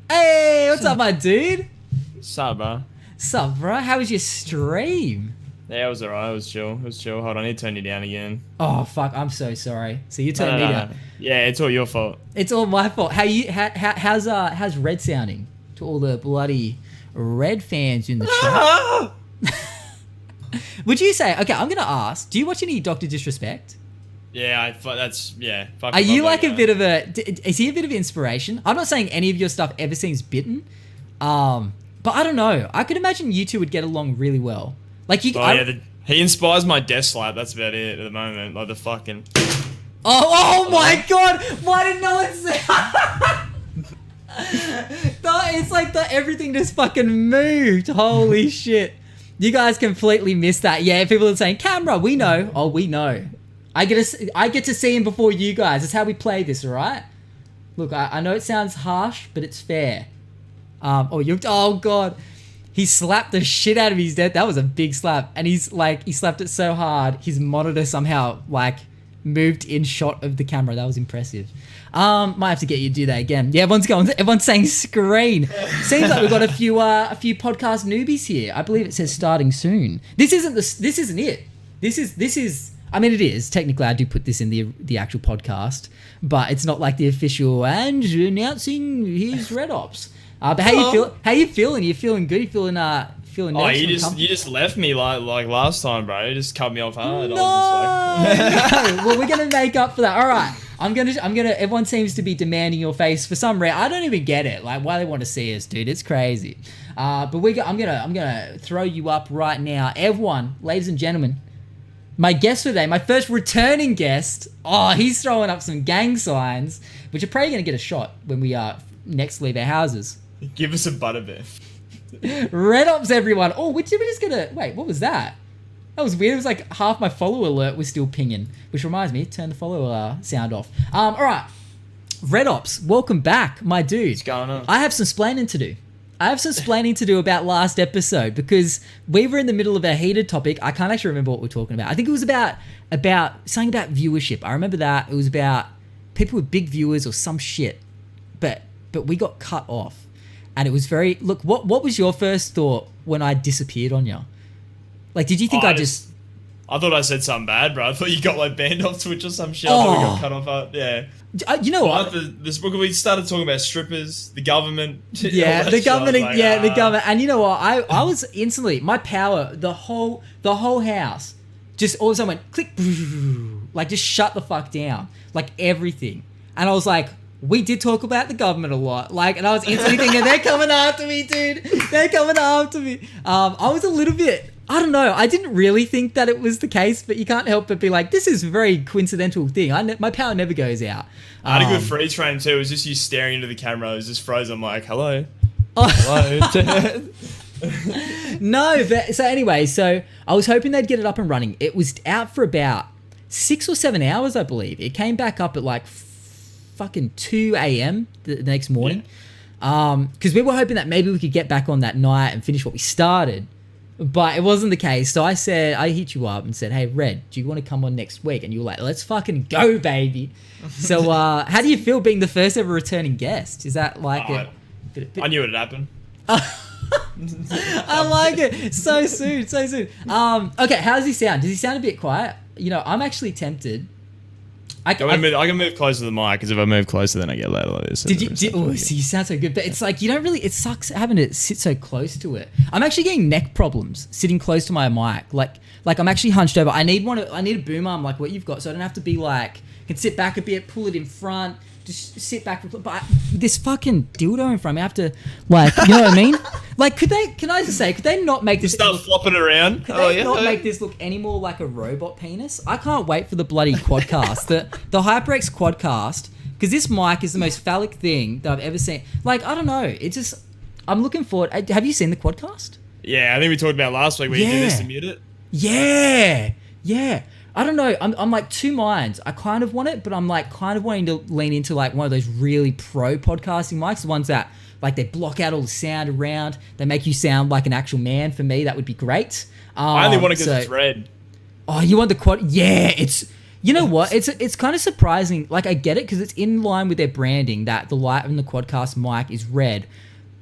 Hey, what's up, my dude? Sup, bro? Sup, bro? How was your stream? Yeah, it was alright. It was chill. It was chill. Hold on, I need to turn you down again. Oh fuck, I'm so sorry. So you turned me down. Yeah, it's all your fault. It's all my fault. How's Red sounding to all the bloody Red fans in the chat? Would you say? Okay, I'm gonna ask. Do you watch any Doctor Disrespect? Yeah, that's yeah. Are you like a bit of a? Is he a bit of inspiration? I'm not saying any of your stuff ever seems bitten, but I don't know. I could imagine you two would get along really well. Like you. He inspires my death slap. That's about it at the moment. Like the fucking. Oh my god! Why didn't no one say? It's like everything just fucking moved. Holy shit! You guys completely missed that. Yeah, people are saying camera. We know. Oh, we know. I get to see him before you guys. That's how we play this, all right? Look, I know it sounds harsh, but it's fair. Oh god, he slapped the shit out of his death. That was a big slap, and he slapped it so hard, his monitor somehow moved in shot of the camera. That was impressive. Might have to get you to do that again. Yeah, everyone's saying screen. Seems like we've got a few podcast newbies here. I believe it says starting soon. This isn't it. This is. I mean, it is. Technically, I do put this in the actual podcast, but it's not like the official and announcing here's RedOpz. But how you feeling? You feeling good? You feeling nice? You just left me like last time, bro. You just cut me off hard. No. I was just like... No. Well, we're gonna make up for that. All right. I'm gonna. Everyone seems to be demanding your face for some reason. I don't even get it. Like why they want to see us, dude. It's crazy. But I'm gonna throw you up right now, everyone, ladies and gentlemen. My guest today, my first returning guest. Oh, he's throwing up some gang signs, which are probably going to get a shot when we next leave our houses. Give us a butterbeer. RedOpz, everyone. Oh, we're just going to... Wait, what was that? That was weird. It was like half my follower alert was still pinging, which reminds me, turn the follower sound off. All right. RedOpz, welcome back, my dude. What's going on? I have some splaining to do. About last episode because we were in the middle of a heated topic. I can't actually remember what we're talking about. I think it was about something about viewership. I remember that. It was about people with big viewers or some shit. But we got cut off. And it was very... Look, what was your first thought when I disappeared on you? Like, did you think I thought I said something bad, bro. I thought you got like banned off Twitch or some shit. I thought we got cut off. Yeah. You know what? This book we started talking about strippers, the government. Yeah, the government. Like, the government. And you know what? I was instantly my power. The whole house just all of a sudden went click, like just shut the fuck down, like everything. And I was like, we did talk about the government a lot, like, and I was instantly thinking they're coming after me, dude. They're coming after me. I was a little bit. I don't know. I didn't really think that it was the case, but you can't help but be like, this is a very coincidental thing. My power never goes out. I had a good freeze frame too. It was just you staring into the camera. It was just frozen. I'm like, hello. Hello. No, but so anyway, so I was hoping they'd get it up and running. It was out for about 6 or 7 hours, I believe. It came back up at like fucking 2 a.m. the next morning. Because we were hoping that maybe we could get back on that night and finish what we started. But it wasn't the case. So I hit you up and said, hey, Red, do you want to come on next week? And you were like, let's fucking go, baby. So how do you feel being the first ever returning guest? Is that like I knew it'd happen. I like it. So soon. Okay, how does he sound? Does he sound a bit quiet? You know, I'm actually tempted. I can move closer to the mic because if I move closer, then I get louder like this. So you sound so good, but it's like you don't really. It sucks having to sit so close to it. I'm actually getting neck problems sitting close to my mic. Like I'm actually hunched over. I need a boom arm like what you've got, so I don't have to be like. I can sit back a bit, pull it in front, just sit back. But this fucking dildo in front, I have to like, you know what I mean? Like, could they not make this start flopping around? Could they not make this look any more like a robot penis? I can't wait for the bloody quadcast, the HyperX quadcast, because this mic is the most phallic thing that I've ever seen. Like, I don't know, it's just, I'm looking forward. Have you seen the quadcast? Yeah, I think we talked about last week where you did this to mute it. Yeah. I don't know. I'm like two minds. I kind of want it, but I'm like kind of wanting to lean into like one of those really pro podcasting mics, the ones that like they block out all the sound around. They make you sound like an actual man. For me, that would be great. I only want it because it's red. Oh, you want the quad? Yeah, you know what? It's kind of surprising. Like, I get it because it's in line with their branding that the light on the Quadcast mic is red.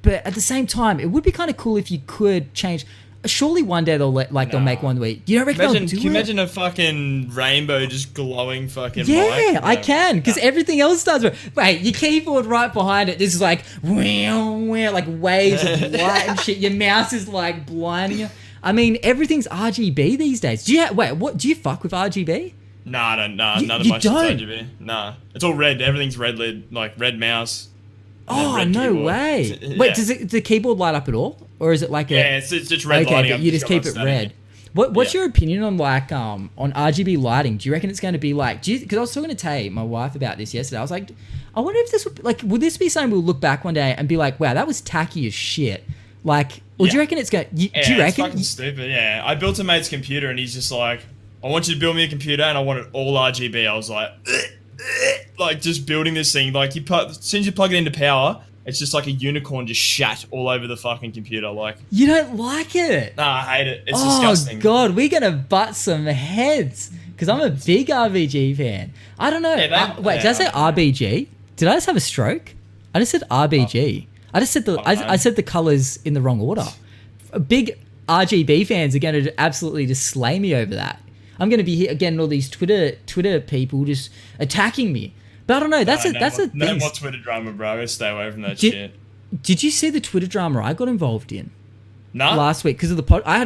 But at the same time, it would be kind of cool if you could change. Surely one day they'll make one where you don't reckon they'll do it? Can you imagine a fucking rainbow just glowing fucking Yeah, mic? I can, because everything else does. Wait, your keyboard right behind it, this is like, like waves of light and shit. Your mouse is like blinding you. I mean, everything's RGB these days. Do you fuck with RGB? Nah, none of my shit's RGB. Nah, it's all red. Everything's red lid, like red mouse. Oh, no way. Wait, does the keyboard light up at all? Or is it like it's just red lighting up. You just keep it red. What's your opinion on like on RGB lighting? Do you reckon it's going to be like, because I was talking to Tay, my wife, about this yesterday. I was like, I wonder if this would this be something we'll look back one day and be like, wow, that was tacky as shit. Like, or do you reckon it's going to, do you reckon? It's fucking stupid, yeah. I built a mate's computer and he's just like, I want you to build me a computer and I want it all RGB. I was like just building this thing. Like, as soon as you plug it into power, it's just like a unicorn just shat all over the fucking computer. Like, you don't like it? Nah, I hate it. It's disgusting. Oh God, we're gonna butt some heads because I'm a big RBG fan. I don't know. Did I say RBG? Did I just have a stroke? I just said RBG. I just said I said the colors in the wrong order. Big RGB fans are going to absolutely just slay me over that. I'm going to be here again, all these Twitter people just attacking me. But I don't know. That's a thing. No more Twitter drama, bro. I gotta stay away from that shit. Did you see the Twitter drama I got involved in? No. Last week because of the pod. I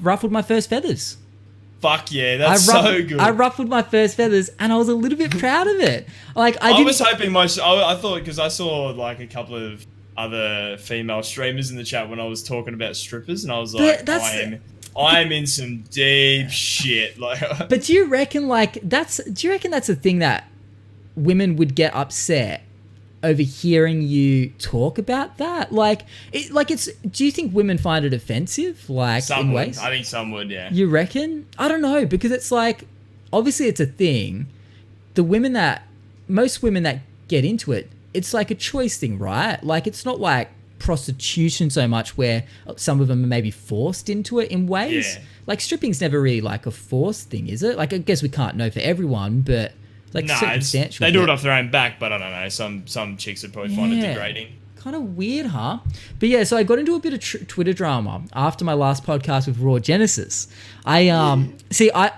ruffled my first feathers. Fuck yeah, that's so good. I ruffled my first feathers and I was a little bit proud of it. Like I was hoping I thought, because I saw like a couple of other female streamers in the chat when I was talking about strippers, and I was like, I'm in some deep shit. Like, but do you reckon that's a thing that women would get upset over hearing you talk about that? Do you think women find it offensive? Like, some in would. ways? I think some would, yeah. You reckon? I don't know, because it's like, obviously it's a thing. Most women that get into it, it's like a choice thing, right? Like, it's not like prostitution so much where some of them are maybe forced into it in ways. Yeah. Like, stripping's never really like a forced thing, is it? Like, I guess we can't know for everyone, but like circumstantial. They do it off their own back, but I don't know. Some chicks would probably find it degrading. Kind of weird, huh? But yeah, so I got into a bit of Twitter drama after my last podcast with Raw Genesis. I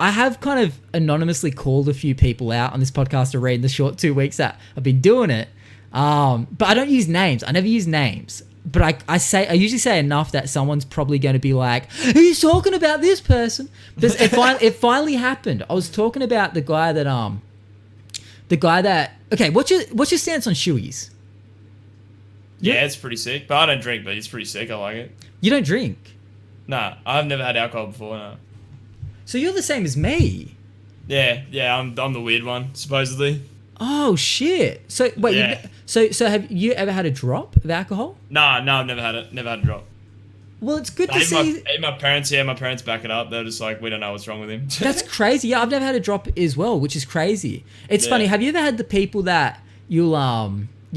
have kind of anonymously called a few people out on this podcast already in the short 2 weeks that I've been doing it. But I don't use names. I never use names. But I usually say enough that someone's probably going to be like, "Are you talking about this person?" Because it finally happened. I was talking about the guy that okay, what's your stance on shoeies? Yeah, it's pretty sick. But I don't drink, but it's pretty sick. I like it. You don't drink? Nah, I've never had alcohol before, no. So you're the same as me? Yeah, I'm the weird one, supposedly. Oh shit! So wait, yeah. So have you ever had a drop of alcohol? No, I've never had it. Never had a drop. Well, it's good to see. My parents back it up. They're just like, we don't know what's wrong with him. That's crazy. Yeah, I've never had a drop as well, which is crazy. It's funny. Have you ever had the people that you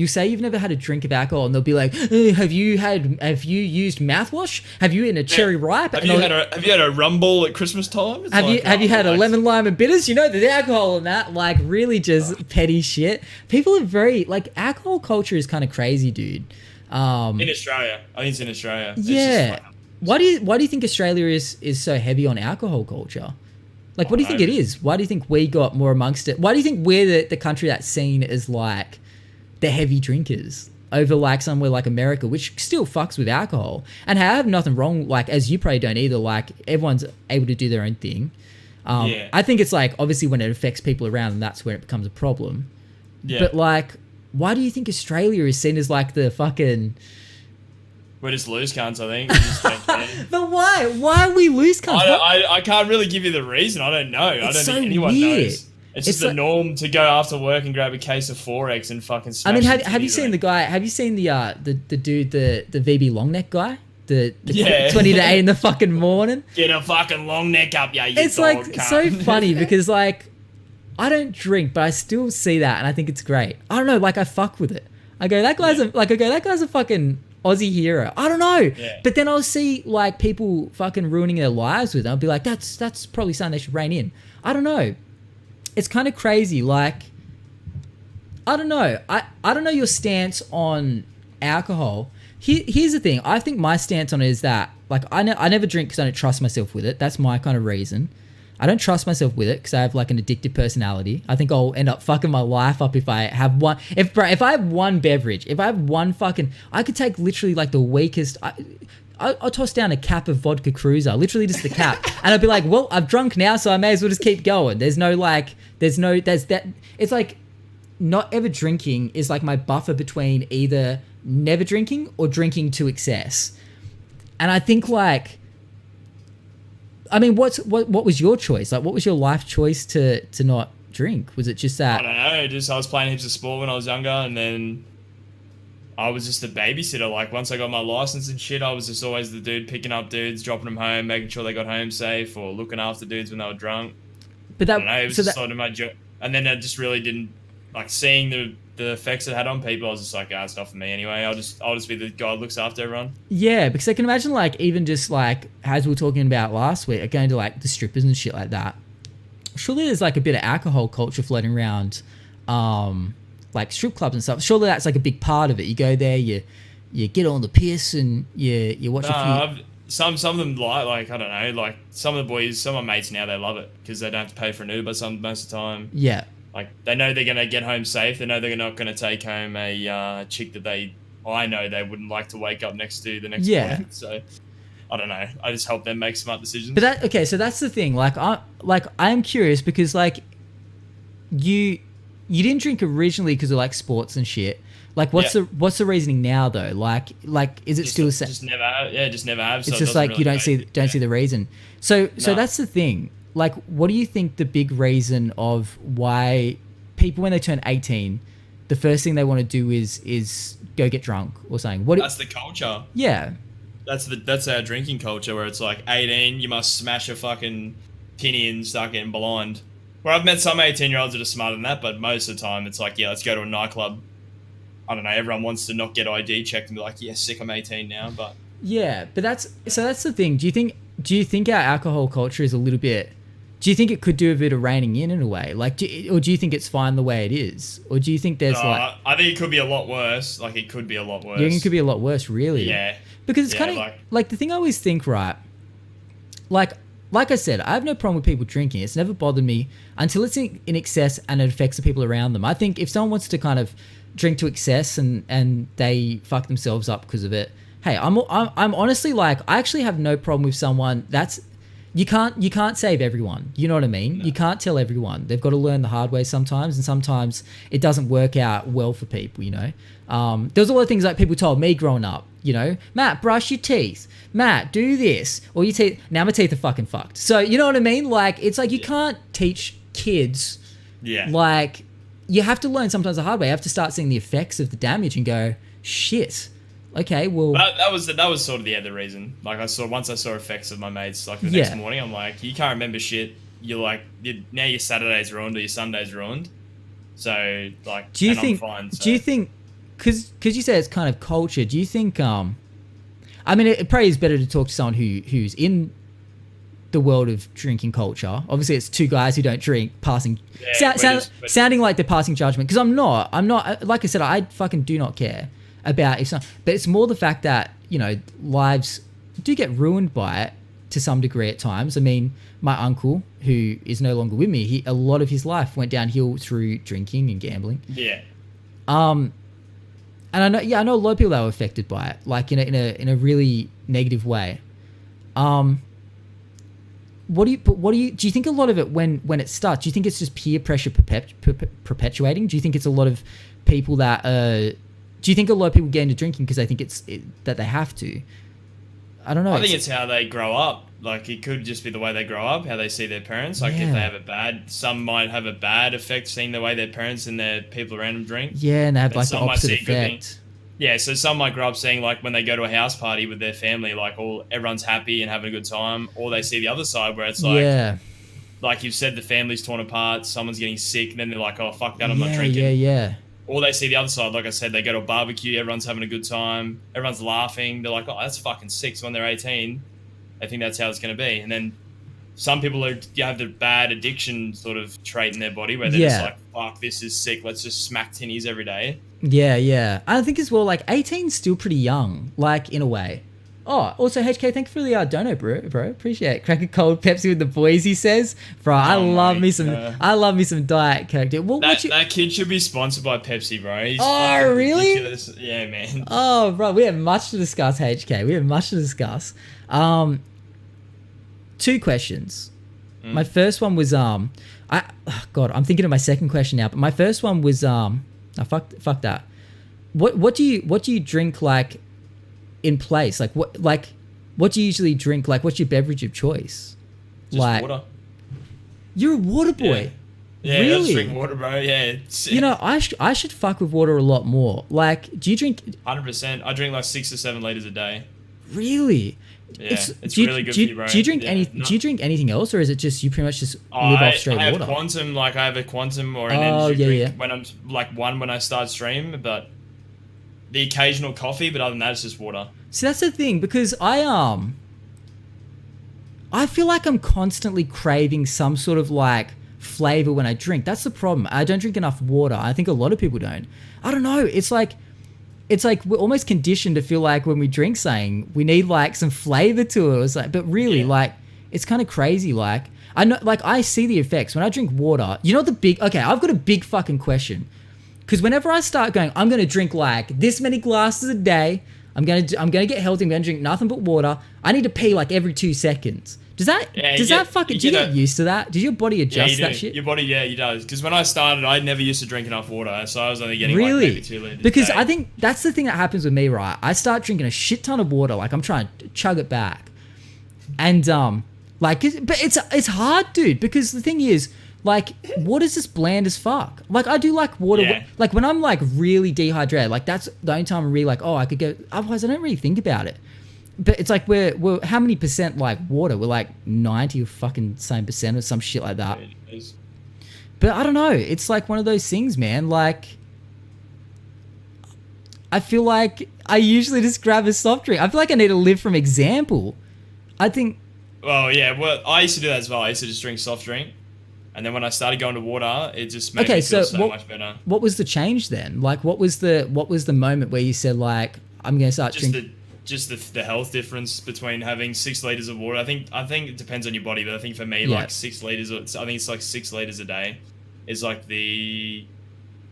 say you've never had a drink of alcohol and they'll be like, have you used mouthwash? Have you eaten a cherry ripe? Have you had a rumble at Christmas time? Have you had a lemon, lime and bitters? You know, there's alcohol in that. Like, really just petty shit. People are very, like, alcohol culture is kind of crazy, dude. In Australia. I think it's in Australia. Yeah. Why do you think Australia is so heavy on alcohol culture? Like, what do you think it is? Why do you think we got more amongst it? Why do you think we're the country that's seen as, like, the heavy drinkers over, like, somewhere like America, which still fucks with alcohol? And I have nothing wrong, like, as you probably don't either, like, everyone's able to do their own thing. I think it's, like, obviously when it affects people around them, that's when it becomes a problem. Yeah. But, like, why do you think Australia is seen as, like, the fucking... We're just loose cunts, I think. We just don't care. But why? Why are we loose cunts? I can't really give you the reason. I don't know. I don't think anyone knows. It's just the norm to go after work and grab a case of 4X and fucking smash. I mean, have you seen the guy? Have you seen the dude, the VB long neck guy? The 20 to 8 in the fucking morning. Get a fucking long neck up, yeah. It's like so funny because, like, I don't drink, but I still see that and I think it's great. I don't know, like, I fuck with it. I go, that guy's a fucking Aussie hero. I don't know. Yeah. But then I'll see like people fucking ruining their lives with it. I'll be like, that's probably something they should rein in. I don't know. It's kind of crazy. Like, I don't know. I don't know your stance on alcohol. Here's the thing. I think my stance on it is that, like, I never drink because I don't trust myself with it. That's my kind of reason. I don't trust myself with it because I have like an addictive personality. I think I'll end up fucking my life up if I have one. If I have one beverage, if I have one fucking, I could take literally like the weakest. I'll toss down a cap of vodka cruiser, literally just the cap, and I'll be like, well, I've drunk now, so I may as well just keep going. There's that. It's like not ever drinking is like my buffer between either never drinking or drinking to excess, and I think like. I mean, what was your choice? Like, what was your life choice to not drink? Was it just that? I don't know. Just I was playing heaps of sport when I was younger, and then I was just a babysitter. Like, once I got my license and shit, I was just always the dude picking up dudes, dropping them home, making sure they got home safe, or looking after dudes when they were drunk. But that, I don't know. It was just sort of my job. And then I just really didn't like seeing the effects it had on people. I was just like, it's not for me anyway. I'll just be the guy that looks after everyone. Yeah, because I can imagine like even just like as we were talking about last week, going to like the strippers and shit like that. Surely there's like a bit of alcohol culture floating around, like strip clubs and stuff. Surely that's like a big part of it. You go there, you get on the piss and you watch a few. Some of them like I don't know, like some of the boys, some of my mates now, they love it because they don't have to pay for an Uber most of the time. Yeah. Like, they know they're going to get home safe. They know they're not going to take home a chick that I know they wouldn't like to wake up next to the next morning. So, I don't know. I just help them make smart decisions. But so that's the thing. Like, I am curious because, like, you didn't drink originally because of, like, sports and shit. Like, what's the reasoning now, though? Like, is it just still the same? Just never have. Yeah, just never have. So it's just like really you don't see the reason. So that's the thing. Like, what do you think the big reason of why people, when they turn 18, the first thing they want to do is go get drunk or something? That's the culture. Yeah. That's our drinking culture where it's like 18, you must smash a fucking tinny and start getting blind. Where I've met some 18-year-olds that are smarter than that, but most of the time it's like, yeah, let's go to a nightclub. I don't know, everyone wants to not get ID checked and be like, yeah, sick, I'm 18 now, but... Yeah, but that's the thing. Do you think our alcohol culture is a little bit... Do you think it could do a bit of reining in a way? Like, or do you think it's fine the way it is? Or do you think there's I think it could be a lot worse. Like, it could be a lot worse. You think it could be a lot worse, really? Yeah. Because it's kind of... Like, the thing I always think, right... Like I said, I have no problem with people drinking. It's never bothered me until it's in excess and it affects the people around them. I think if someone wants to kind of drink to excess and they fuck themselves up because of it, hey, I'm honestly like, I actually have no problem with someone that's... You can't save everyone. You know what I mean? No. You can't tell everyone. They've got to learn the hard way sometimes, and sometimes it doesn't work out well for people, you know? There's a lot of things like people told me growing up, you know? Matt, brush your teeth. Matt, do this. Or your teeth... Now my teeth are fucking fucked. So, you know what I mean? Like, it's like you can't teach kids... Yeah. Like, you have to learn sometimes the hard way. You have to start seeing the effects of the damage and go, shit... Okay, well... That was sort of the other reason. Like, once I saw effects of my mates, like, the next morning, I'm like, you can't remember shit. You're like, now your Saturday's ruined or your Sunday's ruined. So, like, I'm fine. So. Do you think... Because you say it's kind of culture, do you think... I mean, it probably is better to talk to someone who's in the world of drinking culture. Obviously, it's two guys who don't drink, passing... sounding like they're passing judgment. Because I'm not. Like I said, I fucking do not care about if some, but it's more the fact that, you know, lives do get ruined by it to some degree at times. I mean, my uncle, who is no longer with me, a lot of his life went downhill through drinking and gambling. Yeah. And I know a lot of people that were affected by it, like in a really negative way. Do you think a lot of it when it starts, do you think it's just peer pressure perpetuating? Do you think it's a lot of people that do you think a lot of people get into drinking because they think that they have to? I don't know. I think it's how they grow up. Like, it could just be the way they grow up, how they see their parents. Like, if they have some might have a bad effect seeing the way their parents and their people around them drink. Yeah, and they have like the opposite effect. Yeah, so some might grow up seeing, like, when they go to a house party with their family, like, everyone's happy and having a good time. Or they see the other side where it's like, like you've said, the family's torn apart, someone's getting sick, and then they're like, oh, fuck that, I'm not drinking. Yeah. or they see the other side. Like I said, they go to a barbecue, everyone's having a good time, everyone's laughing. They're like, oh, that's fucking sick. So when they're 18, they think that's how it's going to be. And then some people have the bad addiction sort of trait in their body where they're just like, fuck, this is sick. Let's just smack tinnies every day. Yeah. I think as well, like 18's still pretty young, like in a way. Oh, also HK, thank you for the dono, bro. Appreciate it. Crack a cold Pepsi with the boys, he says. Bro, I love me some Diet Coke, dude. That kid should be sponsored by Pepsi, bro. He's really? ridiculous. Yeah, man. Oh, bro, we have much to discuss, HK. We have much to discuss. 2 questions. My first one was I'm thinking of my second question now, but my first one was fuck that. What do you drink like in place? Like what do you usually drink? Like what's your beverage of choice? Just water. You're a water boy. Yeah, really? I just drink water, bro. Yeah. You know, I should fuck with water a lot more. Like, do you drink? 100%. I drink like 6 to 7 liters a day. Really? Yeah, it's really good for you, bro. Do you drink Do you drink anything else, or is it just you pretty much just live off straight water? I have a quantum or an energy drink when I'm like when I start stream, but the occasional coffee, but other than that, it's just water. See, that's the thing, because I feel like I'm constantly craving some sort of like flavor when I drink. That's the problem. I don't drink enough water. I think a lot of people don't. I don't know. It's like we're almost conditioned to feel like when we drink something, we need like some flavor to it. It's like, but really, like, it's kind of crazy. Like, I know, like, I see the effects when I drink water. You know okay, I've got a big fucking question. Because whenever I start going, I'm going to drink like this many glasses a day. I'm gonna get healthy. I'm gonna drink nothing but water. I need to pee like every 2 seconds. Do you get used to that? Does your body adjust that shit? Your body, it does. Because when I started, I never used to drink enough water, so I was only getting like maybe 2 liters. Because I think that's the thing that happens with me, right? I start drinking a shit ton of water, like I'm trying to chug it back, and but it's hard, dude. Because the thing is, like, water's just bland as fuck. Like, I do like water. Yeah. Like when I'm like really dehydrated, like that's the only time I'm really like, oh, I could go. Otherwise, I don't really think about it. But it's like we're how many percent like water? We're like 90 or fucking same percent or some shit like that. But I don't know. It's like one of those things, man. Like, I feel like I usually just grab a soft drink. I feel like I need to live from example. I think. Well, yeah. Well, I used to do that as well. I used to just drink soft drink, and then when I started going to water, it just made me feel so much better. What was the change then? Like, what was the moment where you said like, I'm gonna start drinking? Just the health difference between having 6 liters of water. I think it depends on your body, but I think for me, like 6 liters, I think it's like 6 liters a day is like the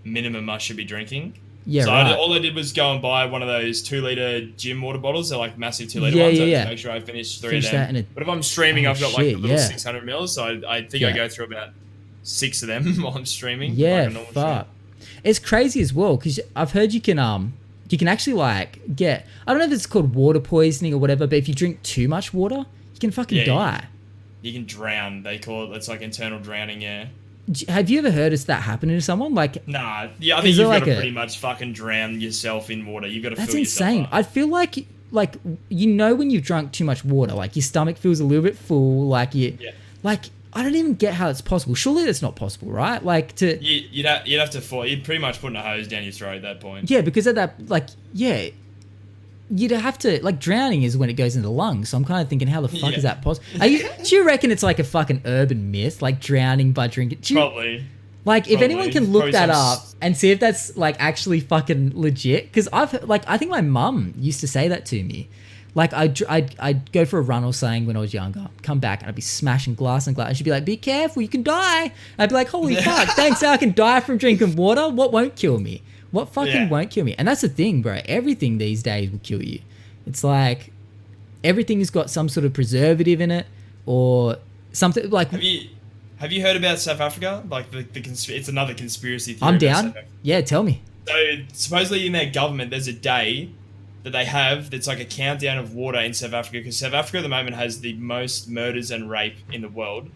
minimum I should be drinking. Yeah, so right. all I did was go and buy one of those 2-liter gym water bottles. They're like massive 2-liter ones. To make sure I finish 3 of them. But if I'm streaming, I've got like the little 600 mils. So I think I go through about 6 of them while I'm streaming. Yeah, like fuck. It's crazy as well, because I've heard you can actually like get, I don't know if it's called water poisoning or whatever, but if you drink too much water, you can fucking die. You can drown. They call it. It's like internal drowning. Yeah. Have you ever heard of that happening to someone? Like, nah. Yeah, I think you've got to pretty much fucking drown yourself in water. You've got to. That's fill insane. Yourself up. I feel like you know when you've drunk too much water, like your stomach feels a little bit full. Like like. I don't even get how it's possible. Surely that's not possible, right? Like you'd have to fall. You'd pretty much put a hose down your throat at that point. Yeah, because at that, like, you'd have to, like, drowning is when it goes into the lungs. So I'm kind of thinking, how the fuck is that possible? Do you reckon it's like a fucking urban myth, like drowning by drinking? Probably. Like, if anyone can look that up and see if that's like actually fucking legit, because I think my mum used to say that to me. Like, I'd go for a run or something when I was younger, come back, and I'd be smashing glass and glass. And she'd be like, be careful, you can die. I'd be like, holy fuck, thanks, I can die from drinking water? What won't kill me? What fucking won't kill me? And that's the thing, bro. Everything these days will kill you. It's like, everything has got some sort of preservative in it, or something like... Have you heard about South Africa? Like, it's another conspiracy theory. I'm down. Yeah, tell me. So, supposedly in their government, there's a day that they have that's like a countdown of water in South Africa, because South Africa at the moment has the most murders and rape in the world.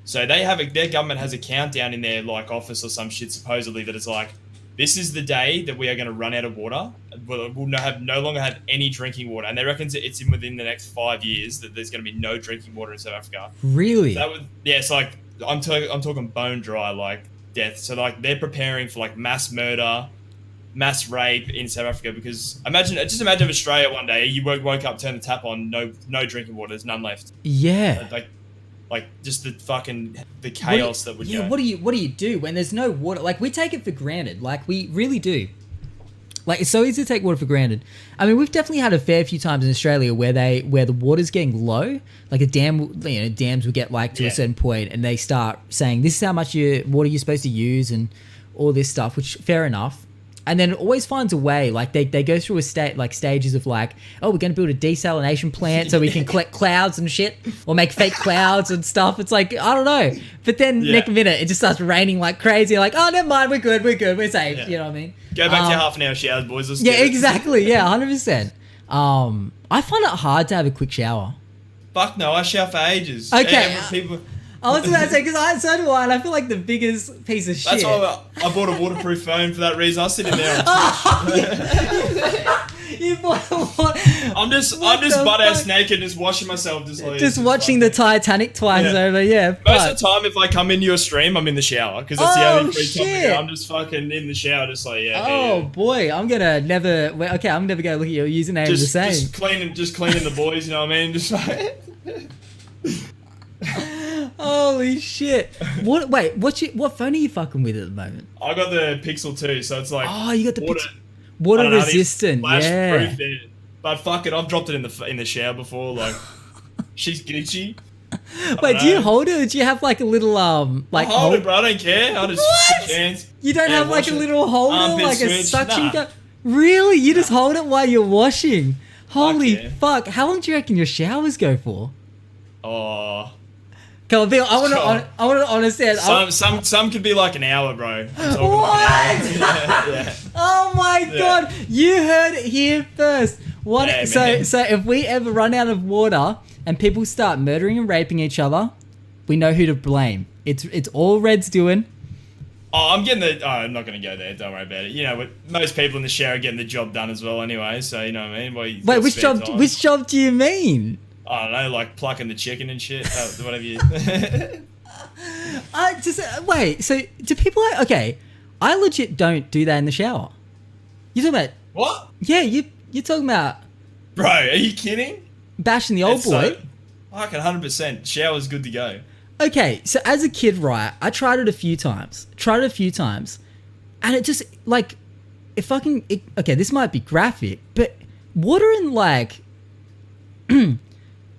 So their government has a countdown in their like office or some shit supposedly that is like, this is the day that we are going to run out of water. We'll no longer have any drinking water, and they reckon it's within the next 5 years that there's going to be no drinking water in South Africa. Really? It's like I'm talking bone dry. Like death. So like they're preparing for like mass murder, mass rape in South Africa because imagine if Australia one day you woke up, turned the tap on, no drinking water, there's none left. Yeah. Like just the chaos that would go. What do you do when there's no water? Like we take it for granted. Like we really do. Like it's so easy to take water for granted. I mean, we've definitely had a fair few times in Australia where the water's getting low. Like a dam, dams will get like to a certain point and they start saying this is how much water you're supposed to use and all this stuff, which fair enough. And then it always finds a way. Like they go through stages of like, oh, we're going to build a desalination plant so we can collect clouds and shit, or make fake clouds and stuff. It's like I don't know. But then next minute it just starts raining like crazy. Like oh, never mind, we're good, we're safe. Yeah. You know what I mean? Go back to your half an hour showers, boys. Let's exactly. Yeah, 100%. I find it hard to have a quick shower. Fuck no, I shower for ages. Okay. People. I was about to say, because so do I, and I feel like the biggest piece of shit. That's why I bought a waterproof phone for that reason. I was sitting there. You bought what? I'm just butt-ass naked, just washing myself. Just watching the Titanic twice over, Most of the time, if I come into your stream, I'm in the shower, because that's the only free time. I'm just fucking in the shower, just like, boy, I'm never going to look at your username the same. Just cleaning the boys, you know what I mean? Just like... Holy shit! What phone are you fucking with at the moment? I got the Pixel 2, so it's like you got the water resistant, proof there. But fuck it, I've dropped it in the shower before. Like, she's Gucci. Wait, do you hold it? Or do you have like a little like? I hold it, bro. I don't care. I just chance. You don't have like a little holder, like a suction cup? Really? You just hold it while you're washing? Holy fuck! How long do you reckon your showers go for? Oh. Come on, Bill, I want to understand. Some could be like an hour, bro. What? Yeah. Oh my god! You heard it here first. So if we ever run out of water and people start murdering and raping each other, we know who to blame. It's all Red's doing. Oh, I'm not going to go there. Don't worry about it. You know, but most people in the shower are getting the job done as well anyway, so you know what I mean? Wait, which job do you mean? I don't know, like plucking the chicken and shit. Whatever you... Wait, so do people... Okay, I legit don't do that in the shower. You're talking about... What? Yeah, you're talking about... Bro, are you kidding? Bashing the old boy? Fucking 100%. Shower's good to go. Okay, so as a kid, right, I tried it a few times. And it just, like... Okay, this might be graphic, but water in, like...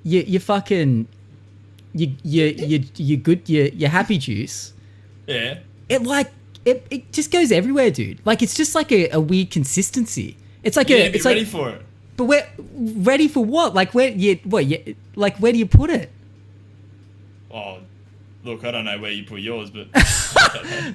Your fucking your happy juice. Yeah. It just goes everywhere, dude. Like it's just like a weird consistency. It's like it's ready for it. But we're ready for what? Like where do you put it? Oh, look, I don't know where you put yours, but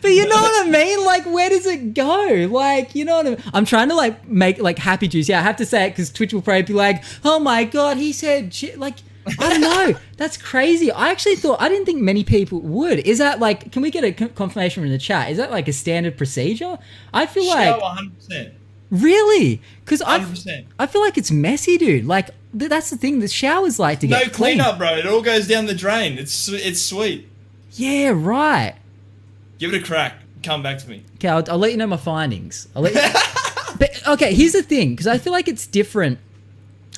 but you know what I mean? Like where does it go? Like you know what I mean? I'm trying to like make like happy juice. Yeah, I have to say it because Twitch will probably be like, oh my god, he said shit. Like I don't know. That's crazy. I didn't think many people would. Is that like? Can we get a confirmation from the chat? Is that like a standard procedure? I feel like 100%. Really? Because I 100%. feel like it's messy, dude. Like that's the thing. The shower's like to get no cleanup, bro. It all goes down the drain. It's sweet. Yeah, right. Give it a crack. Come back to me. Okay, I'll let you know my findings. But okay, here's the thing, because I feel like it's different.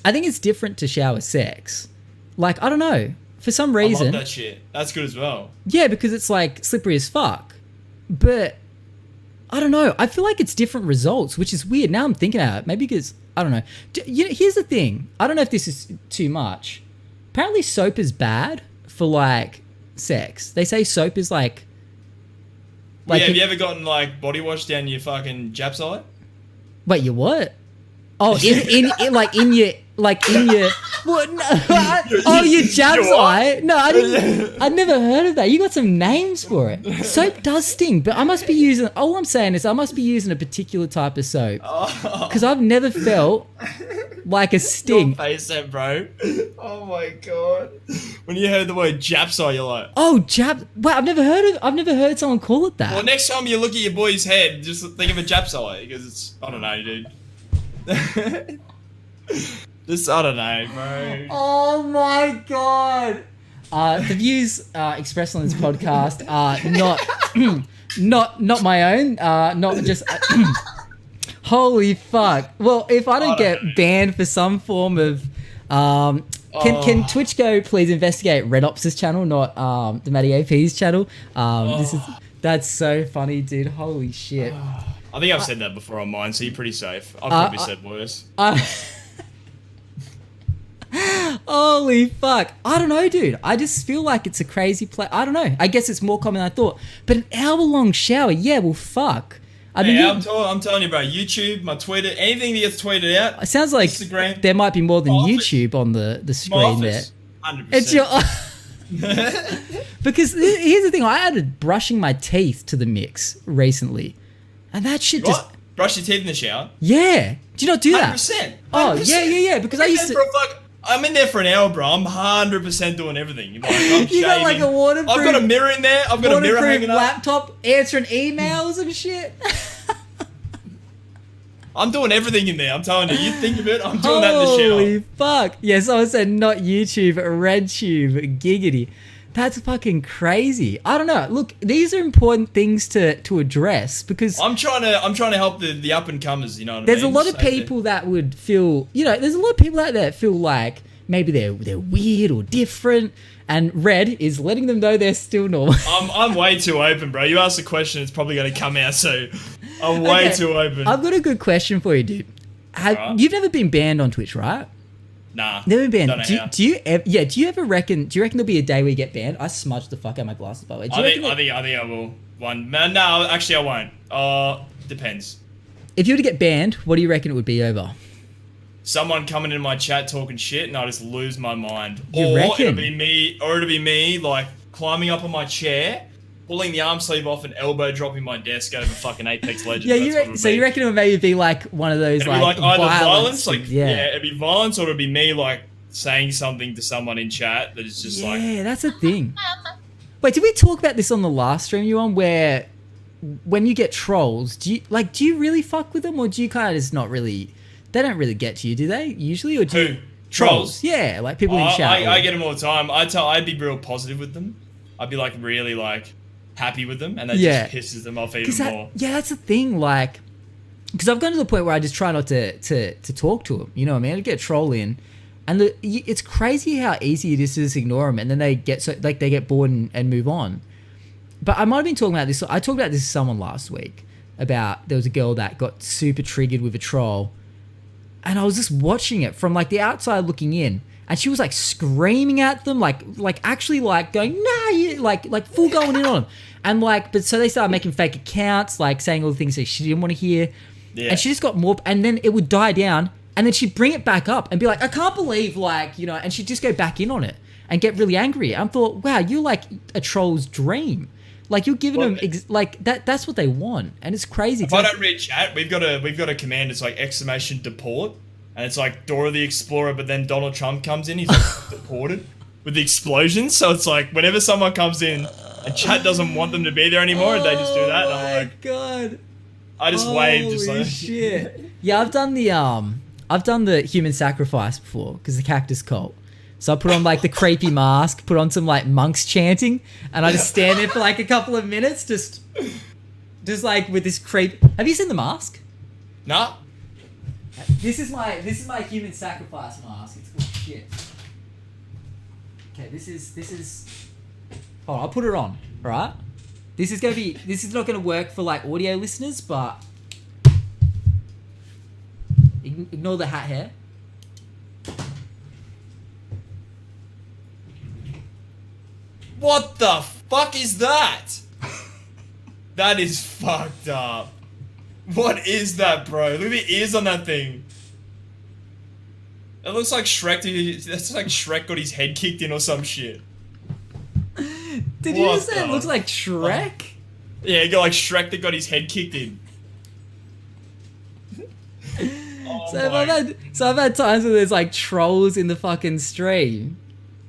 I think it's different to shower sex. Like I don't know, for some reason. I love that shit. That's good as well. Yeah, because it's like slippery as fuck. But I don't know. I feel like it's different results, which is weird. Now I'm thinking about it. Maybe because I don't know. Here's the thing. I don't know if this is too much. Apparently, soap is bad for like sex. They say soap is like yeah, have you ever gotten like body wash down your fucking Jap side? Wait, you what? Oh, in your what? No, your Jap side? No, I didn't. I'd never heard of that. You got some names for it. Soap does sting, but I must be using. All I'm saying is I must be using a particular type of soap because I've never felt like a sting. Your face then, bro. Oh my god. When you heard the word Jap side, you're like, oh, Jap. Wait, I've never heard someone call it that. Well, next time you look at your boy's head, just think of a Jap side because it's I don't know, dude. Just I don't know, bro. Oh my god. The views expressed on this podcast are Not my own. Not just. Holy fuck! Well, if I don't get banned for some form of, can Twitch go please investigate RedOpz11's channel, not the MattyAP's channel? That's so funny, dude. Holy shit! I think I've said that before on mine, so you're pretty safe. I've probably said worse. Holy fuck! I don't know, dude. I just feel like it's a crazy play. I don't know. I guess it's more common than I thought. But an hour-long shower, yeah, well, fuck. I mean, I'm telling you, bro. YouTube, my Twitter, anything that gets tweeted out. It sounds like Instagram, there might be more than YouTube on the screen there. 100%. It's your. Because here's the thing, I added brushing my teeth to the mix recently, and that shit just. Brush your teeth in the shower? Yeah. Do you not do that? 100%. Oh yeah. Because I used to. I'm in there for an hour, bro. I'm 100% doing everything. Like, I'm you got like a waterproof. I've got a mirror in there. I've got a mirror hanging up. Laptop, answering emails and shit. I'm doing everything in there. I'm telling you. You think of it, I'm doing that in the shower. Holy fuck. Yes, I said not YouTube, RedTube, giggity. That's fucking crazy. I don't know. Look, these are important things to address because I'm trying to help the up and comers. You know what I mean? There's a lot of people that would feel. There's a lot of people out there that feel like maybe they're weird or different, and Red is letting them know they're still normal. I'm way too open, bro. You ask a question, it's probably going to come out. So I'm way too open. I've got a good question for you, dude. You've never been banned on Twitch, right? Nah. Never been banned. Do you ever reckon? Do you reckon there'll be a day where you get banned? I smudged the fuck out of my glasses, by the way. I think I will. No, actually I won't. Depends. If you were to get banned, what do you reckon it would be over? Someone coming in my chat talking shit, and I just lose my mind. You reckon? It'll be me like climbing up on my chair, pulling the arm sleeve off, and elbow dropping my desk over fucking Apex Legends. Yeah, you reckon it would maybe be like one of those it'd like either violence, yeah, it'd be violence, or it'd be me like saying something to someone in chat that is just like. Yeah, that's a thing. Wait, did we talk about this on the last stream you on? Where when you get trolls, do you really fuck with them, or do you kind of just not really? They don't really get to you, do they? Usually, or do trolls? Yeah, like people in chat. I get them all the time. I'd be real positive with them. I'd be like really like happy with them, and that just pisses them off even more. Yeah, that's the thing. Like, because I've gotten to the point where I just try not to talk to them. You know what I mean? I get a troll in, and it's crazy how easy it is to just ignore them, and then they get bored and move on. But I might have been talking about this. I talked about this to someone last week about there was a girl that got super triggered with a troll. And I was just watching it from like the outside looking in, and she was like screaming at them, like actually like going, nah, you like full going in on them. And like, but so they started making fake accounts, like saying all the things that she didn't want to hear. Yeah. And she just got more, and then it would die down, and then she'd bring it back up and be like, I can't believe and she'd just go back in on it and get really angry. I thought, wow, you're like a troll's dream. Like you're giving them that's what they want, and it's crazy. If I don't read chat, we've got a command. It's like exclamation deport, and it's like Dora the Explorer. But then Donald Trump comes in, he's like deported with the explosions. So it's like whenever someone comes in and chat doesn't want them to be there anymore, they just do that. And I'm like, God, I just wave, just like shit. Yeah, I've done the human sacrifice before because the cactus cult. So I put on like the creepy mask, put on some like monks chanting, and I just stand there for like a couple of minutes, just like with this creep. Have you seen the mask? Nah. This is my human sacrifice mask. It's cool shit. Okay, this is. Hold on, I'll put it on. All right. This is not gonna work for like audio listeners, but ignore the hat hair. What the fuck is that? That is fucked up. What is that, bro? Look at the ears on that thing. It looks like Shrek. That's like Shrek got his head kicked in or some shit. Did you just say it looks like Shrek? Yeah, you got like Shrek that got his head kicked in. So I've had times where there's like trolls in the fucking stream.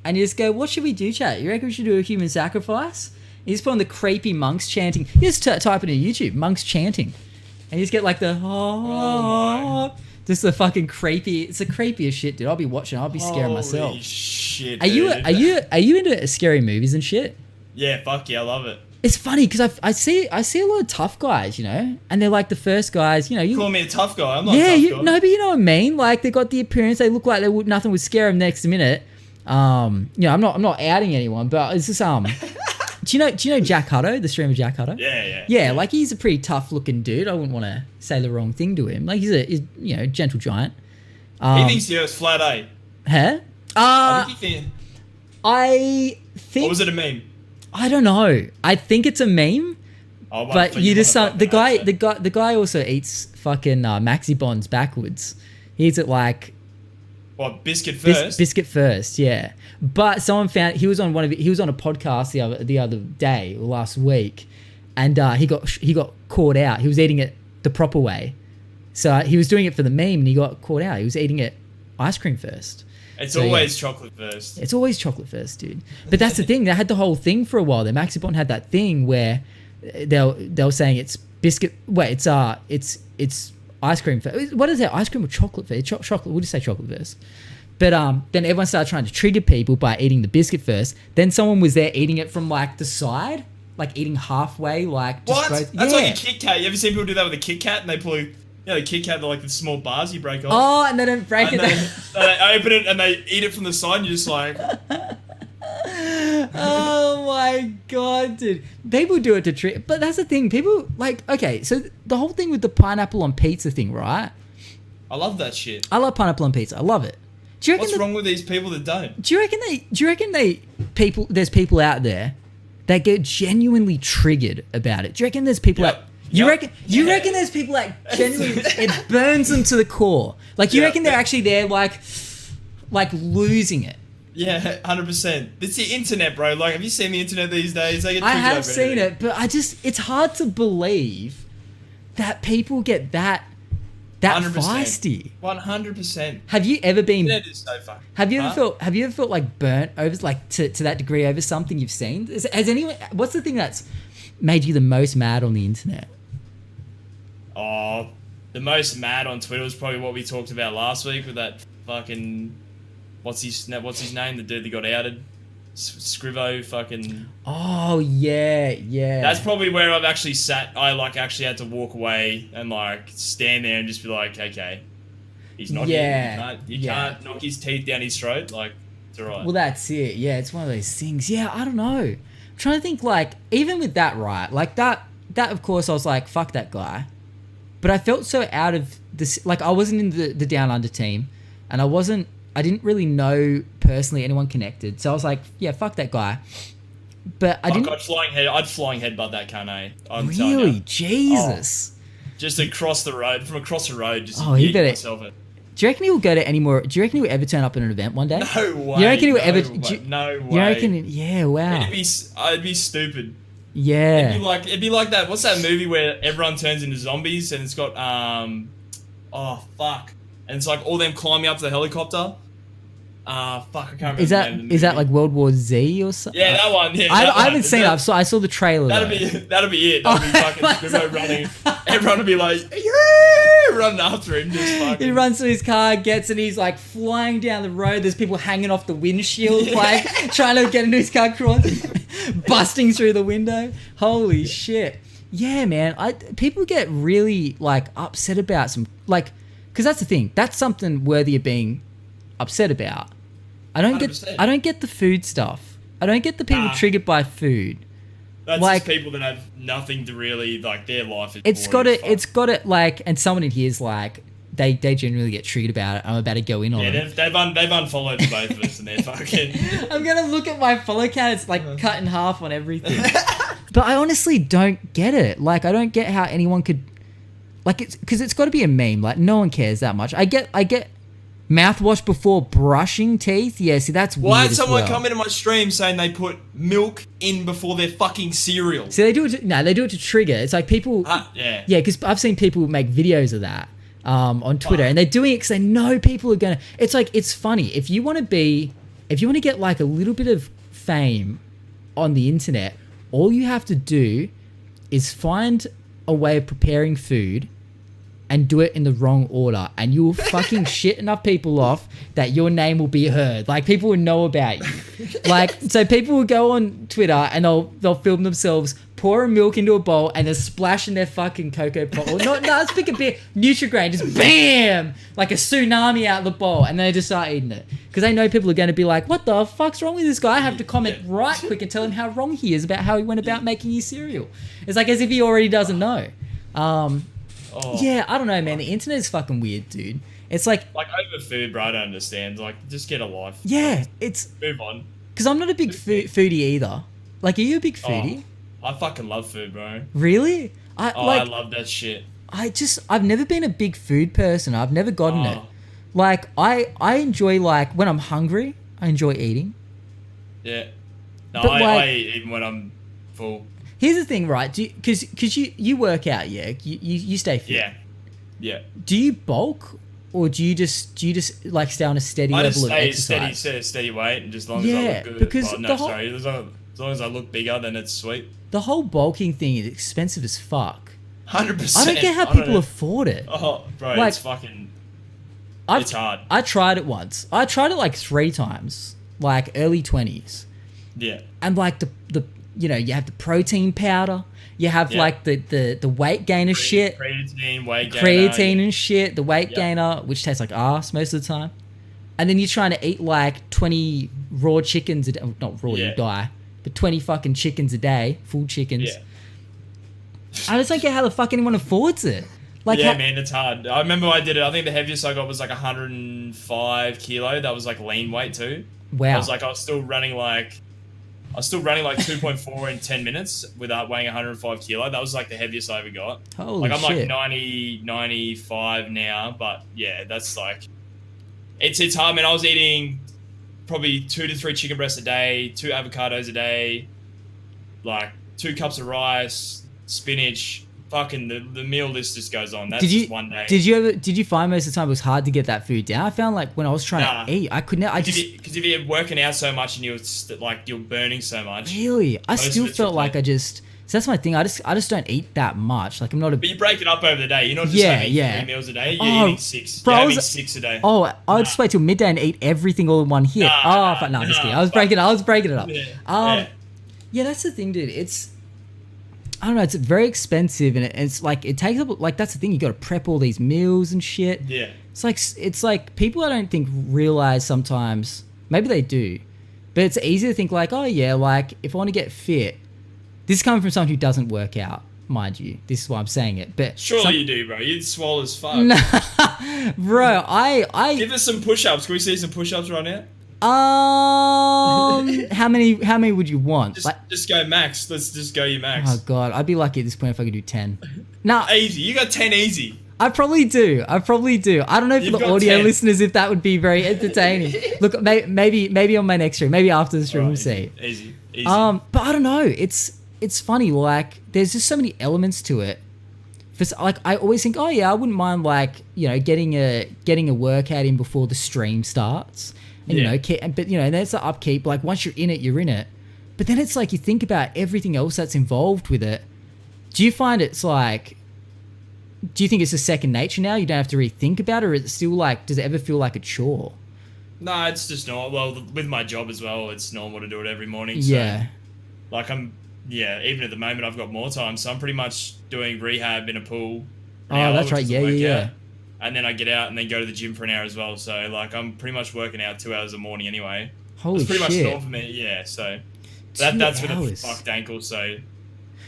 And you just go, what should we do, chat? You reckon we should do a human sacrifice? You just put on the creepy monks chanting. You just type into YouTube, monks chanting. And you just get like the, just the fucking creepy, it's the creepiest shit, dude. I'll be watching, I'll be scaring myself. Holy shit, Are you into scary movies and shit? Yeah, fuck yeah, I love it. It's funny because I see a lot of tough guys, you know, and they're like the first guys, you know. You call me a tough guy. I'm not yeah, a tough guy. No, but you know what I mean. Like they got the appearance. They look like nothing would scare them next minute. You know, I'm not outing anyone, but it's just Do you know Jack Hutto, the streamer Jack Hutto? Yeah, like he's a pretty tough looking dude. I wouldn't want to say the wrong thing to him. Like he's you know, gentle giant. He thinks the Earth's flat, eh? Huh? I think. Or was it a meme? I don't know. I think it's a meme. Oh, but you just the guy also eats fucking Maxi Bonds backwards. He eats it like what, biscuit first? Biscuit first, yeah. But someone found he was on a podcast the other day or last week, and he got caught out. He was eating it the proper way, so he was doing it for the meme, and he got caught out. He was eating it ice cream first. It's always chocolate first. It's always chocolate first, dude. But that's the thing. They had the whole thing for a while. The Maxi Bond had that thing where they were saying it's biscuit. Wait, it's ice cream first. What is that? Ice cream or chocolate first? Chocolate. We'll just say chocolate first. But then everyone started trying to trigger people by eating the biscuit first. Then someone was there eating it from like the side, like eating halfway, like just what? That's like a Kit Kat. You ever seen people do that with a Kit Kat and they pull? Yeah, the Kit Kat, they're like the small bars you break off. Oh, and they don't break it. They open it and they eat it from the side and you're just like... Oh my god, dude. People do it to trick. But that's the thing. People, like, okay, so the whole thing with the pineapple on pizza thing, right? I love that shit. I love pineapple on pizza. I love it. Do you reckon What's wrong with these people that don't? Do you reckon there's people out there that get genuinely triggered about it? Do you reckon there's people that... You reckon there's people like genuinely it burns them to the core. Like you reckon they're actually there like losing it. Yeah, 100%. It's the internet, bro. Like, have you seen the internet these days? They get I have over seen anything. it, but it's hard to believe that people get that 100%. feisty. 100%. Have you ever been? That is so fun. Have you ever felt like burnt over like to that degree over something you've seen? Has anyone? What's the thing that's made you the most mad on the internet? Oh, the most mad on Twitter was probably what we talked about last week with that fucking what's his name? The dude that got outed, Scrivo fucking. Oh yeah. That's probably where I've actually sat. I like actually had to walk away and like stand there and just be like, okay, he's not here. You can't knock his teeth down his throat. Like, it's alright. Well, that's it. Yeah, it's one of those things. Yeah, I don't know. I'm trying to think. Like, even with that, right? Like that of course, I was like, fuck that guy. But I felt so out of this, like I wasn't in the Down Under team, and I didn't really know personally anyone connected. So I was like, yeah, fuck that guy. But I'd flying headbutt that cunt, eh? Really? Jesus. Just across the road, from across the road, just he better. Myself in. Do you reckon he will go to any more? Do you reckon he will ever turn up at an event one day? No way. You reckon he will ever? No way. You reckon? Yeah, wow. It'd be stupid. Yeah. It'd be like that. What's that movie where everyone turns into zombies and it's got oh fuck, and it's like all them climbing up to the helicopter. Fuck, I can't remember. Is that like World War Z or something? Yeah, that one. Yeah, I haven't seen it. I saw the trailer. That'll be it. That'll be fucking Scrivo running. Everyone will be like, yeah, running after him. Just fucking. He runs to his car, gets it. He's like flying down the road. There's people hanging off the windshield, like trying to get into his car, busting through the window. Holy shit! Yeah, man. People get really like upset about some like, because that's the thing. That's something worthy of being upset about. I don't 100%. get the food stuff. I don't get the people triggered by food. That's like, just people that have nothing to really like. Their life is. It's got it like, and someone in here is like, they genuinely get triggered about it. I'm about to go in on it. Yeah, they've unfollowed both of us and they're fucking. I'm gonna look at my follow count. It's like cut in half on everything. But I honestly don't get it. Like, I don't get how anyone could, like, it's because it's got to be a meme. Like, no one cares that much. I get mouthwash before brushing teeth. Yeah, see, that's weird. Why had someone come into my stream saying they put milk in before their fucking cereal? See, they do it to trigger. It's like people. Yeah, because I've seen people make videos of that on Twitter, and they're doing it because they know people are gonna. It's like, it's funny if you want to get like a little bit of fame on the internet. All you have to do is find a way of preparing food and do it in the wrong order, and you will fucking shit enough people off that your name will be heard. Like, people will know about you. Like, so people will go on Twitter and they'll film themselves pouring milk into a bowl and then splashing their fucking cocoa pot. Or no, let's pick a bit Nutri-Grain, just bam, like a tsunami out of the bowl, and then they just start eating it because they know people are going to be like, "What the fuck's wrong with this guy?" I have to comment right quick and tell him how wrong he is about how he went about making his cereal. It's like as if he already doesn't know. Yeah, I don't know, man. The internet is fucking weird, dude. It's like over food, bro. I don't understand. Like, just get a life. Yeah, it's move on. Because I'm not a big foodie either. Like, are you a big foodie? I fucking love food, bro. Really? I love that shit. I've never been a big food person. I've never gotten it. Like, I enjoy, like, when I'm hungry, I enjoy eating. Yeah. No, But, I eat even when I'm full. Here's the thing, right? Because you work out, yeah? You stay fit. Yeah. Yeah. Do you bulk, or do you just like stay on a steady level of exercise? Steady weight, and just as long as I look good. Because as long as I look bigger, then it's sweet. The whole bulking thing is expensive as fuck. 100%. I don't get how people afford it. Oh, bro, like, it's fucking... it's hard. I tried it once. I tried it like 3 times, like early 20s. Yeah. And like the you know, you have the protein powder, you have like the weight gainer shit. Creatine, weight gainer. Creatine and shit, the weight gainer, which tastes like ass most of the time. And then you're trying to eat like 20 raw chickens a day. Not raw, you die. But 20 fucking chickens a day, full chickens. Yeah. I just don't get how the fuck anyone affords it. Like, man, it's hard. I remember I did it. I think the heaviest I got was like 105 kilo. That was like lean weight too. Wow. I was still running like 2.4 in 10 minutes without weighing 105 kilo. That was like the heaviest I ever got. Holy I'm shit. like 90, 95 now, but yeah, that's like, it's hard, man. I was eating probably 2 to 3 chicken breasts a day, 2 avocados a day, like 2 cups of rice, spinach. Fucking the meal list just goes on. That's just one day. Did you find most of the time it was hard to get that food down? I found like when I was trying to eat, I couldn't. Because if you're working out so much and you're burning so much. Really, I still felt like So that's my thing. I just don't eat that much. Like, I'm not a. But you break it up over the day. You're not just having 3 meals a day. You're eating 6. Bro, you're having 6 a day. Oh, I would just wait till midday and eat everything all in one hit. I'm just kidding. I was breaking it up. Yeah, that's the thing, dude. I don't know, it's very expensive, and it's like, it takes up, like, that's the thing, you gotta prep all these meals and shit. Yeah. It's like people I don't think realize sometimes, maybe they do, but it's easy to think like, oh yeah, like, if I want to get fit, this is coming from someone who doesn't work out, mind you, this is why I'm saying it, but... Surely you do, bro, you're swole as fuck. Bro, I... Give us some push-ups, can we see some push-ups right now? How many would you want? Just go max. Let's just go your max. Oh god, I'd be lucky at this point if I could do 10. Nah, easy. You got 10 easy. I probably do. I don't know for the audio 10. listeners if that would be very entertaining. Look, maybe on my next stream, maybe after the stream, we'll see. Easy. But I don't know. It's funny. Like, there's just so many elements to it. Like, I always think, oh yeah, I wouldn't mind, like, you know, getting a workout in before the stream starts. And, you know, but, you know, there's the upkeep. Like, once you're in it, you're in it. But then it's like, you think about everything else that's involved with it. Do you find it's like, do you think it's a second nature now? You don't have to really think about it? Or is it still like, does it ever feel like a chore? No, it's just normal. Well, with my job as well, it's normal to do it every morning. So, yeah. Like, even at the moment, I've got more time. So I'm pretty much doing rehab in a pool. Oh, that's right. Yeah. And then I get out and then go to the gym for an hour as well. So, like, I'm pretty much working out 2 hours a morning anyway. Holy shit. It's pretty much normal for me, yeah. So, that's with a fucked ankle, so... Yeah.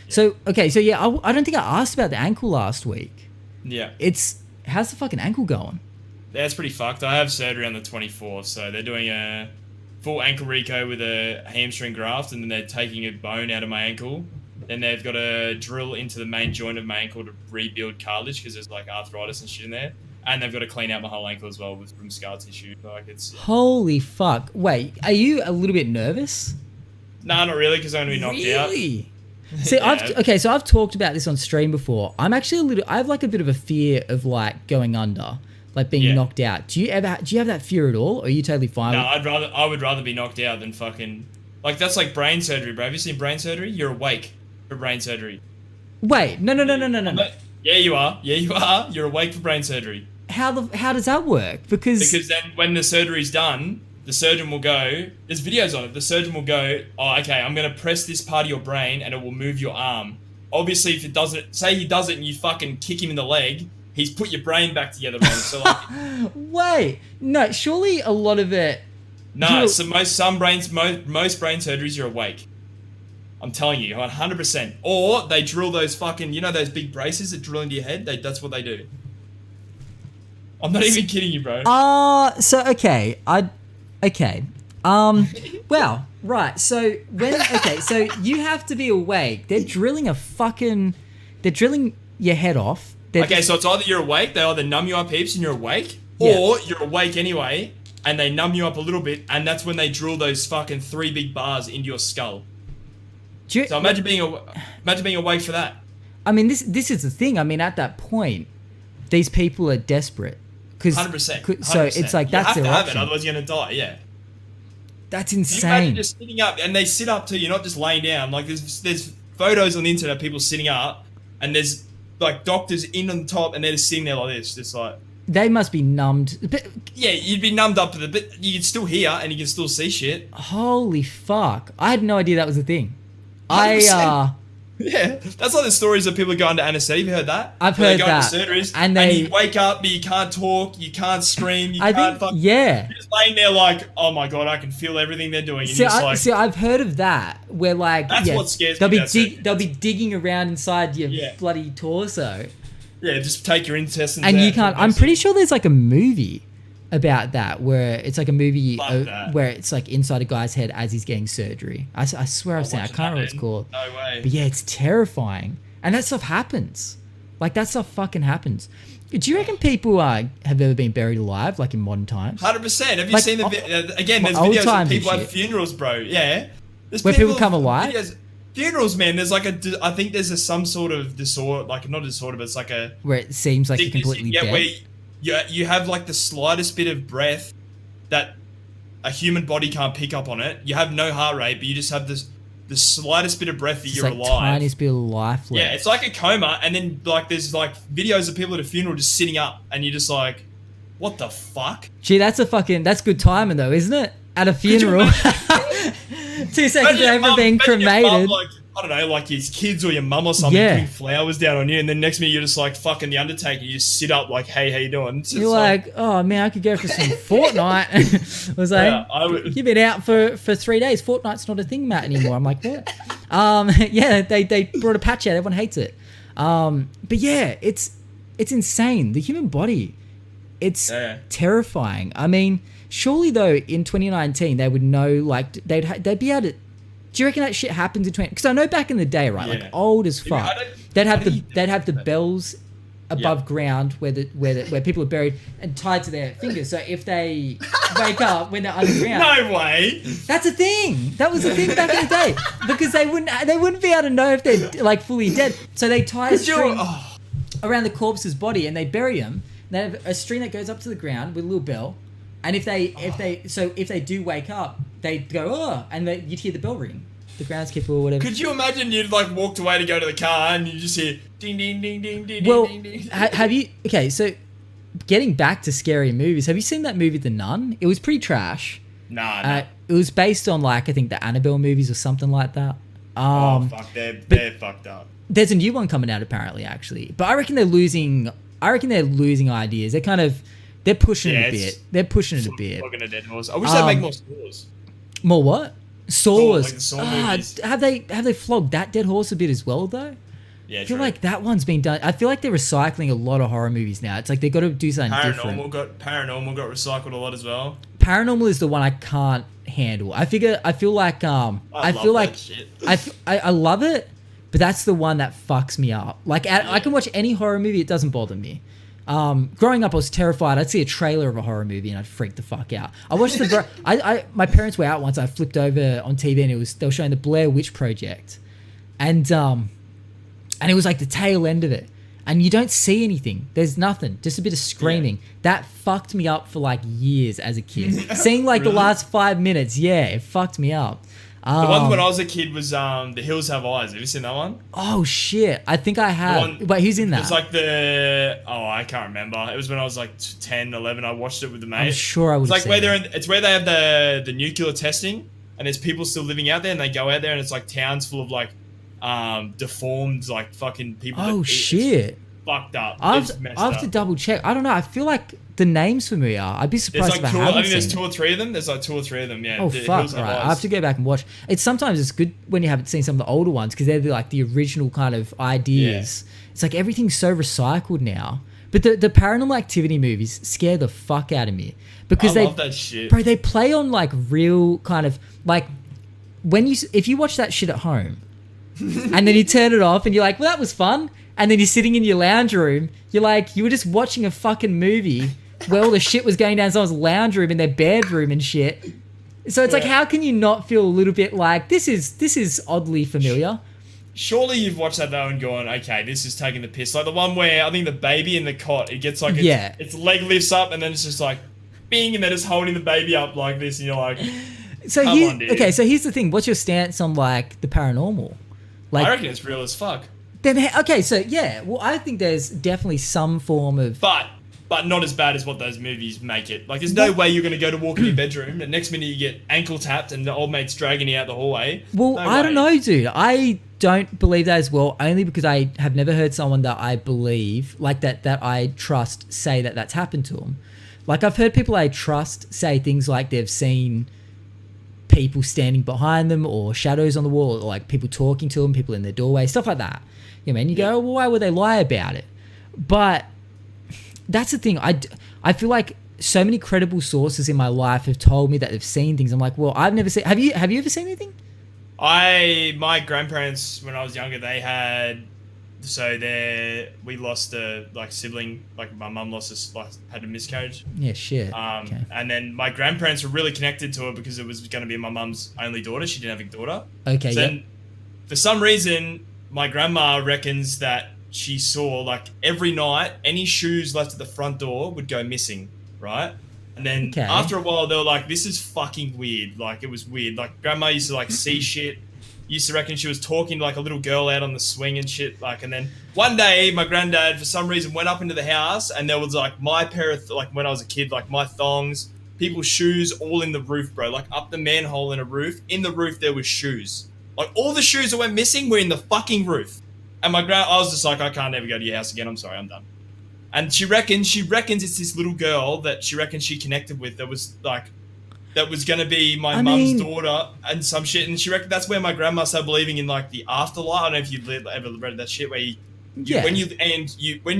So, okay, so yeah, I don't think I asked about the ankle last week. Yeah. How's the fucking ankle going? Yeah, it's pretty fucked. I have surgery on the 24th, so they're doing a full ankle reco with a hamstring graft, and then they're taking a bone out of my ankle. Then they've got to drill into the main joint of my ankle to rebuild cartilage because there's like arthritis and shit in there. And they've got to clean out my whole ankle as well from scar tissue. Like, it's... Holy fuck. Wait, are you a little bit nervous? Nah, not really, because I'm going to be knocked out. Really? See, so I've talked about this on stream before. I'm actually I have like a bit of a fear of like going under, like being knocked out. Do you have that fear at all? Or are you totally fine? No, I would rather be knocked out than fucking... Like, that's like brain surgery, bro. Have you seen brain surgery? You're awake for brain surgery. Wait, no. Yeah, you are. Yeah, you are. You're awake for brain surgery. How does that work? Because then when the surgery's done, the surgeon will go, there's videos on it, the surgeon will go, oh, okay, I'm going to press this part of your brain and it will move your arm. Obviously, if it doesn't, say he does it and you fucking kick him in the leg, he's put your brain back together wrong. So like, wait, no, surely a lot of it. no, so most brain surgeries you're awake. I'm telling you, 100%. Or they drill those fucking, you know those big braces that drill into your head? That's what they do. I'm not even kidding you, bro. Okay. Well, right. So so you have to be awake. They're drilling your head off. Okay, so it's either you're awake, they either numb you up heaps and you're awake, or you're awake anyway, and they numb you up a little bit, and that's when they drill those fucking 3 big bars into your skull. So imagine being awake for that. I mean, this is the thing. I mean, at that point, these people are desperate. 100%. So it's like that's their option. You have to have it, otherwise you're gonna die. Yeah. That's Can you insane. imagine just sitting up, and they sit up too. You're not just laying down. Like there's photos on the internet of people sitting up, and there's like doctors in on the top, and they're just sitting there like this, just like. They must be numbed. But, yeah, you'd be numbed up to the bit. You can still hear and you can still see shit. Holy fuck! I had no idea that was a thing. 100%. Yeah, that's like the stories of people going to anesthetic. Have you heard that? I've heard they go that. To surgeries, and you wake up, but you can't talk, you can't scream, you're just laying there like, oh my god, I can feel everything they're doing. And See, I've heard of that where like that's what scares me. They'll be digging around inside your bloody torso. Yeah, just take your intestines. And you can't. I'm pretty sure there's like a movie about that where it's like a movie where it's like inside a guy's head as he's getting surgery. I swear I've seen it. I can't remember what it's called. No way. But yeah, it's terrifying. And that stuff happens. Like that stuff fucking happens. Do you reckon people have ever been buried alive, like in modern times? 100%. Have you seen again, there's videos of people at funerals, bro. Yeah. Where people come alive? Funerals, man, there's like I think there's some sort of disorder, like not a disorder, but it's like a... Where it seems like you're completely dead. Where you have like the slightest bit of breath that a human body can't pick up on it. You have no heart rate, but you just have the slightest bit of breath that you're alive. Tiniest bit of life left. Yeah, it's like a coma, and then like there's like videos of people at a funeral just sitting up, and you're just like, what the fuck? Gee, that's good timing though, isn't it? At a funeral. 2 seconds after being cremated. Like, I don't know, like his kids or your mum or something putting flowers down on you, and then next minute you're just like fucking the Undertaker. You just sit up like, hey, how you doing? You're like, oh man, I could go for some Fortnite. I was like, you've been out for 3 days. Fortnite's not a thing, Matt, anymore. I'm like, what? Yeah, they brought a patch out. Everyone hates it. But yeah, it's insane. The human body, it's terrifying. I mean, surely though, in 2019 they would know, like they'd be able to. Do you reckon that shit happens in 20? Because I know back in the day, right, like old as fuck, they'd have the bells above ground where people are buried and tied to their fingers. So if they wake up when they're underground, no way. That's a thing. That was a thing back in the day because they wouldn't be able to know if they're like fully dead. So they tie a string around the corpse's body and they bury them. They have a string that goes up to the ground with a little bell. And if they do wake up, they go, and you'd hear the bell ring, the groundskeeper or whatever. Could you imagine you'd like walked away to go to the car and you just hear ding ding ding ding ding ding ding. Have you? Okay, so getting back to scary movies, have you seen that movie The Nun? It was pretty trash. Nah. It was based on like I think the Annabelle movies or something like that. Fuck, they're fucked up. There's a new one coming out apparently, actually, but I reckon they're losing ideas. They're pushing it a bit. They're pushing it a bit. Flogging a dead horse. I wish they'd make more Saws. More what? Saws. Like the Saw movies. Have they flogged that dead horse a bit as well though? Yeah, I feel like that one's been done. I feel like they're recycling a lot of horror movies now. It's like they got to do something different. Paranormal got recycled a lot as well. Paranormal is the one I can't handle. I feel like shit. I love it, but that's the one that fucks me up. Like I can watch any horror movie, it doesn't bother me. Growing up, I was terrified. I'd see a trailer of a horror movie and I'd freak the fuck out. I watched my parents were out once. I flipped over on TV and they were showing the Blair Witch Project, and it was like the tail end of it, and you don't see anything. There's nothing, just a bit of screaming. That fucked me up for like years as a kid. Seeing like the last 5 minutes, it fucked me up. The one when I was a kid was The Hills Have Eyes. Have you seen that one? Oh shit! I think I have. Wait, who's in that? It's like I can't remember. It was when I was like 10, 11. I watched it with the mate. I'm sure I would. It's like where it's where they have the nuclear testing, and there's people still living out there, and they go out there, and it's like towns full of like deformed like fucking people. Oh shit! It's fucked up. I have to double check. I don't know. I feel like the name's familiar. I'd be surprised if I haven't I think there's seen 2 or 3 of them. There's like 2 or 3 of them. Yeah. Oh fuck! Right, I have to go back and watch. Sometimes it's good when you haven't seen some of the older ones because they're like the original kind of ideas. Yeah. It's like everything's so recycled now. But the Paranormal Activity movies scare the fuck out of me because I love that shit, bro. They play on like real kind of like if you watch that shit at home, and then you turn it off and you're like, well, that was fun. And then you're sitting in your lounge room. You're like, you were just watching a fucking movie where all the shit was going down someone's lounge room in their bedroom and shit. So it's like, how can you not feel a little bit like this is oddly familiar? Surely you've watched that though and gone, okay, this is taking the piss. Like the one where I think the baby in the cot, it gets like its leg lifts up and then it's just like, bing, and they're just holding the baby up like this, and you're like, so here's the thing. What's your stance on like the paranormal? Like, I reckon it's real as fuck. Then okay, so yeah, well, I think there's definitely some form of, but not as bad as what those movies make it. Like, there's no way you're going to go to walk in your bedroom and next minute you get ankle tapped and the old mate's dragging you out the hallway. Well, I don't know, dude. I don't believe that as well, only because I have never heard someone that I believe like that I trust say that that's happened to them. Like, I've heard people I trust say things like they've seen people standing behind them or shadows on the wall or like people talking to them, people in their doorway, stuff like that. Yeah, man, you go, well, why would they lie about it? But that's the thing. I feel like so many credible sources in my life have told me that they've seen things. I'm like, well, I've never seen. Have you ever seen anything? My grandparents, when I was younger, they had. So we lost a sibling. Like my mum had a miscarriage. Yeah, shit. Okay. And then my grandparents were really connected to her because it was going to be my mum's only daughter. She didn't have a daughter. Okay. So then, for some reason, my grandma reckons that she saw like every night any shoes left at the front door would go missing, right? And then after a while they were like, this is fucking weird. Like, it was weird. Like, grandma used to like see shit. Used to reckon she was talking to like a little girl out on the swing and shit. Like, and then one day my granddad for some reason went up into the house and there was like my pair of like when I was a kid, like my thongs, people's shoes all in the roof, bro. Like up the manhole in a roof. In the roof there was shoes. Like, all the shoes that went missing were in the fucking roof. And I was just like, I can't ever go to your house again. I'm sorry, I'm done. And she reckons it's this little girl that she reckons she connected with that was going to be my mum's daughter and some shit. And she reckons that's where my grandma started believing in like the afterlife. I don't know if you've ever read that shit where when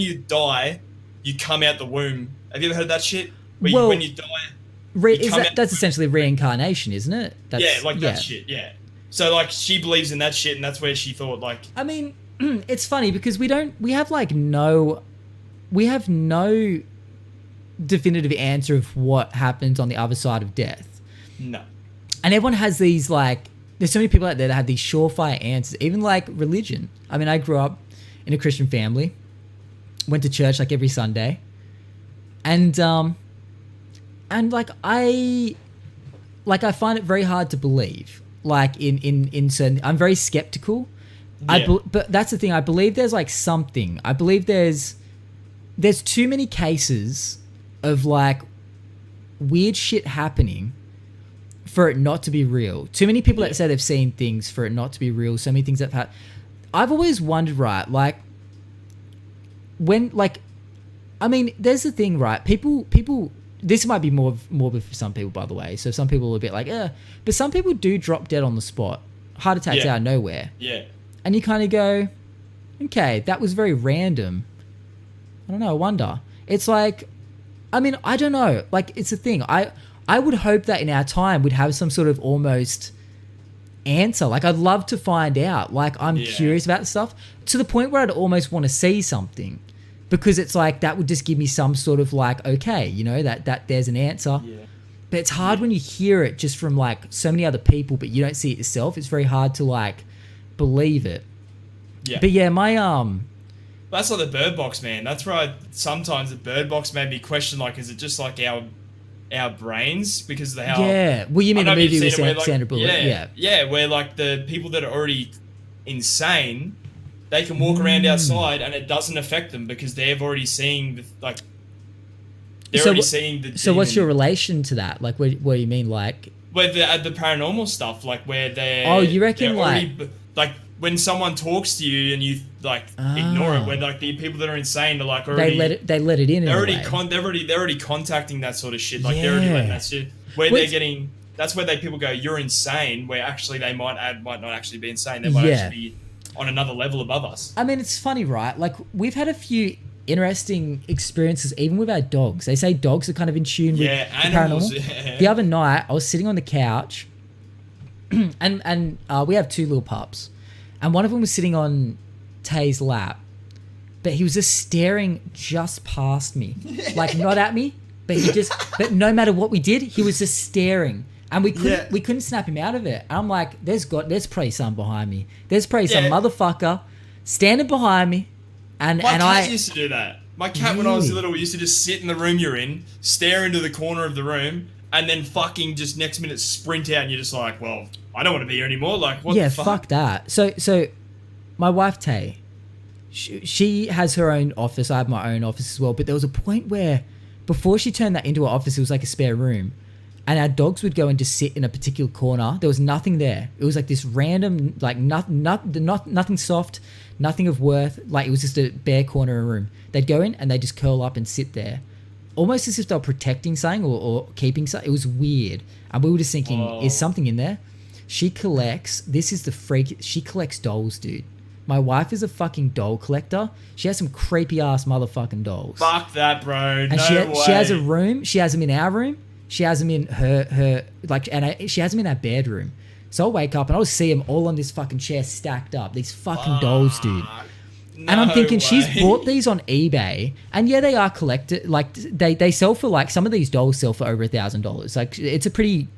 you die, you come out the womb. Have you ever heard that shit? When you die, that's essentially reincarnation, isn't it? That shit, yeah. So, like, she believes in that shit, and that's where she thought, like... I mean, it's funny, because we have no definitive answer of what happens on the other side of death. No. And everyone has these, like... There's so many people out there that have these surefire answers, even, like, religion. I mean, I grew up in a Christian family, went to church, like, every Sunday, and like, I find it very hard to believe. Like in certain, I'm very skeptical. Yeah. But that's the thing. I believe there's like something. I believe there's too many cases of like weird shit happening for it not to be real. Too many people that say they've seen things for it not to be real. So many things that have happened. I've always wondered, right? Like when, like, I mean, there's the thing, right? People. This might be more morbid for some people, by the way. So some people are a bit like, but some people do drop dead on the spot. Heart attacks out of nowhere. Yeah. And you kind of go, okay, that was very random. I don't know, I wonder. It's like, I mean, I don't know. Like, it's a thing. I would hope that in our time we'd have some sort of almost answer. Like, I'd love to find out. Like, I'm curious about stuff to the point where I'd almost want to see something. Because it's like, that would just give me some sort of like, okay, you know, that there's an answer. Yeah. But it's hard when you hear it just from like so many other people, but you don't see it yourself. It's very hard to like believe it. Yeah. But yeah, that's like the Bird Box, man. That's where sometimes the Bird Box made me question, like, is it just like our our brains because of how. Yeah. Well, you mean I the don't know if movie you've with seen it where, Sandra Bullock? yeah, where like the people that are already insane, they can walk around outside and it doesn't affect them because they've already seeing seeing the. So what's demon. your relation to that? Like, what do you mean? Like, Where the paranormal stuff, like where they're. Oh, you reckon, they're already, like when someone talks to you and you like ignore it, when like the people that are insane are like already they let it in. they're a way. they're already contacting that sort of shit. Like they're already letting that shit where they're getting. That's where people go, you're insane. Where actually they might not actually be insane. They might actually be on another level above us. I mean, it's funny, right? Like we've had a few interesting experiences even with our dogs. They say dogs are kind of in tune with the animals, paranormal. yeah. The other night I was sitting on the couch and we have two little pups and one of them was sitting on Tay's lap, but he was just staring just past me, like not at me, but but no matter what we did, he was just staring. And we couldn't snap him out of it. And I'm like, there's probably some behind me. There's probably some motherfucker standing behind me. My cat used to do that. My cat, when I was little, used to just sit in the room you're in, stare into the corner of the room, and then fucking just next minute sprint out, and you're just like, well, I don't want to be here anymore. Like, what the fuck? Fuck that. So my wife, Tay, she has her own office. I have my own office as well. But there was a point where, before she turned that into her office, it was like a spare room. And our dogs would go and just sit in a particular corner. There was nothing there. It was like this random, like nothing soft, nothing of worth. Like it was just a bare corner of a room. They'd go in and they'd just curl up and sit there, almost as if they were protecting something or keeping something. It was weird. And we were just thinking, is something in there? She collects. This is the freak. She collects dolls, dude. My wife is a fucking doll collector. She has some creepy ass motherfucking dolls. Fuck that, bro. And she has a room. She has them in our room. She has them in her like, and she has them in our bedroom. So I'll wake up and I'll see them all on this fucking chair stacked up. These fucking dolls, dude. And I'm thinking she's bought these on eBay, and yeah, they are collected. Like they sell for like, some of these dolls sell for over $1,000. Like it's a pretty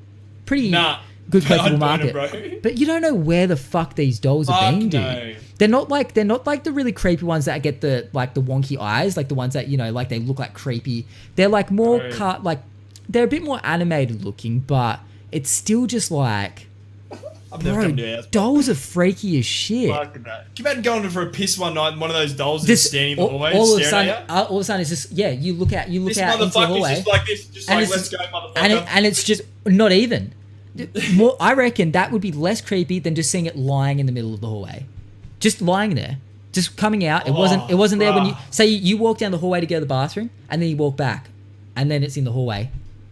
good collectible market. Bro. But you don't know where the fuck these dolls are being, dude. They're not like the really creepy ones that get the wonky eyes, like the ones that, you know, like they look like creepy. They're like more they're a bit more animated looking, but it's still just like, bro, dolls are freaky as shit. Fucking that. Can you imagine going for a piss one night and one of those dolls is standing in the hallway all staring at you? All of a sudden it's just, you look out into the hallway. This motherfucker's just like this, just like, let's go, motherfucker. And it's just not even. More, I reckon that would be less creepy than just seeing it lying in the middle of the hallway. Just lying there. Just coming out. It wasn't there when you, say you walk down the hallway to go to the bathroom, and then you walk back, and then it's in the hallway.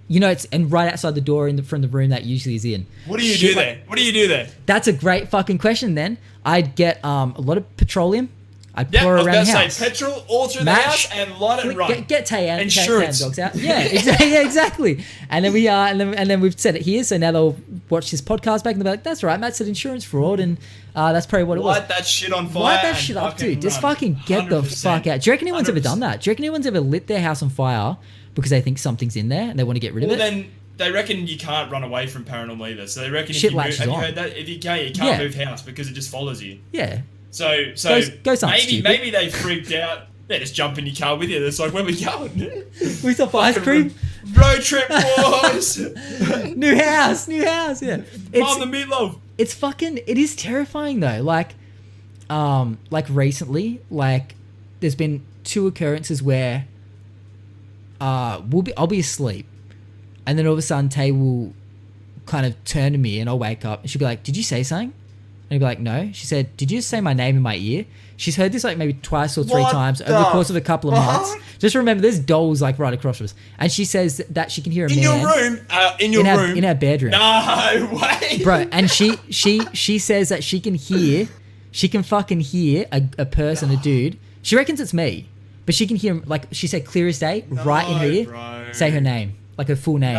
You know, it's and right outside the door from the room that usually is in. What do you do there? What do you do there? That's a great fucking question. Then I'd get a lot of petroleum. I'd pour around the house. Say petrol all through the house and light and run. Get Tay out. Insurance. Dogs out. Yeah, exactly. And then we are, and then we've said it here. So now they'll watch this podcast back and they'll be like, "That's right, Matt said insurance fraud," and that's probably what it was. Light that shit on fire. Light that shit up, dude. Just fucking get 100%. The fuck out. Do you reckon anyone's ever done that? Do you reckon anyone's ever lit their house on fire because they think something's in there and they want to get rid of it? Then they reckon you can't run away from paranormal either. So they reckon shit if you move, latches have you on. heard that? If you can't move house because it just follows you. Yeah. So go maybe they freaked out. They just jump in your car with you. It's like, where we going? We stop ice cream. Road trip, boys. New house. Yeah. Mom, the meatloaf. It's fucking. It is terrifying though. Like recently, like there's been 2 occurrences where I'll be asleep, and then all of a sudden Tay will kind of turn to me, and I'll wake up, and she'll be like, "Did you say something?" And I'd be like, "No." She said, "Did you just say my name in my ear?" She's heard this like maybe twice or 3 times over the course of a couple of months. Just remember, there's dolls like right across from us, and she says that she can hear a man in your room, in our bedroom. No way, bro. And she says that she can fucking hear a person, a dude. She reckons it's me, but she can hear him, like she said, clear as day, right in her ear, bro. say her name, like her full name.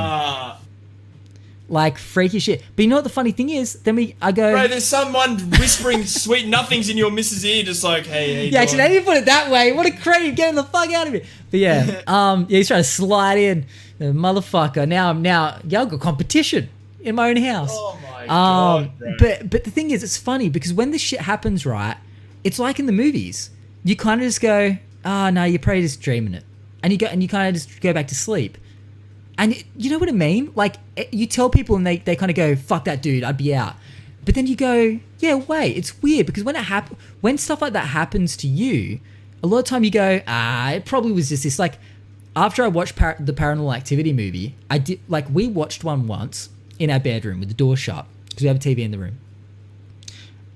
Like freaky shit. But you know what the funny thing is? Then I go, bro, there's someone whispering sweet nothings in your missus' ear, just like, hey. Yeah, actually, they didn't put it that way. What a creep! Getting the fuck out of here. But yeah, he's trying to slide in, the motherfucker. Now, I've got competition in my own house. Oh my god, bro. But the thing is, it's funny because when this shit happens, right? It's like in the movies. You kind of just go, no, you're probably just dreaming it, and you kind of just go back to sleep. And you know what I mean? Like, you tell people and they kind of go, fuck that dude, I'd be out. But then you go, yeah, wait, it's weird because when stuff like that happens to you, a lot of time you go, it probably was just this. Like, after I watched the Paranormal Activity movie, we watched one once in our bedroom with the door shut because we have a TV in the room.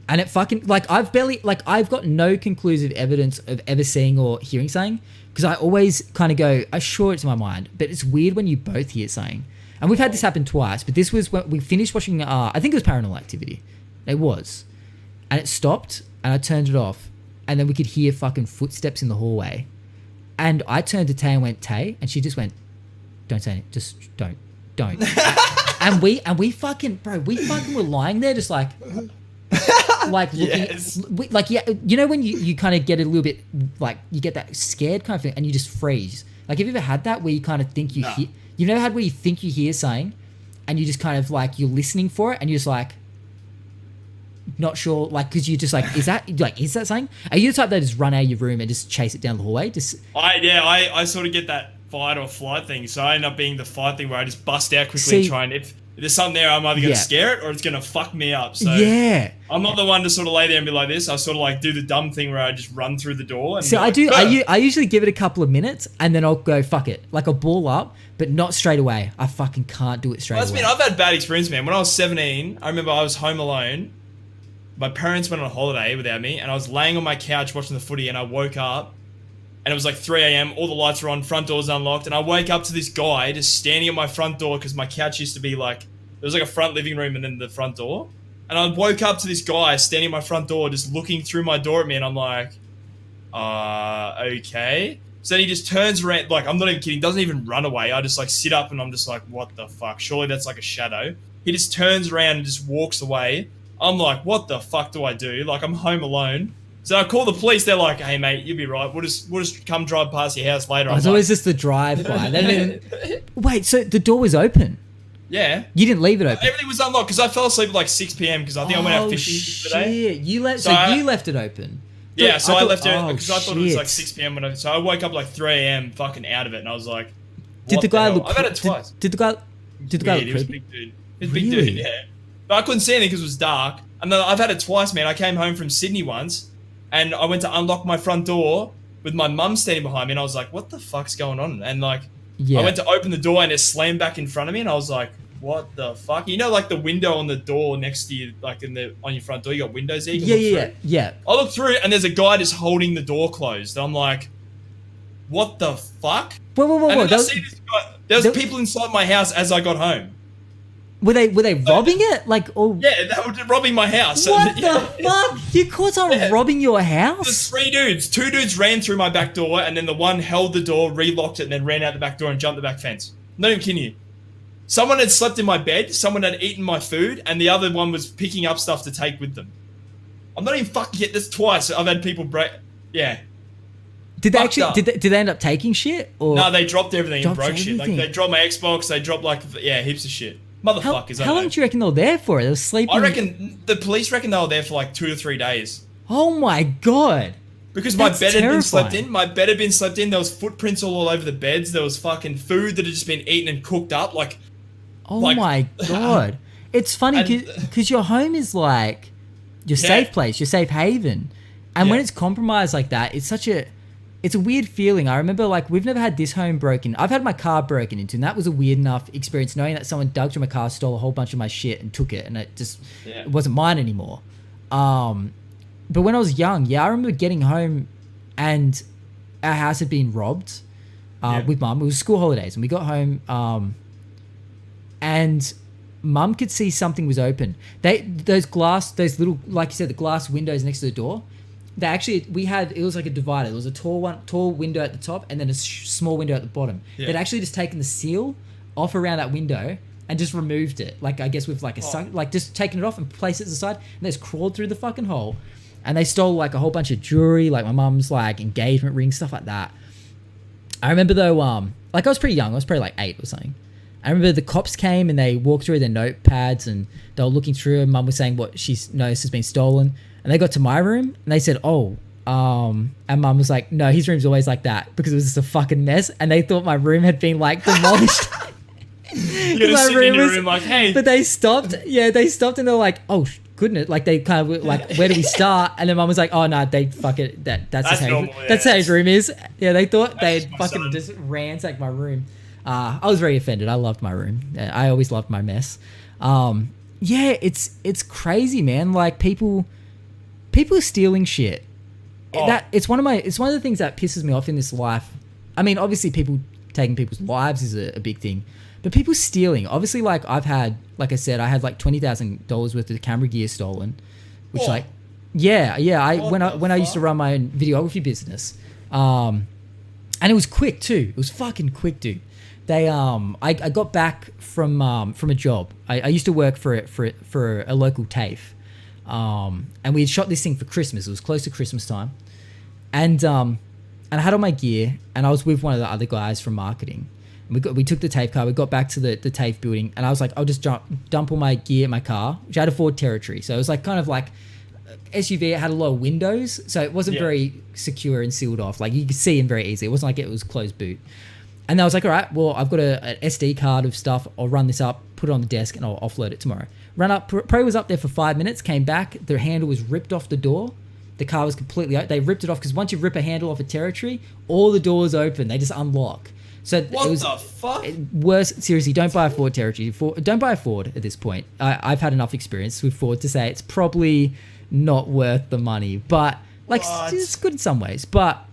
And it fucking, I've got no conclusive evidence of ever seeing or hearing something because I always kind of go, I'm sure it's in my mind, but it's weird when you both hear something. And we've had this happen twice, but this was when we finished watching, I think it was Paranormal Activity. It was. And it stopped, and I turned it off, and then we could hear fucking footsteps in the hallway. And I turned to Tay and went, Tay, and she just went, don't say anything, just don't. and we fucking were lying there just like looking, yes. You know when you kind of get a little bit, like, you get that scared kind of thing, and you just freeze. Like, have you ever had that where you kind of think you hear... You've never had where you think you hear something and you just kind of like, you're listening for it and you're just like, not sure, like, because you're just like, is that something? Are you the type that just run out of your room and just chase it down the hallway? I sort of get that fight or flight thing. So I end up being the fight thing where I just bust out quickly and try and, if there's something there, I'm either going to scare it or it's going to fuck me up. So I'm not the one to sort of lay there and be like this. I sort of like do the dumb thing where I just run through the door. And I do. I usually give it a couple of minutes and then I'll go, fuck it. Like, I'll ball up, but not straight away. I fucking can't do it straight away. I've had bad experience, man. When I was 17, I remember I was home alone. My parents went on a holiday without me and I was laying on my couch watching the footy and I woke up and it was like 3 a.m. All the lights were on, front door's unlocked, and I wake up to this guy just standing at my front door because my couch used to be like, there was like a front living room and then the front door. And I woke up to this guy standing at my front door just looking through my door at me and I'm like, okay. So then he just turns around, like, I'm not even kidding, doesn't even run away. I just like sit up and I'm just like, what the fuck? Surely that's like a shadow. He just turns around and just walks away. I'm like, what the fuck do I do? Like, I'm home alone. So I call the police. They're like, hey, mate, you'll be right. We'll just come drive past your house later. It's always just the drive-by. Wait, so the door was open? Yeah. You didn't leave it open? Everything was unlocked because I fell asleep at like 6 p.m. because I think I went out fishing today. You left it open? Yeah, so I left it because I thought it was like 6 p.m. So I woke up like 3 a.m. fucking out of it, and I was like, did the guy look... I've had it twice. Did the guy look creepy? He was a big dude. He was a big dude, yeah. But I couldn't see anything because it was dark. And then I've had it twice, man. I came home from Sydney once, and I went to unlock my front door with my mum standing behind me, and I was like, what the fuck's going on? And like, I went to open the door, and it slammed back in front of me, and I was like, what the fuck? You know, like the window on the door next to you, like on your front door, you got windows there. Yeah. I look through it, and there's a guy just holding the door closed. I'm like, what the fuck? Whoa. And then I see this guy. There was people inside my house as I got home. Were they robbing it? Like, yeah, they were robbing my house. What the fuck? You caught someone robbing your house? There's 3 dudes. 2 dudes ran through my back door, and then the one held the door, relocked it, and then ran out the back door and jumped the back fence. I'm not even kidding you. Someone had slept in my bed, someone had eaten my food, and the other one was picking up stuff to take with them. I'm not even fucking kidding. This twice I've had people break. Yeah. Did they actually? Did they end up taking shit? Or no, they dropped everything and broke shit. Like, they dropped my Xbox. They dropped heaps of shit. Motherfuckers. How long do you reckon they were there for? They were sleeping. I reckon the police reckon they were there for like 2 to 3 days. Oh my god. Because my bed had been slept in. My bed had been slept in. There was footprints all over the beds. There was fucking food that had just been eaten and cooked up. Like, oh my god. It's funny because your home is like your safe place, your safe haven. And when it's compromised like that, it's a weird feeling. I remember, like, we've never had this home broken. I've had my car broken into, and that was a weird enough experience, knowing that someone dug through my car, stole a whole bunch of my shit, and took it, and it wasn't mine anymore. But when I was young, I remember getting home, and our house had been robbed with Mum. It was school holidays, and we got home, and Mum could see something was open. Those little, like you said, the glass windows next to the door. It was like a divider. There was a tall window at the top and then a small window at the bottom. Yeah. They'd actually just taken the seal off around that window and just removed it. Like, I guess with like just taken it off and placed it to the side, and they just crawled through the fucking hole. And they stole like a whole bunch of jewelry, like my mum's like engagement ring, stuff like that. I remember though, like, I was pretty young. I was probably like 8 or something. I remember the cops came and they walked through their notepads and they were looking through, and Mum was saying what she noticed has been stolen. And they got to my room and they said, and Mum was like, no, his room's always like that, because it was just a fucking mess. And they thought my room had been like demolished. You're gonna sit in your room like, hey. But they stopped. Yeah, they stopped and they're like, oh goodness. Like they kind of were like, where do we start? And then mum was like, oh no, they fuck it. That's his normal, that's how his room is. Yeah, they thought they'd my fucking son. just ransacked my room. I was very offended. I loved my room. I always loved my mess. Yeah, it's crazy, man. Like people are stealing shit. Oh. It's one of the things that pisses me off in this life. I mean, obviously people taking people's lives is a big thing, but people stealing. Obviously, like I had like $20,000 worth of camera gear stolen, which when I used to run my own videography business, and it was quick too. It was fucking quick, dude. I got back from a job. I used to work for a local TAFE, and we had shot this thing for Christmas. It was close to Christmas time, and I had all my gear, and I was with one of the other guys from marketing. And we took the TAFE car. We got back to the TAFE building, and I was like, I'll just dump all my gear in my car, which I had a Ford Territory, so it was like kind of like SUV. It had a lot of windows, so it wasn't very secure and sealed off. Like you could see in very easily. It wasn't like it was closed boot. And I was like, all right, well, I've got an SD card of stuff. I'll run this up, put it on the desk, and I'll offload it tomorrow. Ran up, Pro was up there for 5 minutes, came back. The handle was ripped off the door. The car was completely out. They ripped it off because once you rip a handle off a Territory, all the doors open. They just unlock. So What it was the fuck? worse. Seriously, don't buy a Ford Territory. Don't buy a Ford at this point. I've had enough experience with Ford to say it's probably not worth the money. But like, it's good in some ways. But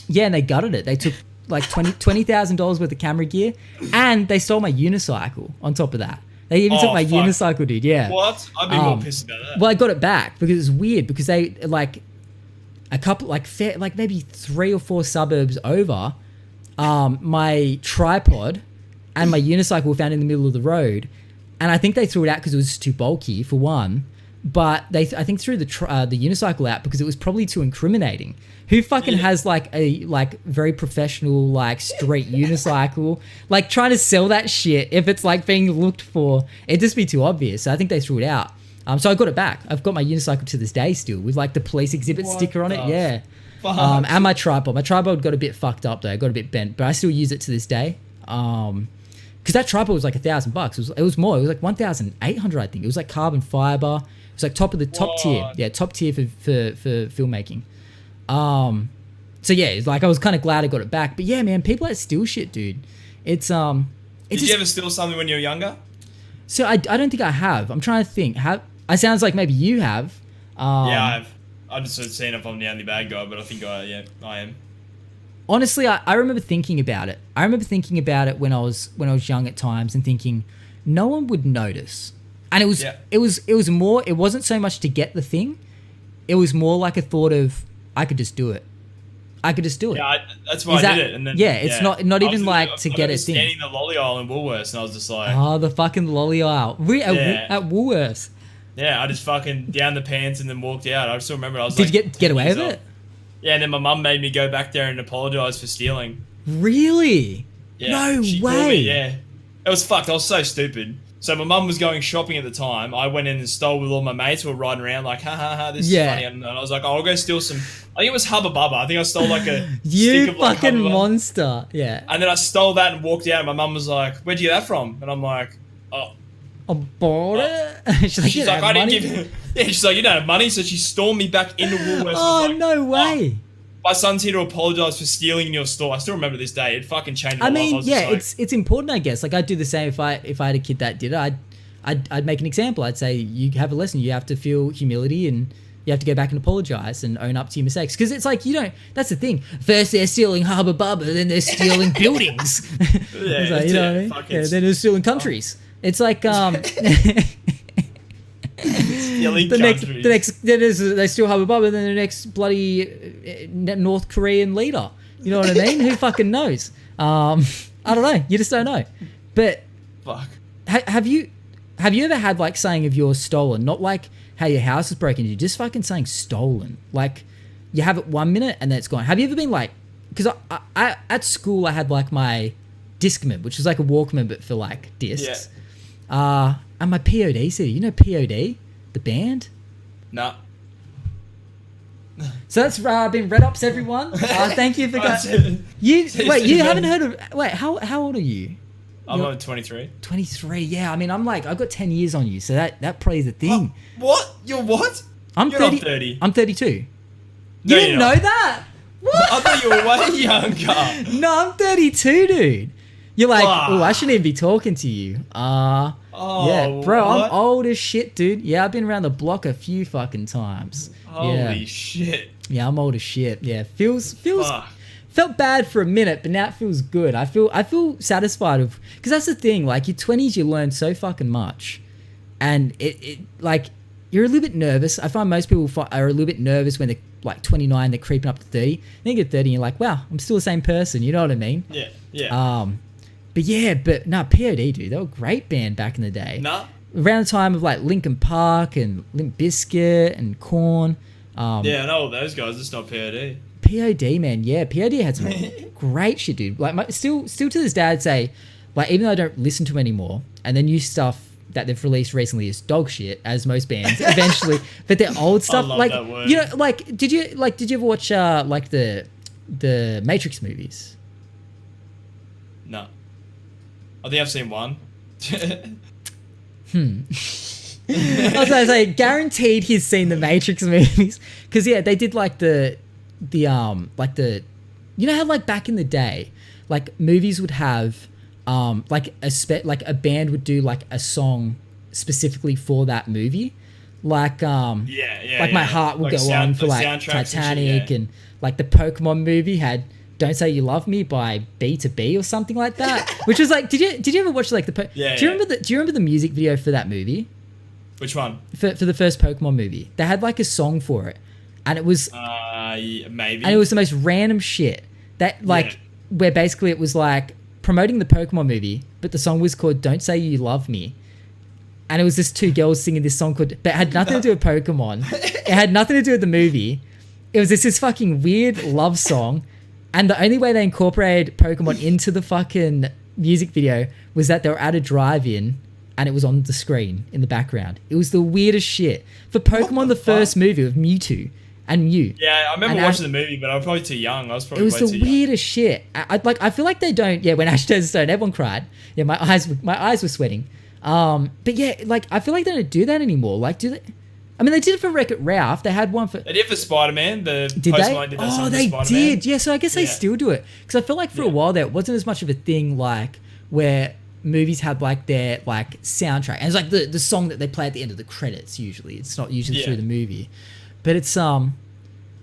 yeah, and they gutted it. They took like $20,000 worth of camera gear, and they stole my unicycle on top of that. They even took my unicycle, dude. Yeah. What? I'd be more pissed about that. Well, I got it back because it was weird because they like a couple like maybe 3 or 4 suburbs over, my tripod and my unicycle were found in the middle of the road, and I think they threw it out because it was too bulky for one. But I think threw the unicycle out because it was probably too incriminating. Who fucking has like a very professional like street unicycle, like trying to sell that shit if it's like being looked for? It'd just be too obvious. So I think they threw it out. So I got it back. I've got my unicycle to this day still with like the police exhibit sticker on it. Yeah. And my tripod. My tripod got a bit fucked up though. Got a bit bent, but I still use it to this day. Because that tripod was like $1,000. It was more. It was like 1,800, I think. It was like carbon fiber. It was like top tier. Yeah, top tier for filmmaking. So yeah, it's like I was kind of glad I got it back. But yeah, man, people that steal shit, dude. Did you ever steal something when you were younger? So I don't think I have. I'm trying to think. It sounds like maybe you have. Yeah, I have. I just seen if I'm the only bad guy, but I think I am. Honestly, I remember thinking about it. I remember thinking about it when I was young at times and thinking no one would notice. And it was more, it wasn't so much to get the thing. It was more like a thought of I could just do it. Yeah, that's why I did it. And then it's not even like to get a thing. Standing in the lolly aisle in Woolworths, and I was just like, oh, the fucking lolly aisle at Woolworths. Yeah, I just fucking down the pants and then walked out. I still remember. I was Did you get away with it? Yeah, and then my mum made me go back there and apologise for stealing. Really? Yeah, no she way. Called me, yeah, it was fucked. I was so stupid. So my mum was going shopping at the time. I went in and stole with all my mates who were riding around like, ha ha ha, this is funny. And I was like, oh, I'll go steal some. I think it was Hubba Bubba. I think I stole like a you stick of like fucking Hubba Bubba. monster. Yeah. And then I stole that and walked out. And my mum was like, where'd you get that from? And I'm like, oh. I bought it. She's like, I didn't give. Yeah, she's like, you don't have money, so she stormed me back into Woolworths. Oh, like, no way. My son's here to apologise for stealing in your store. I still remember this day. It fucking changed my life. I mean, yeah, like, it's important, I guess. Like I'd do the same if I had a kid that did it. I'd make an example. I'd say you have a lesson. You have to feel humility and you have to go back and apologize and own up to your mistakes. Because it's like, that's the thing. First they're stealing Hubba Bubba, then they're stealing buildings. Yeah, like, you know what I mean? Yeah, then they're stealing countries. It's like stealing countries. They steal Hubba Bubba, then the next bloody North Korean leader. You know what I mean? Who fucking knows? I don't know. You just don't know. But fuck. Have you ever had like saying of yours stolen? Not like how your house is broken into, just fucking saying stolen. Like you have it 1 minute and then it's gone. Have you ever been like, because I at school I had like my Discman, which was like a Walkman but for like discs. Yeah. And my POD CD, you know POD, the band? Nah. So that's been RedOpz, everyone. Thank you for you haven't heard of. Wait, how old are you? I'm on 23. 23. Yeah, I mean, I'm like, I've got 10 years on you, so that probably is the thing. What? You're what? I'm You're 30. not 30. I'm 32. You No, you're didn't not. know that? What? I thought you were way younger. No, I'm 32, dude. You're like, Wow. oh, I shouldn't even be talking to you. Yeah, bro, what? I'm old as shit, dude. Yeah, I've been around the block a few fucking times. Holy shit. Yeah, I'm old as shit. Yeah, feels Fuck. felt bad for a minute, but now it feels good. I feel satisfied of, because that's the thing. Like your 20s, you learn so fucking much, and it like you're a little bit nervous. I find most people are a little bit nervous when they're like 29, they're creeping up to 30. Then you get 30, and you're like, wow, I'm still the same person. You know what I mean? Yeah. But no, POD, dude, they were a great band back in the day. Nah. Around the time of like Linkin Park and Limp Bizkit and Korn. Yeah, I know all those guys. It's not POD. POD, man, yeah, POD had some great shit, dude. Like, still to this day, I'd say, like, even though I don't listen to them anymore, and the new stuff that they've released recently is dog shit, as most bands eventually. But their old stuff, love like, that word. you know, like, did you ever watch like the Matrix movies? No. I think I've seen one. I was gonna say, guaranteed he's seen the Matrix movies, because yeah, they did like the you know how like back in the day, like movies would have like a band would do like a song specifically for that movie, like like My Heart Will Like Go On for like soundtracks and shit, Titanic, and like the Pokemon movie had Don't Say You Love Me by B2B or something like that, which was like, did you ever watch like the do you remember the music video for that movie? Which one? For the first Pokemon movie, they had like a song for it, and it was maybe. and it was the most random shit that like where basically it was like promoting the Pokemon movie, but the song was called Don't Say You Love Me, and it was just two girls singing this song but it had nothing to do with Pokemon. It had nothing to do with the movie. It was this fucking weird love song, and the only way they incorporated Pokemon into the fucking music video was that they were at a drive-in and it was on the screen in the background. It was the weirdest shit. For Pokemon, the first movie with Mewtwo and Mew. Yeah, I remember watching the movie, but I was probably too young. I was probably It was way the too young. weirdest shit. I feel like they don't. Yeah, when Ash turns stone, everyone cried. Yeah, my eyes were sweating. But yeah, like I feel like they don't do that anymore. Like, do they? I mean, they did it for Wreck-It Ralph. They had one for. They did for Spider-Man. Did Post they? Malone did that song Oh, for they Spider-Man. did. Yeah, so I guess they still do it, because I feel like for a while there, it wasn't as much of a thing like where movies had like their like soundtrack, and it's like the song that they play at the end of the credits. Usually, it's not usually through the movie, but it's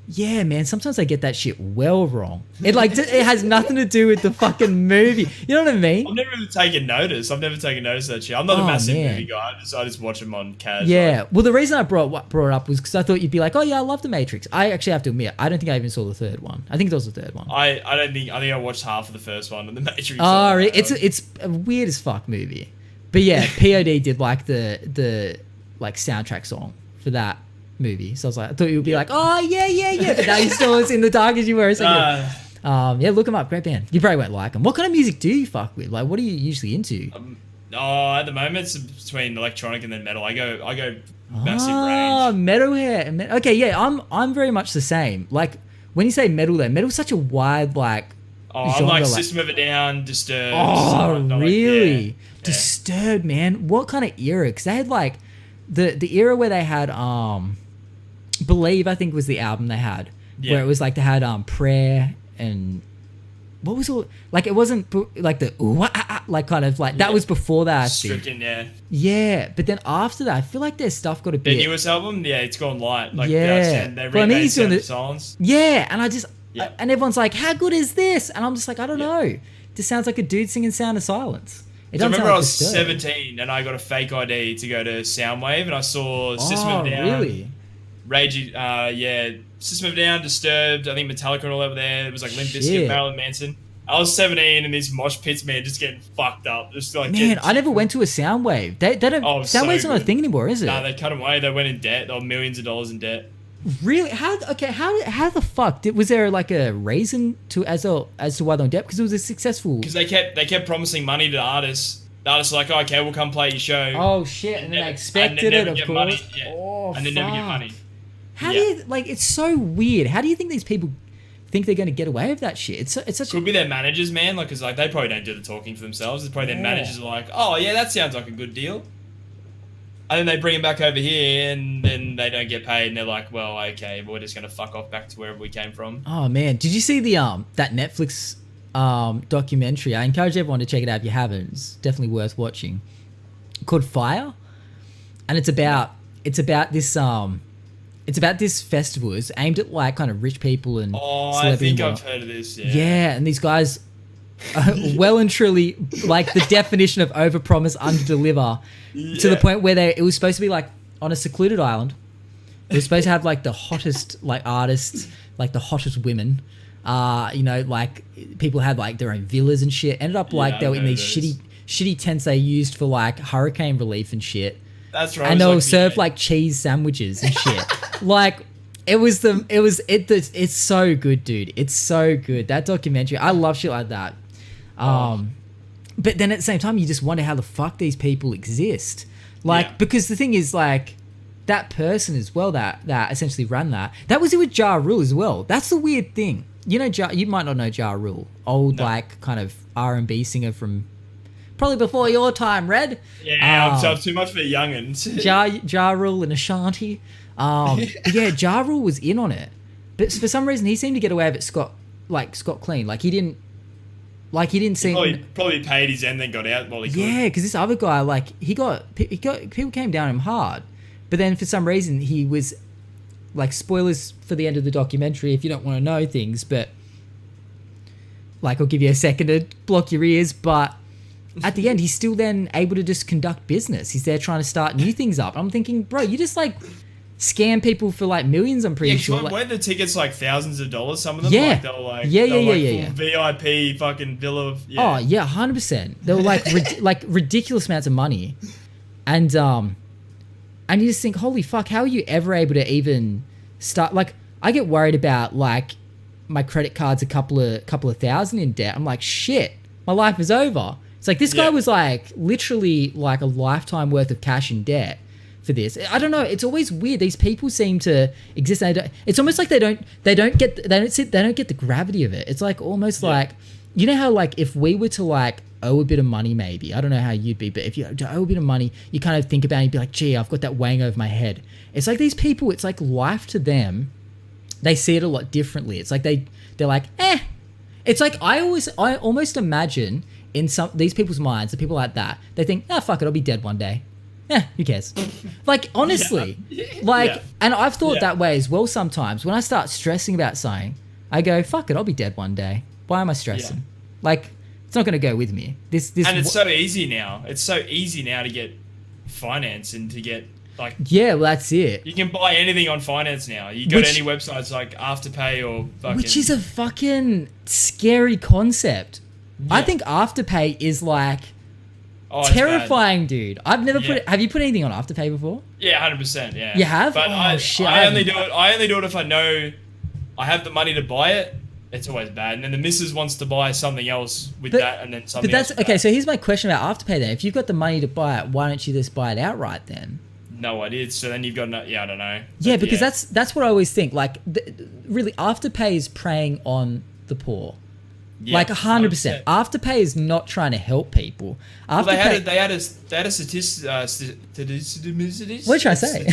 yeah, man. Sometimes I get that shit well wrong. It it has nothing to do with the fucking movie. You know what I mean? I've never really taken notice. I've never taken notice of that shit. I'm not a massive movie guy. I just watch them on casual. Yeah. Well, the reason I brought it up was because I thought you'd be like, oh yeah, I love The Matrix. I actually have to admit, I don't think I even saw the third one. I think it was the third one. I think I watched half of the first one, and the Matrix. Oh, really? It's a weird as fuck movie. But yeah, POD did like the like soundtrack song for that movie. So I was like, I thought you would be like, oh yeah. But now you're still as in the dark as you were. So yeah, look them up. Great band. You probably won't like them. What kind of music do you fuck with? Like, what are you usually into? At the moment it's between electronic and then metal. I go massive Oh, range. metalhead. Okay, yeah, I'm very much the same. Like when you say metal, though, metal's such a wide like. I'm genre, like System of a Down, Disturbed. Oh, really? Yeah. Disturbed, man. What kind of era? Because they had like the era where they had Believe, I think was the album they had, where it was like they had Prayer and what was all like, it wasn't like the like kind of like that was before that, I think. Stricken, Yeah, but then after that, I feel like their stuff got a bit. Their newest album, it's gone light. Like Yeah. they Well, I mean, remade he's doing Sound the- of Silence. Yeah, and I just Yeah. and everyone's like, how good is this? And I'm just like, I don't know. This sounds like a dude singing Sound of Silence. It So I doesn't remember I sound was like Disturbed. 17 and I got a fake ID to go to Soundwave, and I saw System of a Down, Really? Rage, System of a Down, Disturbed. I think Metallica and all over there. It was like Limp Shit. Bizkit, Marilyn Manson. I was 17 and these mosh pits, man, just getting fucked up. Just like Man, I never went to a Soundwave. They don't. Oh, so Soundwave's not a good. thing anymore, is it? Nah, they cut them away. They went in debt. They were millions of dollars in debt. Really? How the fuck was there like a reason as to why they're on debt? Because it was a successful. Because they kept promising money to the artists. The artists were like, oh, okay, we'll come play your show. Oh shit! And then they expected it, of course. Money. Yeah. Oh, and then never get fuck. money. How do you like? It's so weird. How do you think these people think they're going to get away with that shit. It's such Could be their managers, man. Like, cause like they probably don't do the talking for themselves. It's probably their managers are like, oh yeah, that sounds like a good deal. And then they bring him back over here, and then they don't get paid, and they're like, well, okay, we're just gonna fuck off back to wherever we came from. Oh man, did you see the that Netflix documentary? I encourage everyone to check it out if you haven't. It's definitely worth watching. Called Fire, and it's about this festival. It's aimed at like kind of rich people and I think I've heard of this. Yeah, and these guys are well and truly like the definition of overpromise, underdeliver, to the point where it was supposed to be like on a secluded island. It was supposed to have like the hottest like artists, like the hottest women. Like people had like their own villas and shit. Ended up like they were in these shitty tents they used for like hurricane relief and shit. That's right. And they'll serve like cheese sandwiches and shit. Like it's so good, dude. It's so good. That documentary, I love shit like that. But then at the same time, you just wonder how the fuck these people exist. Like, because the thing is, like, that person as well that essentially ran that was it with Ja Rule as well. That's the weird thing. You know, you might not know Ja Rule, like kind of R&B singer from probably before your time, Red. Yeah, I'm too much for youngins. Ja Rule and Ashanti. Yeah, Ja Rule was in on it, but for some reason he seemed to get away with it scot clean. Like he didn't seem probably paid his end, then got out while he could. Yeah, because this other guy, like he got people came down on him hard, but then for some reason he was like, spoilers for the end of the documentary if you don't want to know things, but like I'll give you a second to block your ears, but at the end he's still then able to just conduct business. He's there trying to start new things up. I'm thinking, bro, you just like scam people for like millions, I'm pretty sure. Like, weren't the tickets like thousands of dollars, some of them? Yeah. Like, they were like, yeah. VIP fucking villa. Oh, yeah, 100%. They were like like ridiculous amounts of money. And you just think, holy fuck, how are you ever able to even start? Like, I get worried about like my credit card's a couple of thousand in debt. I'm like, shit, my life is over. It's like this guy was like literally like a lifetime worth of cash in debt for this. I don't know. It's always weird. These people seem to exist. It's almost like they don't get the gravity of it. It's like almost like, you know how like if we were to like owe a bit of money, maybe, I don't know how you'd be, but if you owe a bit of money, you kind of think about it and be like, gee, I've got that weighing over my head. It's like these people, it's like life to them. They see it a lot differently. It's like they're like, eh. It's like I almost imagine in these people's minds, the people like that, they think, ah, fuck it, I'll be dead one day. Who cares? Like, honestly, and I've thought that way as well sometimes. When I start stressing about something, I go, fuck it, I'll be dead one day. Why am I stressing? Like, it's not going to go with me. And it's so easy now. It's so easy now to get finance and to get, like... Yeah, well, that's it. You can buy anything on finance now. You go to any websites like Afterpay or fucking... Which is a fucking scary concept. Yeah. I think Afterpay is like... terrifying, dude. I've never have you put anything on Afterpay before? Yeah, 100%. Yeah. You have? But shit. I only do it if I know I have the money to buy it. It's always bad. And then the missus wants to buy something else with that, and then something else. But okay. So here's my question about Afterpay. Then, if you've got the money to buy it, why don't you just buy it outright then? No idea. So then you've got I don't know. Yeah, because that's what I always think. Like, really, Afterpay is preying on the poor. Yeah, like 100%. Afterpay is not trying to help people. They had a statistic. What are you trying to say?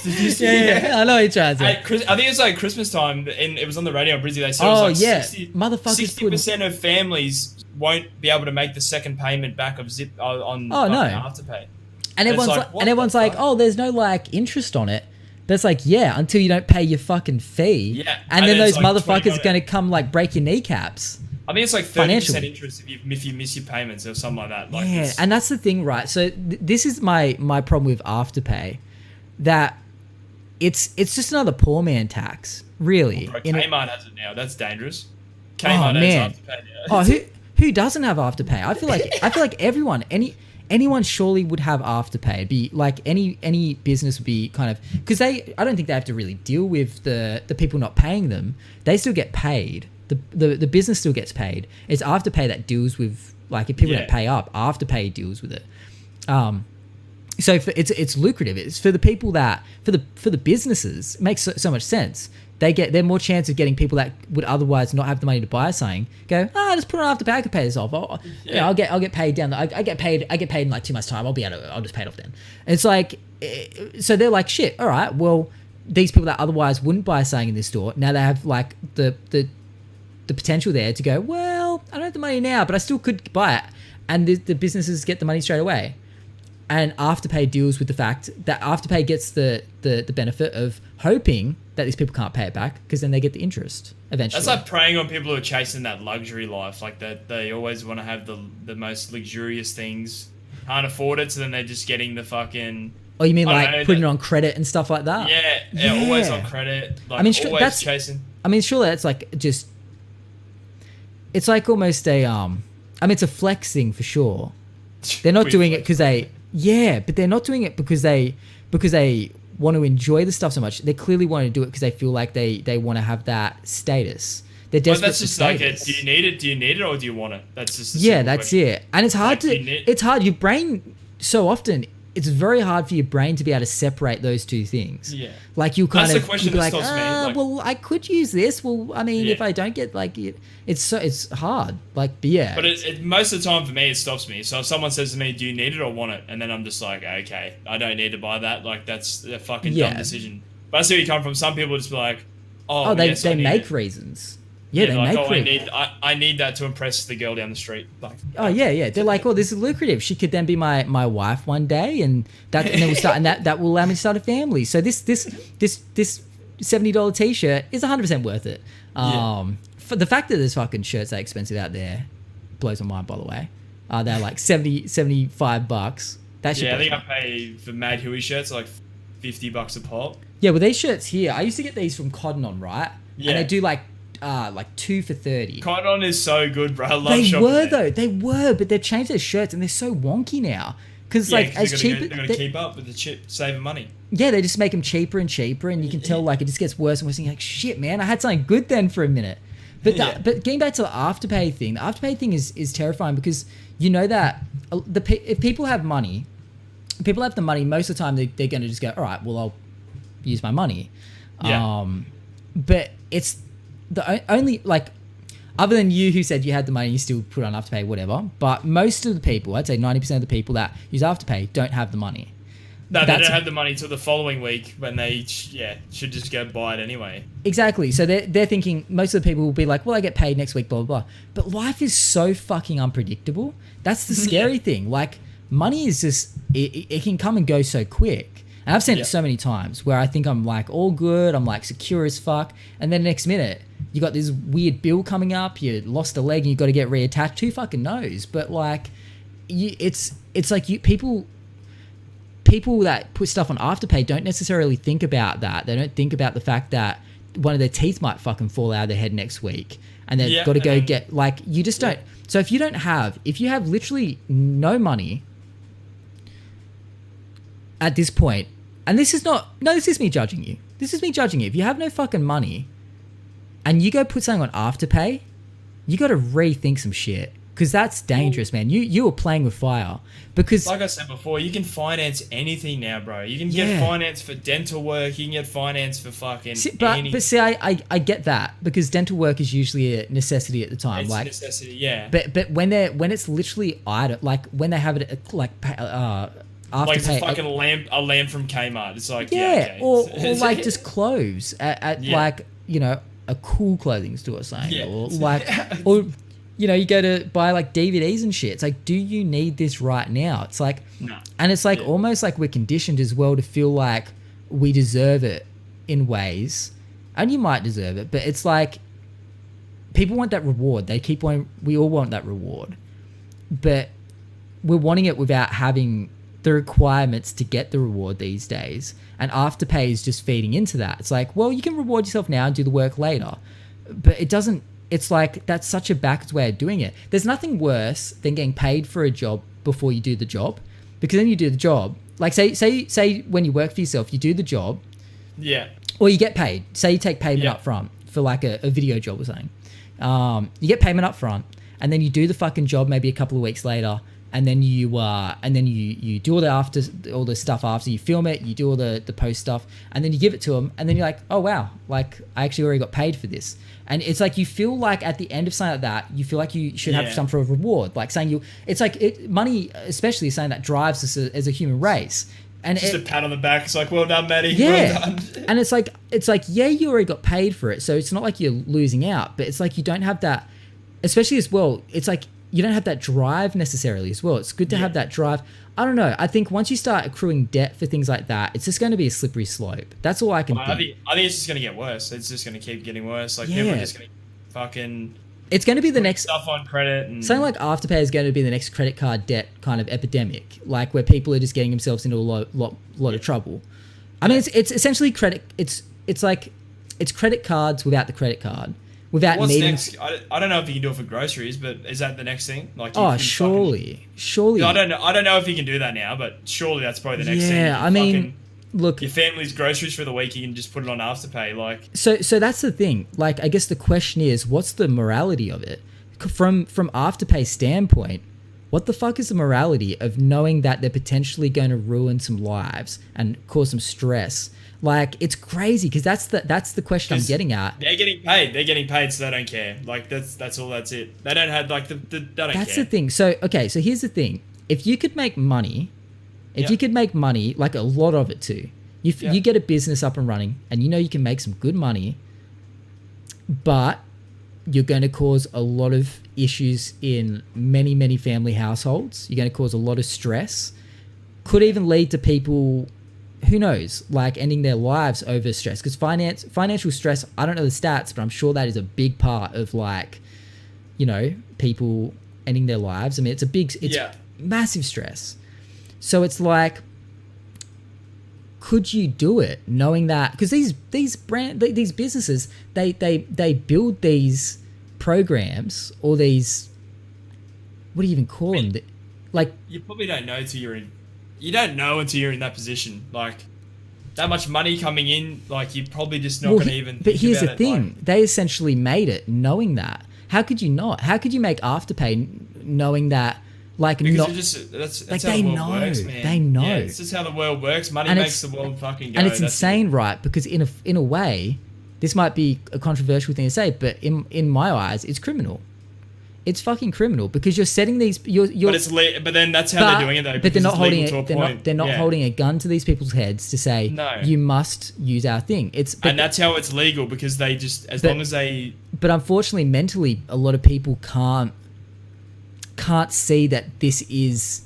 Yeah, I know what you're trying to say. I think it's like Christmas time, and it was on the radio in Brizzy. They said motherfuckers. 60% of families won't be able to make the second payment back of Zip on Afterpay. And everyone's like, oh, there's no like interest on it. But it's like, yeah, until you don't pay your fucking fee. Yeah. And then those motherfuckers are going to come like break your kneecaps. I think it's like 30% interest if you miss your payments or something like that. Like and that's the thing, right? So this is my problem with Afterpay, that it's just another poor man tax, really. Bro, Kmart has it now. That's dangerous. Kmart has Afterpay now. Oh, who doesn't have Afterpay? I feel like everyone, anyone surely would have Afterpay. It'd be like any business would be kind of, because I don't think they have to really deal with the people not paying them. They still get paid. The business still gets paid. It's Afterpay that deals with, like, if people don't pay up, Afterpay deals with it. So it's lucrative. It's for the people that for the businesses. It makes so much sense. they're more chance of getting people that would otherwise not have the money to buy something go, just put it on Afterpay, I can pay this off. I'll get paid down. I get paid in like 2 months time. I'll just pay it off then. And it's like, so they're like, shit. All right, well, these people that otherwise wouldn't buy something in this store, now they have like the potential there to go, well, I don't have the money now, but I still could buy it, and the businesses get the money straight away. And Afterpay deals with the fact that Afterpay gets the benefit of hoping that these people can't pay it back, because then they get the interest eventually. That's like preying on people who are chasing that luxury life, like that they always want to have the most luxurious things, can't afford it, so then they're just getting the fucking. Oh, you mean like putting it on credit and stuff like that? Yeah, always on credit. Like, I mean, always chasing. I mean, surely that's like just. It's like almost a I mean, it's a flex thing for sure. They're not doing it because they. Yeah, but they're not doing it because they want to enjoy the stuff so much. They clearly want to do it because they feel like they want to have that status. They're desperate Well, that's just for status. like, do you need it? Do you need it, or do you want it? That's just that's question. it. And it's hard Like, it's hard. Your brain so often. It's very hard for your brain to be able to separate those two things. Yeah. Like you kind That's of the question be that like, stops me. Like, well, I could use this. Well, I mean, if I don't get like it, it's hard. Like, but yeah. But it most of the time for me, it stops me. So if someone says to me, "Do you need it or want it?" and then I'm just like, "Okay, I don't need to buy that." Like that's a fucking dumb decision. But I see where you come from. Some people just be like, "Oh, they yes, I need make it." reasons. Yeah, they like, make reasons. I need that to impress the girl down the street. Like, oh yeah. They're like, this is lucrative. She could then be my wife one day, and then we'll start, and that will allow me to start a family. So this $70 t-shirt is 100% worth it. For the fact that there's fucking shirts that are expensive out there blows my mind. By the way, they're like $75. That shit. I think I pay for Mad Huey shirts like $50 a pop. Yeah, well, these shirts here, I used to get these from Cotton On, right? Yeah. And they do like 2 for $30. Cotton On is so good, bro. I love shopping there. They were, but they've changed their shirts and they're so wonky now. Because as cheap, they're gonna keep up with the saving money. Yeah, they just make them cheaper and cheaper, and you can tell like it just gets worse and worse. And you're like, shit, man, I had something good then for a minute. But but getting back to the Afterpay thing, the Afterpay thing is terrifying, because you know that if people have money, most of the time they're going to just go, all right, well, I'll use my money. Yeah. But it's the only, like, other than you who said you had the money, you still put on Afterpay, whatever. But most of the people, I'd say 90% of the people that use Afterpay don't have the money. No, they don't have the money till the following week when they should just go buy it anyway. Exactly. So they're thinking, most of the people will be like, well, I get paid next week, blah, blah, blah. But life is so fucking unpredictable. That's the scary thing. Like, money is just, it can come and go so quick. And I've seen it so many times where I think I'm like all good, I'm like secure as fuck, and then next minute you got this weird bill coming up, you lost a leg and you got to get reattached. Who fucking knows? But like, it's like people that put stuff on Afterpay don't necessarily think about that. They don't think about the fact that one of their teeth might fucking fall out of their head next week, and they've got to go get, like, you just don't. So if you have literally no money at this point, and this is me judging you. This is me judging you. If you have no fucking money and you go put something on Afterpay, you got to rethink some shit, because that's dangerous, man. You are playing with fire, because, like I said before, you can finance anything now, bro. You can get finance for dental work. You can get finance for fucking anything. But see, I get that, because dental work is usually a necessity at the time. It's like a necessity, yeah. But when it's literally idle, like when they have it like Afterpay, like it's a fucking lamp from Kmart. It's like or like just clothes at like, you know, a cool clothing store, saying, or like, or you know, you go to buy like DVDs and shit. It's like, do you need this right now? It's like, no. And it's like almost like we're conditioned as well to feel like we deserve it in ways, and you might deserve it, but it's like people want that reward. We all want that reward, but we're wanting it without having the requirements to get the reward these days. And Afterpay is just feeding into that. It's like, well, you can reward yourself now and do the work later, but it doesn't. It's like, that's such a backwards way of doing it. There's nothing worse than getting paid for a job before you do the job, because then you do the job. Like say when you work for yourself, you do the job, or you get paid. Say you take payment up front for like a video job or something. You get payment up front, and then you do the fucking job maybe a couple of weeks later, and then you do all the stuff after you film it, you do all the post stuff, and then you give it to them, and then you're like, oh wow, like I actually already got paid for this. And it's like you feel like at the end of something like that, you feel like you should have some sort of reward, like saying it's like money, especially is something that drives us as a human race. And just a pat on the back. It's like, well done, Matty. Yeah. Well done. And it's like, yeah, you already got paid for it, so it's not like you're losing out, but it's like you don't have that, especially as well. It's like you don't have that drive necessarily as well. It's good to have that drive. I don't know. I think once you start accruing debt for things like that, it's just going to be a slippery slope. That's all I can think. I think it's just going to get worse. It's just going to keep getting worse. Like people are just going to fucking. It's going to be the next stuff on credit. And something like Afterpay is going to be the next credit card debt kind of epidemic, like where people are just getting themselves into a lot of trouble. I mean, it's essentially credit. It's like it's credit cards without the credit card. Without what's needing. Next? I don't know if you can do it for groceries, but is that the next thing? Like, surely. I don't know if you can do that now, but surely that's probably the next thing. Yeah, I mean, look, your family's groceries for the week, you can just put it on Afterpay. Like, so that's the thing. Like, I guess the question is, what's the morality of it? From Afterpay's standpoint, what the fuck is the morality of knowing that they're potentially going to ruin some lives and cause some stress? Like, it's crazy because that's the question I'm getting at. They're getting paid. They're getting paid, so they don't care. Like, that's all. That's it. They don't have they don't care. That's the thing. So so here's the thing. If you could make money, like a lot of it too, you get a business up and running, and you know you can make some good money, but you're going to cause a lot of issues in many family households. You're going to cause a lot of stress. Could even lead to people, who knows, like ending their lives over stress. Because financial stress, I don't know the stats, but I'm sure that is a big part of, like, you know, people ending their lives. I mean, it's massive stress. So it's like, could you do it knowing that? Because these businesses, they build these programs or these, what do you even call them? Like, you probably don't know until you're in. You don't know until you're in that position. Like, that much money coming in, like, you're probably just not going to even. But here's the thing: like, they essentially made it knowing that. How could you not? How could you make Afterpay knowing that? Like, because not, that's like, how they the world know. works, man. They know. Yeah, it's just how the world works. Money makes the world fucking go. And it's insane, right? Because in a way, this might be a controversial thing to say, but in my eyes, it's criminal. It's fucking criminal because you're setting these. But then that's how they're doing it though. But they're not holding it. They're not holding a gun to these people's heads to say, no, you must use our thing. And that's how it's legal because they just long as they. But unfortunately, mentally, a lot of people can't see that this is.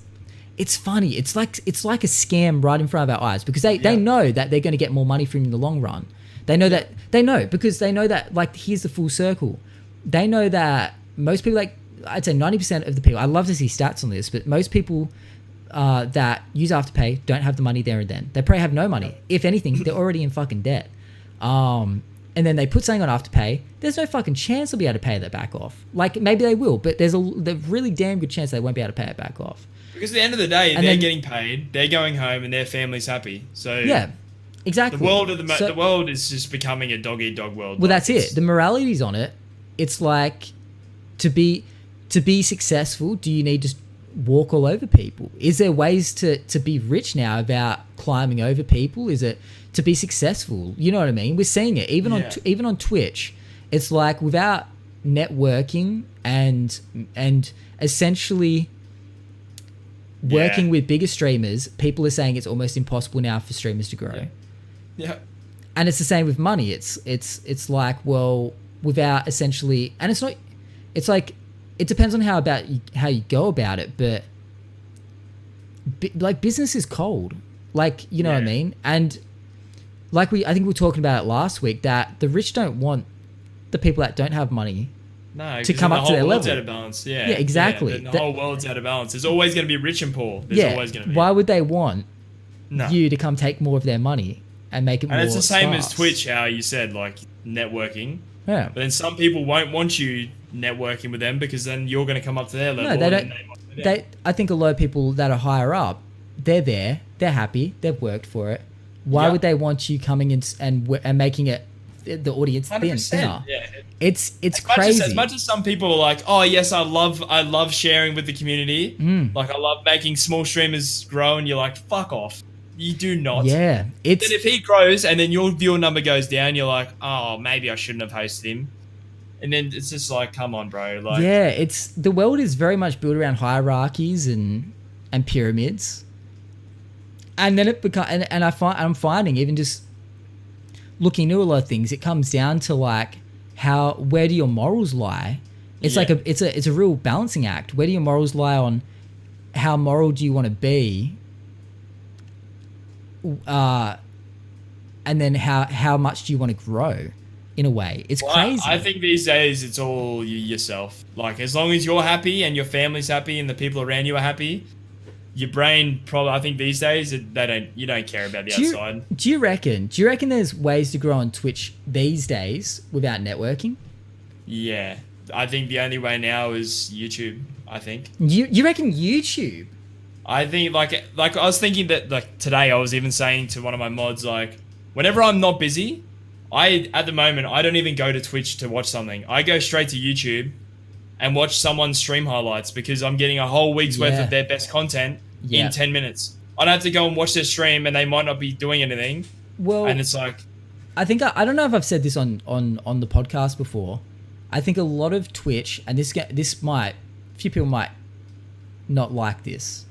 It's funny. It's like a scam right in front of our eyes because they know that they're going to get more money from you in the long run. They know that like, here's the full circle. They know that most people, like, I'd say 90% of the people, I love to see stats on this, but most people that use Afterpay don't have the money there and then. They probably have no money. If anything, they're already in fucking debt. And then they put something on Afterpay. There's no fucking chance they'll be able to pay that back off. Like, maybe they will, but there's a really damn good chance they won't be able to pay it back off. Because at the end of the day, they're getting paid, they're going home, and their family's happy. So yeah, exactly. The world is just becoming a dog-eat-dog world. Well, that's it. The morality's on it. It's like, to be successful, do you need to walk all over people? Is there ways to be rich now without climbing over people? Is it to be successful? You know what I mean? We're seeing it even on Twitch. It's like, without networking and essentially working with bigger streamers, people are saying it's almost impossible now for streamers to grow. Yeah. And it's the same with money. It's like, well, without essentially, and it's not. It's like, it depends on how you go about it, but like, business is cold, like, you know what I mean? And like, I think we were talking about it last week, that the rich don't want the people that don't have money to come up to their level. Out of balance. Yeah, exactly. The whole world's out of balance. There's always going to be rich and poor. There's always going to be. Why would they want you to come take more of their money and make it more? And it's the same as Twitch, how you said, like, networking. Yeah. But then some people won't want you networking with them because then you're going to come up to their level. No, they don't. I think a lot of people that are higher up, they're there, they're happy, they've worked for it. Why would they want you coming in and making it the audience thinner. 100%. Yeah. It's As crazy. much as some people are like, oh yes, I love sharing with the community. Like I love making small streamers grow, and you're like, fuck off. You do not. Yeah, Then if he grows and then your viewer number goes down, you're like, oh, maybe I shouldn't have hosted him. And then it's just like, come on, bro. Like, yeah, it's the world is very much built around hierarchies and pyramids. And then it becomes, and I'm finding even just looking into a lot of things, it comes down to like where do your morals lie? It's like it's a real balancing act. Where do your morals lie on how moral do you want to be? And then how much do you want to grow? In a way, it's crazy. I think these days it's all yourself. Like as long as you're happy and your family's happy and the people around you are happy, your brain probably. I think these days you don't care about the outside. Do you reckon there's ways to grow on Twitch these days without networking? Yeah, I think the only way now is YouTube. I think. You reckon YouTube? I think like I was thinking that like today I was even saying to one of my mods like whenever I'm not busy. At the moment, I don't even go to Twitch to watch something. I go straight to YouTube and watch someone's stream highlights because I'm getting a whole week's worth of their best content in 10 minutes. I don't have to go and watch their stream and they might not be doing anything. Well, and it's like... I think, I don't know if I've said this on the podcast before. I think a lot of Twitch, and this might, a few people might not like this.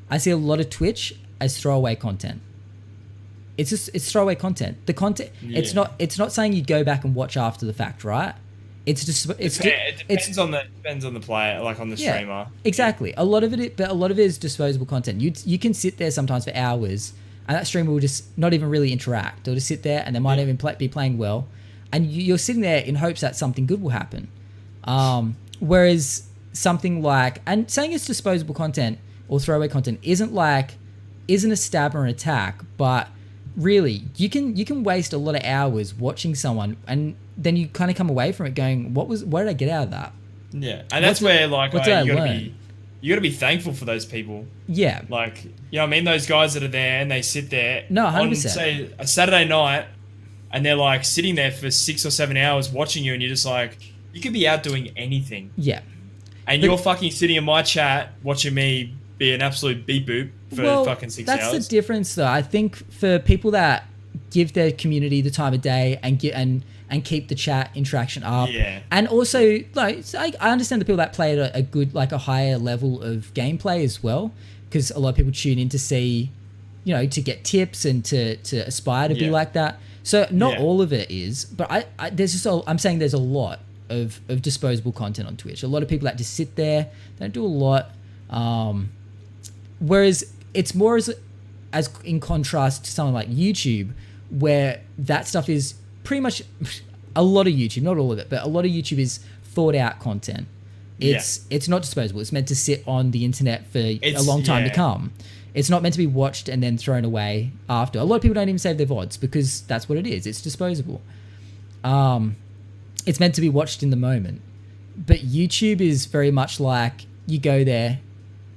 I see a lot of Twitch as throwaway content. It's throwaway content. The content it's not saying you go back and watch after the fact, right? It depends on the player, like on the streamer. Exactly. A lot of it is disposable content. You can sit there sometimes for hours, and that streamer will just not even really interact. They'll just sit there, and they might even be playing well, and you're sitting there in hopes that something good will happen. Whereas something like, and saying it's disposable content or throwaway content isn't a stab or an attack, but really, you can waste a lot of hours watching someone, and then you kind of come away from it going, what did I get out of that? Yeah, and that's where like you gotta be thankful for those people. Yeah, like you know what I mean, those guys that are there and they sit there. No, 100%. On say a Saturday night, and they're like sitting there for 6 or 7 hours watching you, and you're just like, you could be out doing anything. Yeah, and you're fucking sitting in my chat watching me be an absolute beep boop for fucking 6 hours. That's the difference, though. I think for people that give their community the time of day and keep the chat interaction up, and also like I understand the people that play at a good, like a higher level of gameplay as well, because a lot of people tune in to see, to get tips and to aspire to be like that. So not all of it is, but I'm saying there's a lot of disposable content on Twitch. A lot of people that just sit there, they don't do a lot. Whereas it's more as in contrast to something like YouTube, where that stuff is pretty much a lot of YouTube, not all of it, but a lot of YouTube is thought out content. It's not disposable. It's meant to sit on the internet for a long time to come. It's not meant to be watched and then thrown away after. A lot of people don't even save their VODs because that's what it is. It's disposable. It's meant to be watched in the moment. But YouTube is very much like you go there,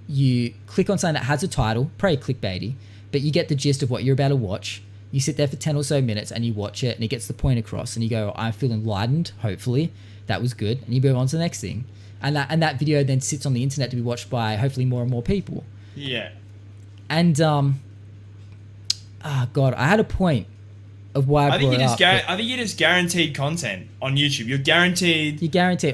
you click on something that has a title, probably clickbaity, but you get the gist of what you're about to watch. You sit there for 10 or so minutes and you watch it and it gets the point across and you go, I feel enlightened, hopefully. That was good. And you move on to the next thing. And that video then sits on the internet to be watched by hopefully more and more people. Yeah. And, God, I had a point of why I brought it up. I think you're just guaranteed content on YouTube. You're guaranteed.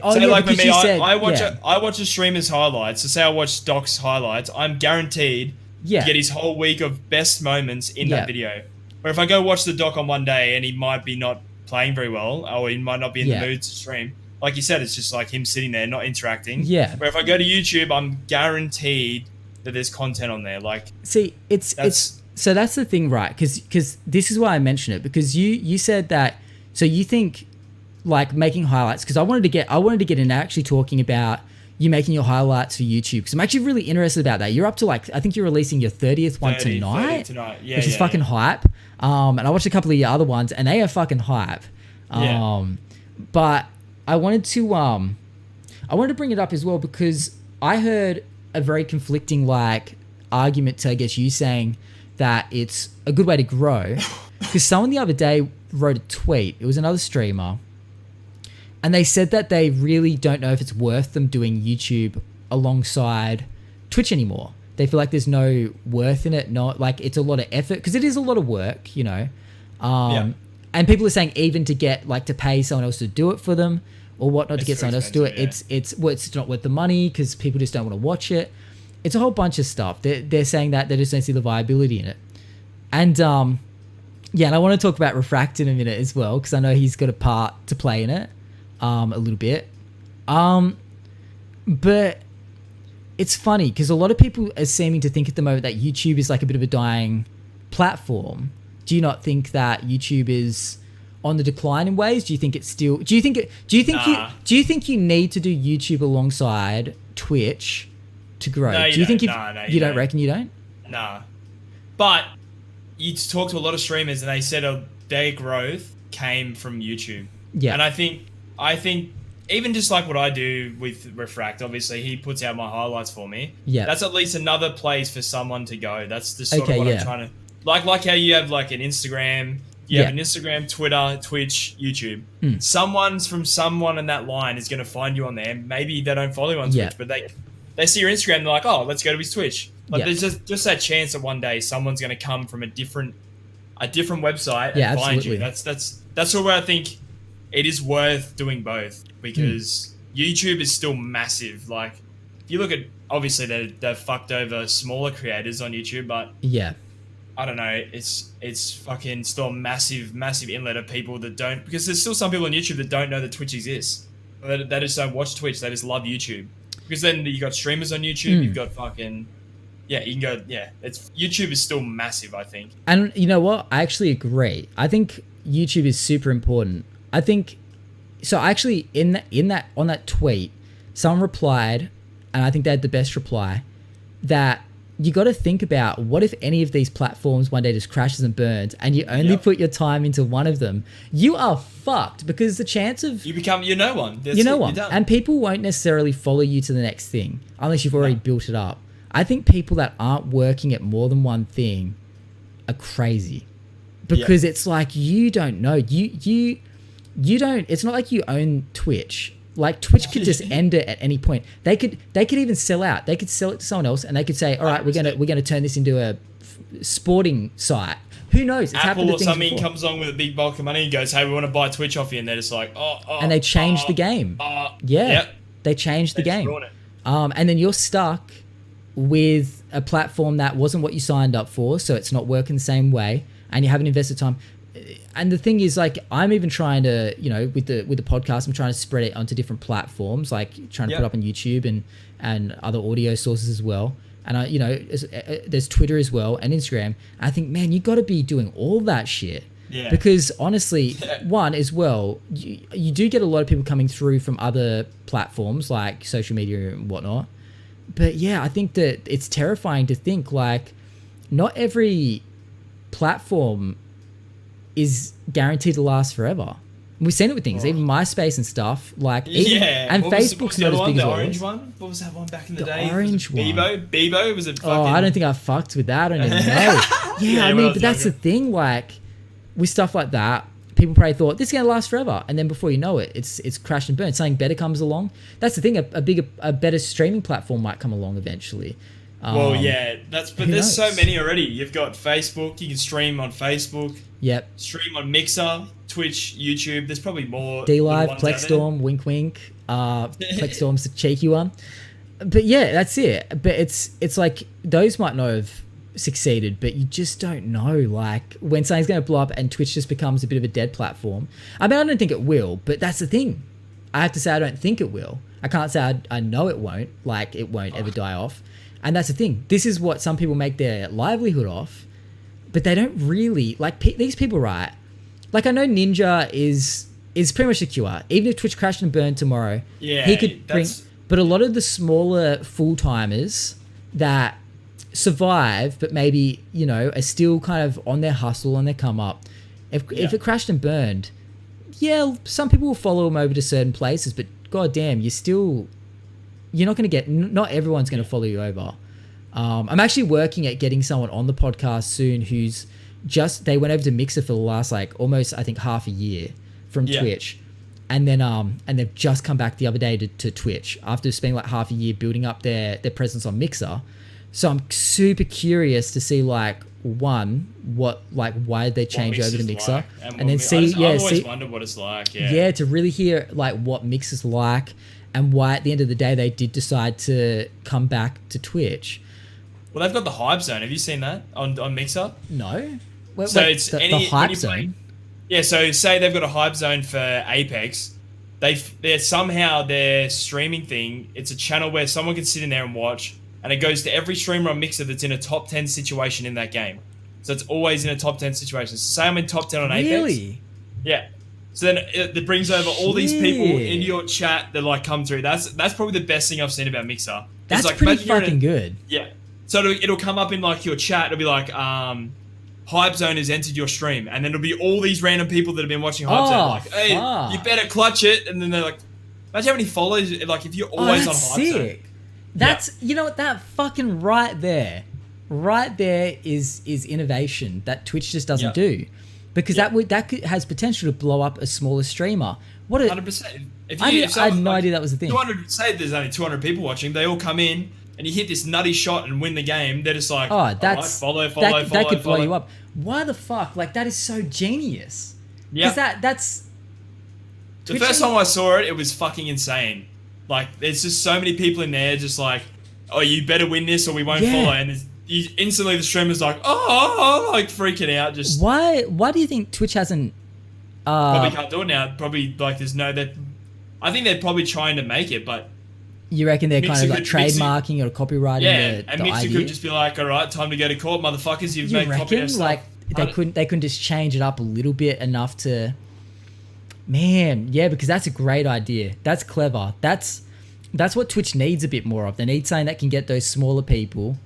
Oh, so yeah, like because with me, you said, I watch a streamer's highlights. So say I watch Doc's highlights, I'm guaranteed to get his whole week of best moments in that video. Where if I go watch the Doc on one day and he might be not playing very well, or he might not be in the mood to stream, like you said, it's just like him sitting there not interacting. Yeah. Where if I go to YouTube, I'm guaranteed that there's content on there. Like, see, so that's the thing, right? Because this is why I mention it, because you said that. So you think like making highlights, because I wanted to get in actually talking about you making your highlights for YouTube, because I'm actually really interested about that. You're up to like, I think you're releasing your 30th one tonight, which is fucking hype. And I watched a couple of your other ones, and they are fucking hype. But I wanted to bring it up as well because I heard a very conflicting like argument to, I guess, you saying that it's a good way to grow. Because someone the other day wrote a tweet. It was another streamer. And they said that they really don't know if it's worth them doing YouTube alongside Twitch anymore. They feel like there's no worth in it. Not like it's a lot of effort because it is a lot of work, you know. And people are saying even to get like to pay someone else to do it for them or whatnot to get someone else to do it, it's not worth the money because people just don't want to watch it. It's a whole bunch of stuff. They're saying that they just don't see the viability in it. And and I want to talk about Refract in a minute as well because I know he's got a part to play in it a little bit. But it's funny because a lot of people are seeming to think at the moment that YouTube is like a bit of a dying platform. Do you not think that YouTube is on the decline in ways? Do you think it's still? Do you think you need to do YouTube alongside Twitch to grow? No, do you think you don't reckon you don't? Nah, but you talk to a lot of streamers and they said their growth came from YouTube. Yeah, and I think even just like what I do with Refract, obviously he puts out my highlights for me. Yeah, that's at least another place for someone to go. That's the sort of what I'm trying to like how you have like an Instagram. You have an Instagram, Twitter, Twitch, YouTube. Someone in that line is going to find you on there. Maybe they don't follow you on Twitch, but they see your Instagram. They're like, oh, let's go to his Twitch. Like there's just that chance that one day someone's going to come from a different website and find you. That's where I think it is worth doing both because YouTube is still massive. Like if you look at obviously they've fucked over smaller creators on YouTube, but I don't know. It's fucking still a massive inlet of people that don't, because there's still some people on YouTube that don't know that Twitch exists. They just don't watch Twitch. They just love YouTube. Because then you got streamers on YouTube. You've got fucking you can go It's YouTube is still massive, I think. And you know what? I actually agree. I think YouTube is super important. I think so. Actually, on that tweet, someone replied, and I think they had the best reply that. You got to think about what if any of these platforms one day just crashes and burns and you only put your time into one of them, you are fucked because the chance of... You know one. And people won't necessarily follow you to the next thing unless you've already built it up. I think people that aren't working at more than one thing are crazy because it's like you don't know. You don't... It's not like you own Twitch. Like Twitch could just end it at any point. They could even sell out. They could sell it to someone else, and they could say, "All right, we're gonna turn this into a sporting site." Who knows? It's Apple or something comes along with a big bulk of money and goes, "Hey, we want to buy Twitch off you," and they're just like, and they changed the game. They changed the game. And then you're stuck with a platform that wasn't what you signed up for, so it's not working the same way, and you haven't invested time. And the thing is, like, I'm even trying to, with the podcast, I'm trying to spread it onto different platforms, like trying to put it up on YouTube and other audio sources as well. And there's Twitter as well and Instagram. And I think, man, you got to be doing all that shit. Yeah. Because honestly, one as well, you do get a lot of people coming through from other platforms like social media and whatnot. But yeah, I think that it's terrifying to think like not every platform is guaranteed to last forever. We've seen it with things, even MySpace and stuff. Like, and Facebook's not as big as the orange one. What was that one back in the day? The orange one. Bebo was it? Oh, I don't think I fucked with that. I don't even know. I mean, but that's the thing. Like, with stuff like that, people probably thought this is gonna last forever, and then before you know it, it's crashed and burned. Something better comes along. That's the thing. A better streaming platform might come along eventually. But there's so many already. You've got Facebook. You can stream on Facebook. Yep. Stream on Mixer, Twitch, YouTube. There's probably more. DLive, Plexstorm, wink wink. Plexstorm's the cheeky one. But yeah, that's it. But it's like those might not have succeeded, but you just don't know. Like when something's going to blow up and Twitch just becomes a bit of a dead platform. I mean, I don't think it will, but that's the thing. I have to say I don't think it will. I can't say I know it won't. Like it won't ever die off. And that's the thing. This is what some people make their livelihood off, but they don't really like these people, right? Like I know Ninja is pretty much secure. Even if Twitch crashed and burned tomorrow, he could bring. But a lot of the smaller full timers that survive, but maybe are still kind of on their hustle, on their come up. If it crashed and burned, some people will follow them over to certain places, but goddamn, you're not going to not everyone's going to follow you over. I'm actually working at getting someone on the podcast soon who's they went over to Mixer for the last like almost I think half a year from Twitch, and then and they've just come back the other day to Twitch after spending like half a year building up their presence on Mixer. So I'm super curious to see like why they change over to Mixer, like, and then I've always wondered what it's like. Yeah, to really hear like what Mixer's like, and why at the end of the day they did decide to come back to Twitch. Well, they've got the hype zone. Have you seen that on Mixer? No. It's the hype zone. Yeah, so say they've got a hype zone for Apex. They're somehow their streaming thing. It's a channel where someone can sit in there and watch. And it goes to every streamer on Mixer that's in a top 10 situation in that game. So it's always in a top 10 situation. So say I'm in top 10 on Apex. Really? Yeah. So then it brings over all these people into your chat that like come through. That's probably the best thing I've seen about Mixer. That's like, pretty fucking good. Yeah. So it'll come up in like your chat. It'll be like, Hype Zone has entered your stream. And then it'll be all these random people that have been watching Hype Zone. Like, hey, you better clutch it. And then they're like, imagine how many followers, like if you're always on Hype Zone. That's you know what, that fucking right there is innovation that Twitch just doesn't do, because that has potential to blow up a smaller streamer. 100%. I had no idea that was a thing. 200, say there's only 200 people watching, they all come in and you hit this nutty shot and win the game. They're just like, that's follow. That could blow you up. Why the fuck? Like that is so genius. Yeah. Because that's the first time I saw it, it was fucking insane. Like, there's just so many people in there just like, oh, you better win this or we won't follow. And instantly the streamer's like, like freaking out. Just Why do you think Twitch hasn't... probably can't do it now. Probably, like, I think they're probably trying to make it, but... You reckon they're kind of like trademarking or copywriting and Mixer could just be like, all right, time to go to court, motherfuckers. You've made copy of stuff. Like, they couldn't just change it up a little bit enough to... Man, yeah, because that's a great idea. That's clever. That's what Twitch needs a bit more of. They need something that can get those smaller people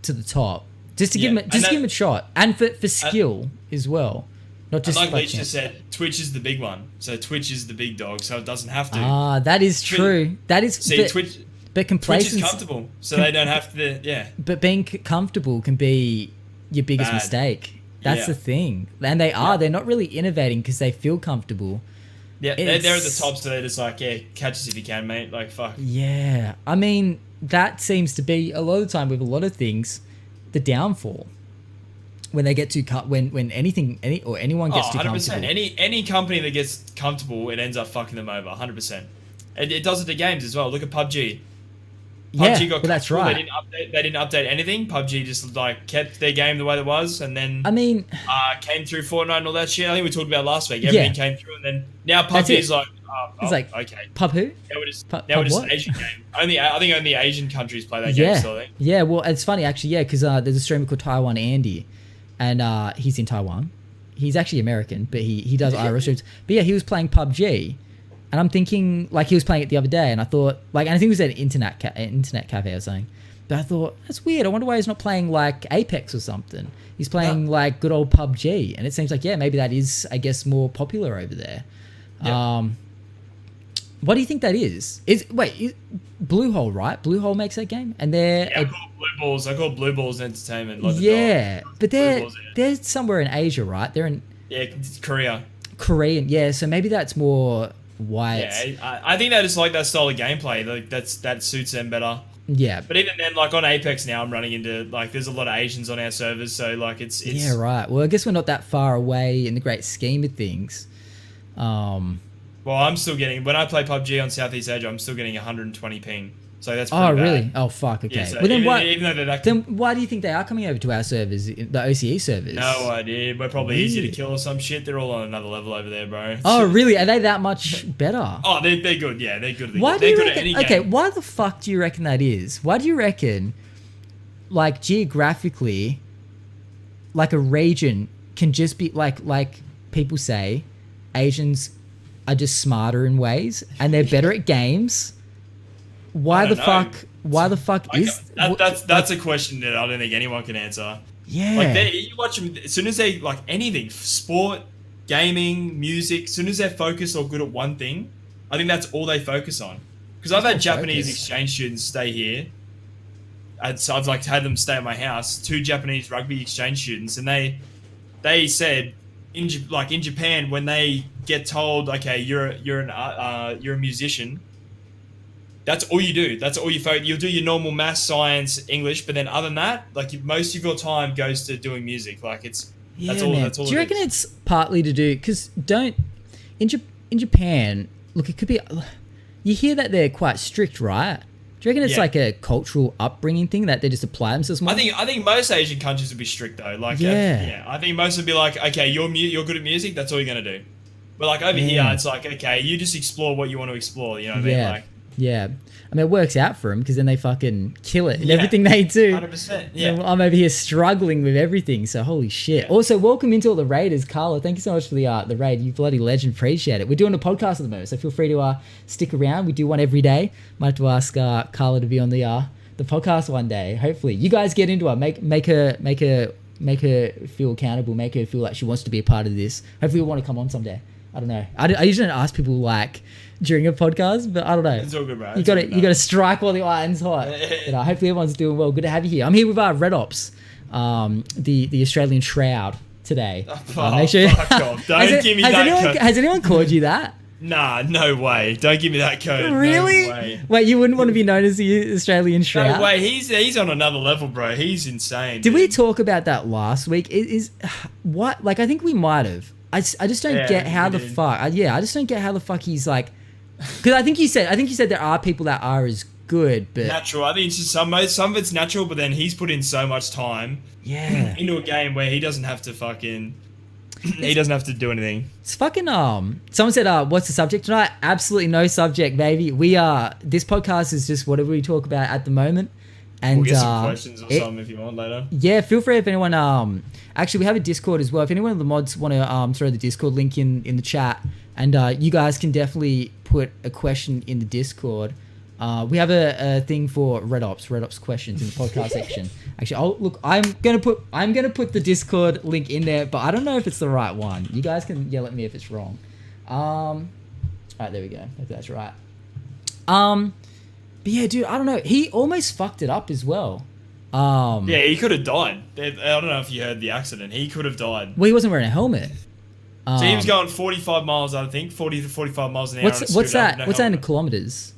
to the top, just to give them a shot, and for skill as well. Not just like Leach just said, Twitch is the big one. So Twitch is the big dog, so it doesn't have to. That is true. That is Twitch. But complacency, Twitch is comfortable, so they don't have to. Yeah. But being comfortable can be your biggest mistake. That's the thing, and they are. They're not really innovating because they feel comfortable. Yeah, they're at the top, so they're just like, catch us if you can, mate. Like, fuck. Yeah, I mean, that seems to be a lot of the time with a lot of things, the downfall. When they get too when anyone gets too 100%. Comfortable. Any company that gets comfortable, it ends up fucking them over, 100%. It does it to games as well. Look at PUBG. PUBG got that's right. They didn't update anything. PUBG just like kept their game the way it was, and then came through Fortnite and all that shit. I think we talked about last week. Everything came through, and then now PUBG is like, it's like okay. Pub who? Now we're just an Asian game. I think only Asian countries play that game. Still, I think. Yeah. Well, it's funny actually. Yeah, because there's a streamer called Taiwan Andy, and he's in Taiwan. He's actually American, but he does IRL streams. But yeah, he was playing PUBG. And I'm thinking, like, he was playing it the other day, and I thought, like, and I think it was at an internet cafe or something. But I thought, that's weird. I wonder why he's not playing, like, Apex or something. He's playing, like, good old PUBG. And it seems like, maybe that is, I guess, more popular over there. Yeah. What do you think that is? Bluehole, right? Bluehole makes that game? And they're... Yeah, I call Blue Balls Entertainment. Like but they're somewhere in Asia, right? They're in... Yeah, it's Korea. Korean, yeah. So maybe that's more... Why I think that is like that style of gameplay. Like that suits them better. Yeah. But even then, like on Apex now, I'm running into like there's a lot of Asians on our servers, so like it's yeah, right. Well, I guess we're not that far away in the great scheme of things. Well, I'm still getting when I play PUBG on Southeast Asia, I'm still getting 120 ping. So that's pretty bad. Really? Oh fuck. Okay. Yeah, so well, then why do you think they are coming over to our servers, the OCE servers? No idea. We're probably easier to kill or some shit. They're all on another level over there, bro. Oh, really? Are they that much better? Oh, they're good. Yeah, they're good. Why do you reckon? Okay, why the fuck do you reckon that is? Why do you reckon, like geographically, like a region can just be like people say, Asians are just smarter in ways and they're better at games? Why the fuck is that's a question that I don't think anyone can answer. Yeah, like you watch them as soon as they like anything, sport, gaming, music. As soon as they're focused or good at one thing, I think that's all they focus on. Because I've had Japanese exchange students stay here. I've like had them stay at my house. 2 Japanese rugby exchange students, and they they said in Japan, when they get told, okay, you're a musician, that's all you do. That's all you focus. You'll do your normal math, science, English, but then other than that, like most of your time goes to doing music. Like that's all. Man. That's all. Do you reckon it's partly to do because in Japan? Look, it could be. You hear that they're quite strict, right? Do you reckon it's like a cultural upbringing thing that they just apply themselves more? I think most Asian countries would be strict though. Like I think most would be like, okay, you're good at music, that's all you're gonna do. But like over here, it's like, okay, you just explore what you want to explore. You know what I mean? Like, yeah. I mean, it works out for them because then they fucking kill it in everything they do. 100%. Yeah. I'm over here struggling with everything, so holy shit. Yeah. Also, welcome into all the raiders, Carla. Thank you so much for the raid. You bloody legend. Appreciate it. We're doing a podcast at the moment, so feel free to stick around. We do one every day. Might have to ask Carla to be on the podcast one day. Hopefully, you guys get into her. Make her feel accountable. Make her feel like she wants to be a part of this. Hopefully, we'll want to come on someday. I don't know. I usually don't ask people like during a podcast, but I don't know. It's all good, bro. You got to strike while the iron's hot. But, hopefully everyone's doing well. Good to have you here. I'm here with RedOpz, the Australian Shroud today. Make sure fuck off. Don't give me that code. Has anyone called you that? Nah, no way. Don't give me that code. Really? No way. Wait, you wouldn't want to be known as the Australian Shroud? No way. He's on another level, bro. He's insane. Did we talk about that last week? What? Like, I think we might have. I just don't get how the fuck. I just don't get how the fuck he's like. Because I think you said there are people that are as good, but natural. I think it's just some of it's natural, but then he's put in so much time into a game where he doesn't have to fucking. He doesn't have to do anything. It's fucking someone said, what's the subject tonight? Absolutely no subject, baby. This podcast is just whatever we talk about at the moment. And we'll get some questions or something if you want later. Yeah, feel free if anyone actually we have a Discord as well. If anyone of the mods want to throw the Discord link in the chat, and you guys can definitely put a question in the Discord. We have a thing for RedOpz questions in the podcast section. Actually, I'm gonna put the Discord link in there, but I don't know if it's the right one. You guys can yell at me if it's wrong. All right, there we go. If that's right. But yeah, dude, I don't know. He almost fucked it up as well. Yeah, he could have died. I don't know if you heard the accident. He could have died. Well, he wasn't wearing a helmet. So he was going 45 miles, I think, 40 to 45 miles an hour. What's that? What's that in kilometers?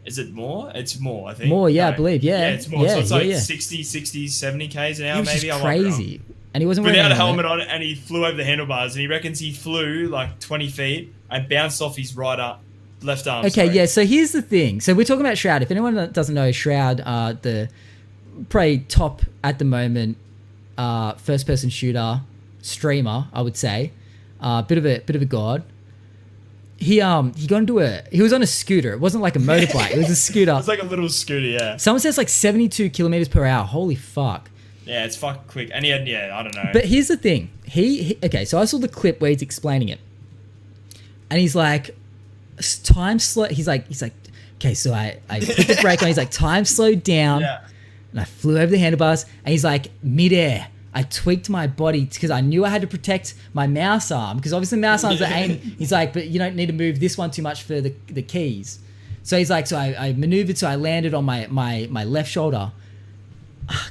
Is it more? It's more, I think. More, yeah, I believe, yeah. Yeah, it's more. Yeah, so it's like yeah. 60, 70 k's an hour, it was maybe. Just crazy. And he wasn't without wearing a helmet on, and he flew over the handlebars, and he reckons he flew like 20 feet and bounced off his left arm. Okay, yeah, so here's the thing. So we're talking about Shroud. If anyone that doesn't know, Shroud, the probably top at the moment first-person shooter streamer, I would say. Bit of a god. He was on a scooter. It wasn't like a motorbike. It was a scooter. It's like a little scooter, yeah. Someone says like 72 kilometers per hour. Holy fuck. Yeah, it's fucking quick. And he had, I don't know. But here's the thing. Okay, so I saw the clip where he's explaining it. And he's like, time slow. He's like, okay, so I put the brake on. He's like, time slowed down. Yeah. And I flew over the handlebars. And he's like, midair. I tweaked my body because I knew I had to protect my mouse arm because obviously mouse arms are aim. He's like, but you don't need to move this one too much for the keys. So he's like, so I maneuvered, so I landed on my left shoulder.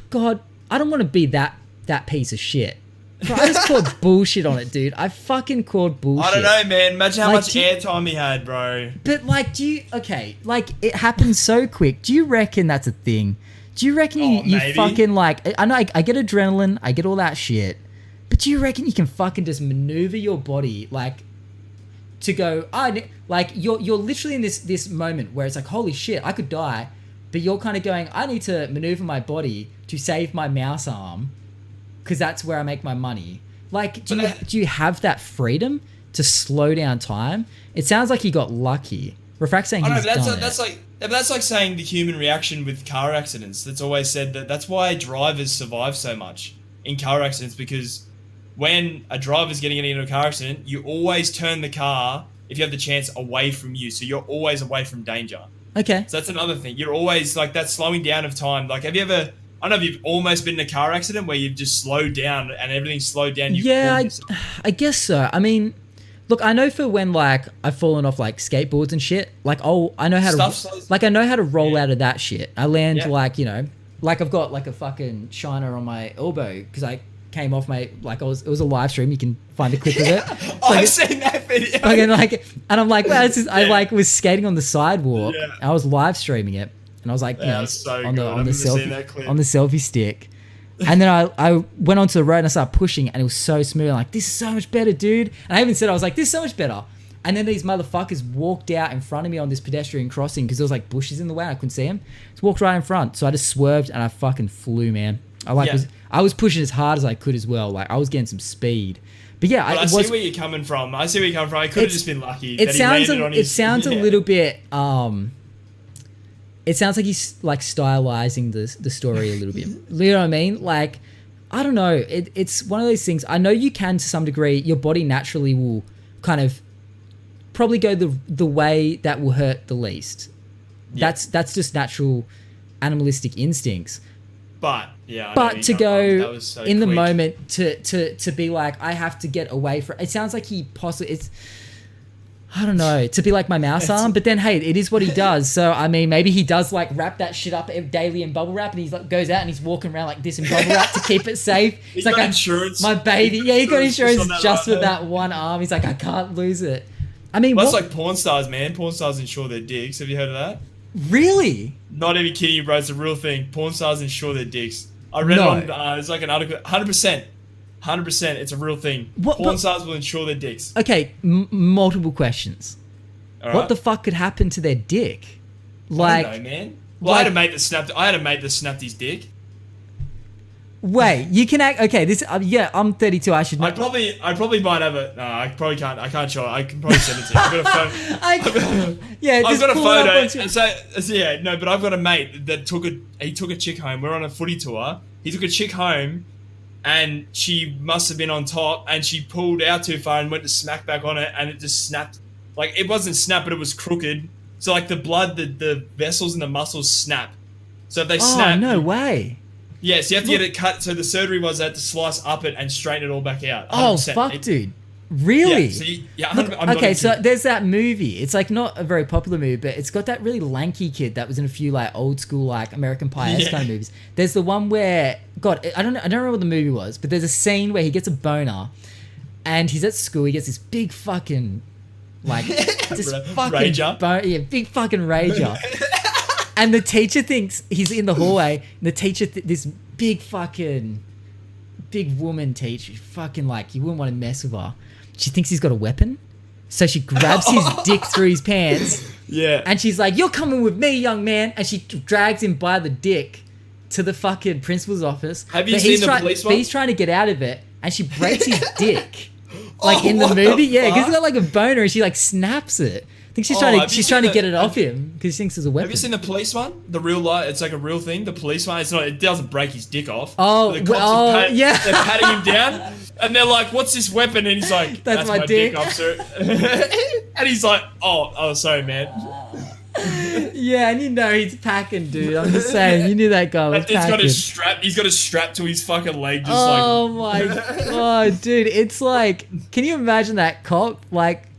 God, I don't want to be that piece of shit. Bro, I just called bullshit on it, dude. I fucking called bullshit. I don't know, man. Imagine how much airtime he had, bro. But like, it happened so quick. Do you reckon that's a thing? Do you reckon you fucking like... I know I get adrenaline, I get all that shit, but do you reckon you can fucking just maneuver your body like to go... like you're literally in this moment where it's like, holy shit, I could die, but you're kind of going, I need to maneuver my body to save my mouse arm because that's where I make my money. Like, do you have that freedom to slow down time? It sounds like he got lucky. Refract saying he's done it. That's like saying the human reaction with car accidents. That's always said that's why drivers survive so much in car accidents, because when a driver's getting into a car accident, you always turn the car, if you have the chance, away from you. So you're always away from danger. Okay. So that's another thing. You're always like that slowing down of time. Like, have you ever... I don't know if you've almost been in a car accident where you've just slowed down and everything's slowed down. I guess so. I mean... Look, I know for when like I've fallen off like skateboards and shit, like I know how to roll out of that shit. I land like, like I've got like a fucking shiner on my elbow because I came off my it was a live stream. You can find a clip of it. I've seen that video. And I'm like, wow, I was skating on the sidewalk. Yeah. I was live streaming it, and I was like, so on the seen that clip. selfie stick. And then I went onto the road and I started pushing, and it was so smooth. I'm like, this is so much better, dude. And I even said, I was like, this is so much better. And then these motherfuckers walked out in front of me on this pedestrian crossing because there was like bushes in the way and I couldn't see them. Just walked right in front. So I just swerved and I fucking flew, man. I was pushing as hard as I could as well. Like I was getting some speed. But yeah, I see where you're coming from. I could have just been lucky. It sounds a little bit. It sounds like he's like stylizing the story a little bit. You know what I mean? Like, I don't know. It's one of those things. I know you can to some degree. Your body naturally will kind of probably go the way that will hurt the least. Yeah. That's just natural animalistic instincts. But to go so in the moment to be like, I have to get away from it sounds like he possibly it's I don't know, to be like my mouse arm, but then hey, it is what he does. So I mean, maybe he does like wrap that shit up daily in bubble wrap, and he's like goes out and he's walking around like this in bubble wrap to keep it safe. He's like insurance. My baby, yeah, he got insurance just for that one arm. He's like, I can't lose it. I mean, that's like porn stars, man. Porn stars insure their dicks. Have you heard of that? Really? Not even kidding you, bro. It's a real thing. Porn stars insure their dicks. I read it on. It's like an article. 100%. It's a real thing. Porn stars will insure their dicks. Okay, multiple questions. All right. What the fuck could happen to their dick? Like, I don't know, man. Well, I had a mate that snapped his dick. Wait, you can act. Okay, this. Yeah, I'm 32. I should know. I probably might have a. No, I probably can't. I can't show it. I can probably send it to you. I've got a phone. I've got a photo. But I've got a mate that took a chick home. We're on a footy tour. He took a chick home, and she must have been on top, and she pulled out too far and went to smack back on it, and it just snapped. Like it wasn't snapped, but it was crooked. So like the blood, the vessels and the muscles snap. So if they snap, no way. Yeah, so you have to get it cut. So the surgery was that to slice up it and straighten it all back out. 100%. Oh, fuck, dude. Really? Yeah, so Look, okay, so there's that movie. It's like not a very popular movie, but it's got that really lanky kid that was in a few like old school like American Pie-esque kind of movies. There's the one where, God, I don't remember what the movie was, but there's a scene where he gets a boner and he's at school. He gets this big fucking, like, this fucking rager. Big fucking rager. And the teacher thinks he's in the hallway. And the teacher, this big woman teacher, fucking like, you wouldn't want to mess with her. She thinks he's got a weapon. So she grabs his dick through his pants. Yeah. And she's like, you're coming with me, young man. And she drags him by the dick to the fucking principal's office. Have you seen the police one? But he's trying to get out of it. And she breaks his dick. Like in the movie. Yeah, because he's got like a boner and she like snaps it. I think she's trying to get it off him because she thinks it's a weapon. Have you seen the police one? The real life, it's like a real thing. The police one, it doesn't break his dick off. Oh, the cops yeah. They're patting him down, and they're like, "What's this weapon?" And he's like, "That's my dick, officer." And he's like, "Oh, sorry, man." Yeah, and you know he's packing, dude. I'm just saying, you knew that guy was packing. He's got a strap to his fucking leg. Oh my god, dude! It's like, can you imagine that cop like?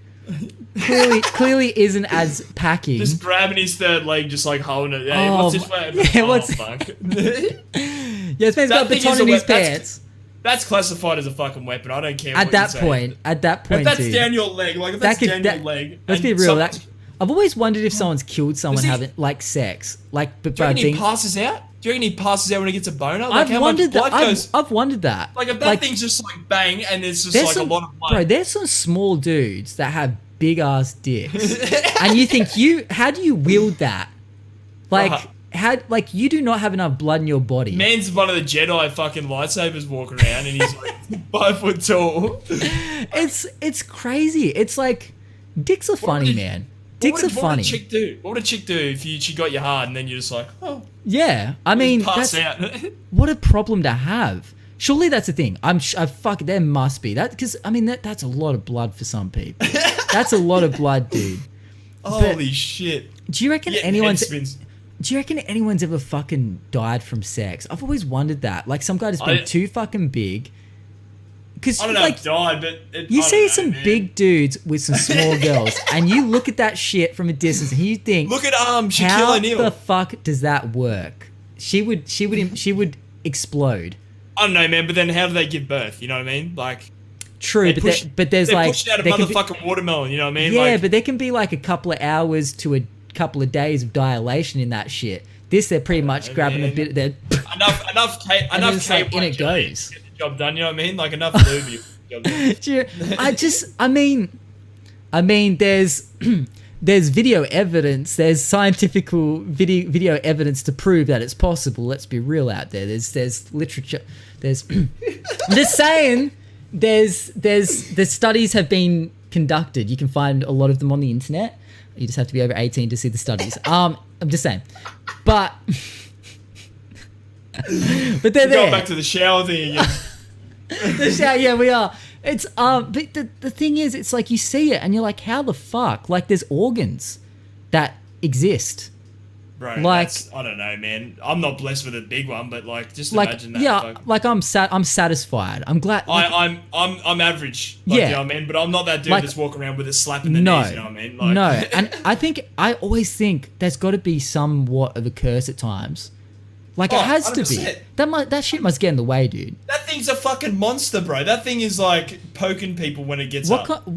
Clearly isn't as packing. Just grabbing his third leg, just like holding it. Hey, what's this weapon? Yeah, fuck. Yeah, this man's got a baton in his pants. That's classified as a fucking weapon. I don't care. At that point, if that's down your leg, like if that's down your leg. Let's be real. I've always wondered if someone's killed someone having like sex, like. Do you reckon he passes out? Do you reckon he passes out when he gets a boner? Like I've wondered that. I've wondered that. Like if that thing's just like bang and there's just like a lot of blood. Bro, there's some small dudes that have big ass dicks, and you think how do you wield that? Like like you do not have enough blood in your body. Man's one of the Jedi fucking lightsabers walking around, and he's like 5 foot tall. It's crazy. It's like dicks are funny, man. Dicks are funny. What would a chick do if she got you hard and then you're just like, oh yeah? I mean, pass out. What a problem to have. Surely that's the thing. There must be that because I mean that's a lot of blood for some people. That's a lot of blood, dude. Holy shit! Do you reckon anyone's ever fucking died from sex? I've always wondered that. Like some guy has been too fucking big. Because I don't know if died, but you see some big dudes with some small girls, and you look at that shit from a distance, and you think, look at Shaquille O'Neal. How the fuck does that work? She would explode. I don't know, man. But then how do they give birth? You know what I mean? Like, True, but there's they're like pushing out a there can motherfucking watermelon. You know what I mean? yeah, Like, but there can be like a couple of hours to a couple of days of dilation in that shit. This they're pretty much grabbing a bit. They're enough it's like, in it jelly goes. to get the job done. You know what I mean? Like enough lube. To get the job done. I mean, there's video evidence. There's scientific video evidence to prove that it's possible. Let's be real out there. There's literature. There's I'm just saying. There's studies have been conducted. You can find a lot of them on the internet. You just have to be over 18 to see the studies. I'm just saying, but they're there. Going back to the shower thing again. The shower, yeah, we are. It's but the thing is, it's like you see it and you're like, how the fuck? Like there's organs that exist. Bro, like I don't know, man. I'm not blessed with a big one, but like, just like imagine that. yeah, like I'm satisfied. I'm glad. Like, I'm average. Like, yeah, you know what I mean. But I'm not that dude like, that's walking around with a slap in the knees. You know what I mean? Like, no, and I always think there's got to be somewhat of a curse at times. Like it has 100%. to be. That shit must get in the way, dude. That thing's a fucking monster, bro. That thing is like poking people when it gets up.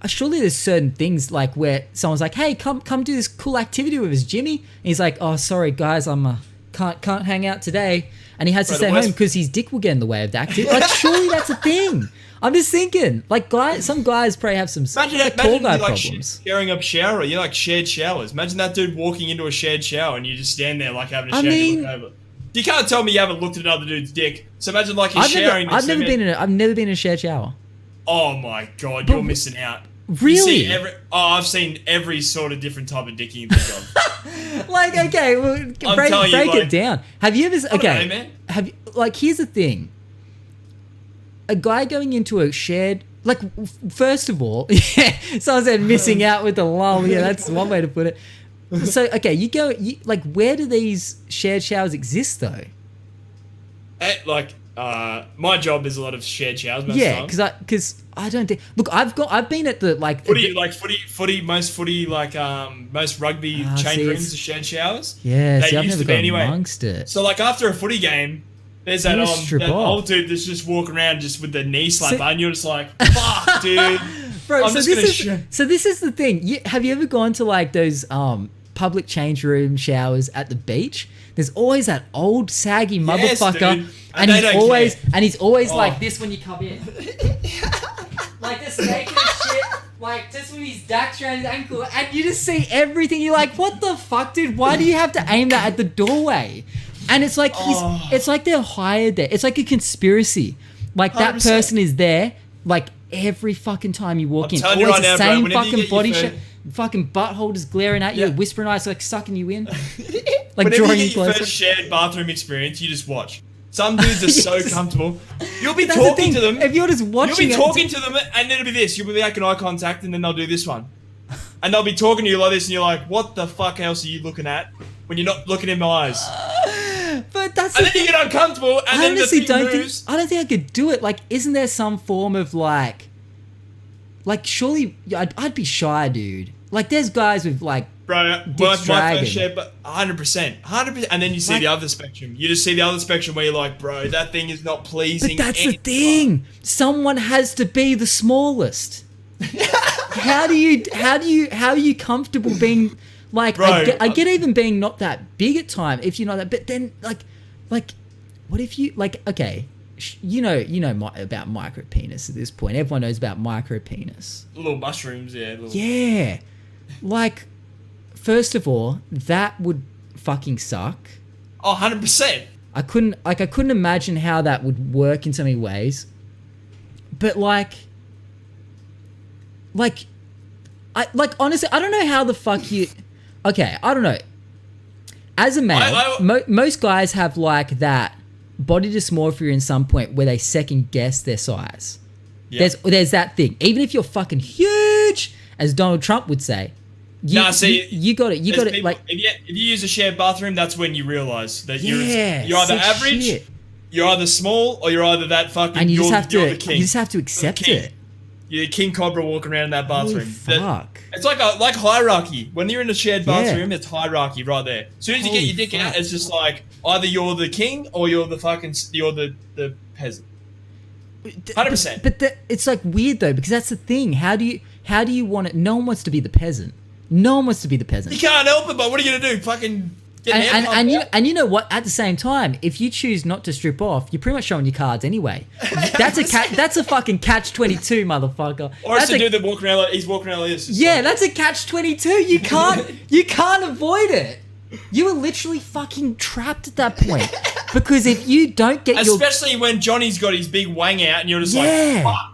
Surely there's certain things like where someone's like, "Hey, come do this cool activity with us, Jimmy." And he's like, "Oh, sorry guys, I'm can't hang out today," and he has to stay home because his dick will get in the way of the activity. Like, surely that's a thing. I'm just thinking, like, some guys probably have some tall guy problems. Sharing up shower, you like shared showers. Imagine that dude walking into a shared shower and you just stand there like having a shower. You look over. You can't tell me you haven't looked at another dude's dick. So imagine like he's showering. I've never been in a shared shower. Oh my god, you're missing out. Really? I've seen every sort of different type of dick you can think of. Like, okay, well, break it down. Have you ever? Okay, man. Have you, like, here's the thing. A guy going into a shared, like, first of all, yeah, someone said missing out with the lull. Yeah, that's one way to put it. So, okay, like, where do these shared showers exist though? My job is a lot of shared showers. Yeah, because I don't think. Look, I've been at the like most rugby change rooms are shared showers. Yeah, see, I've never gone amongst it. So like after a footy game, there's that old dude that's just walking around just with the knee slap, and you're just like, fuck, dude. Bro, so this is the thing. Have you ever gone to like those public change room showers at the beach? There's always that old saggy motherfucker, dude. and he's always like this when you come in, like this naked shit, like just with his dax around his ankle, and you just see everything. You're like, what the fuck, dude? Why do you have to aim that at the doorway? And it's like it's like they're hired there. It's like a conspiracy. Like 100%. That person is there, like every fucking time you walk in. Always the same fucking body shape. Fucking butthole just glaring at you, whispering eyes, like sucking you in. Like whenever drawing you you get your closer. first shared bathroom experience, you just watch. Some dudes are so comfortable. You'll be talking to them. If you're just watching, you'll be talking to them, and it'll be this. You'll be making eye contact, and then they'll do this one, and they'll be talking to you like this, and you're like, "What the fuck else are you looking at?" When you're not looking in my eyes. But that's and then you get uncomfortable, and then the thing moves. I don't think I could do it. Like, isn't there some form of like surely I'd be shy, dude. Like, there's guys with like, bro, my first share, but 100%, and then you see the other spectrum. You just see the other spectrum where you're like, bro, that thing is not pleasing. But that's the thing. Someone has to be the smallest. How are you comfortable being like? Bro, I get even being not that big at time if you're not that. But then like, what if you like? Okay, you know about micro penis at this point. Everyone knows about micro penis. Little mushrooms, yeah. Yeah. Like, first of all, that would fucking suck. Oh, 100%. I couldn't imagine how that would work in so many ways. But honestly, I don't know how the fuck you. Okay, I don't know. As a male, most guys have like that body dysmorphia in some point where they second guess their size. Yep. There's that thing. Even if you're fucking huge, as Donald Trump would say. You got it. Like, if you use a shared bathroom, that's when you realize that you're either average, you're either small, or you're either that fucking. And you just have to accept it. You're the King Cobra walking around in that bathroom. Holy fuck. It's like hierarchy. When you're in a shared bathroom, Yeah. it's hierarchy right there. As soon as you get Holy your dick out, fuck. it's just like either you're the king or you're the peasant. 100%. But it's like weird though, because that's the thing. How do you want it? No one wants to be the peasant. No one wants to be the peasant. You can't help it, but what are you gonna do? Fucking get an And you know what? At the same time, if you choose not to strip off, you're pretty much showing your cards anyway. That's a fucking catch-22, motherfucker. Or it's That's the a- dude that he's walking around like this. just Yeah, like- that's a catch-22. You can't avoid it. You are literally fucking trapped at that point. Because if you don't get your... Especially when Johnny's got his big wang out and you're just Yeah. like, fuck.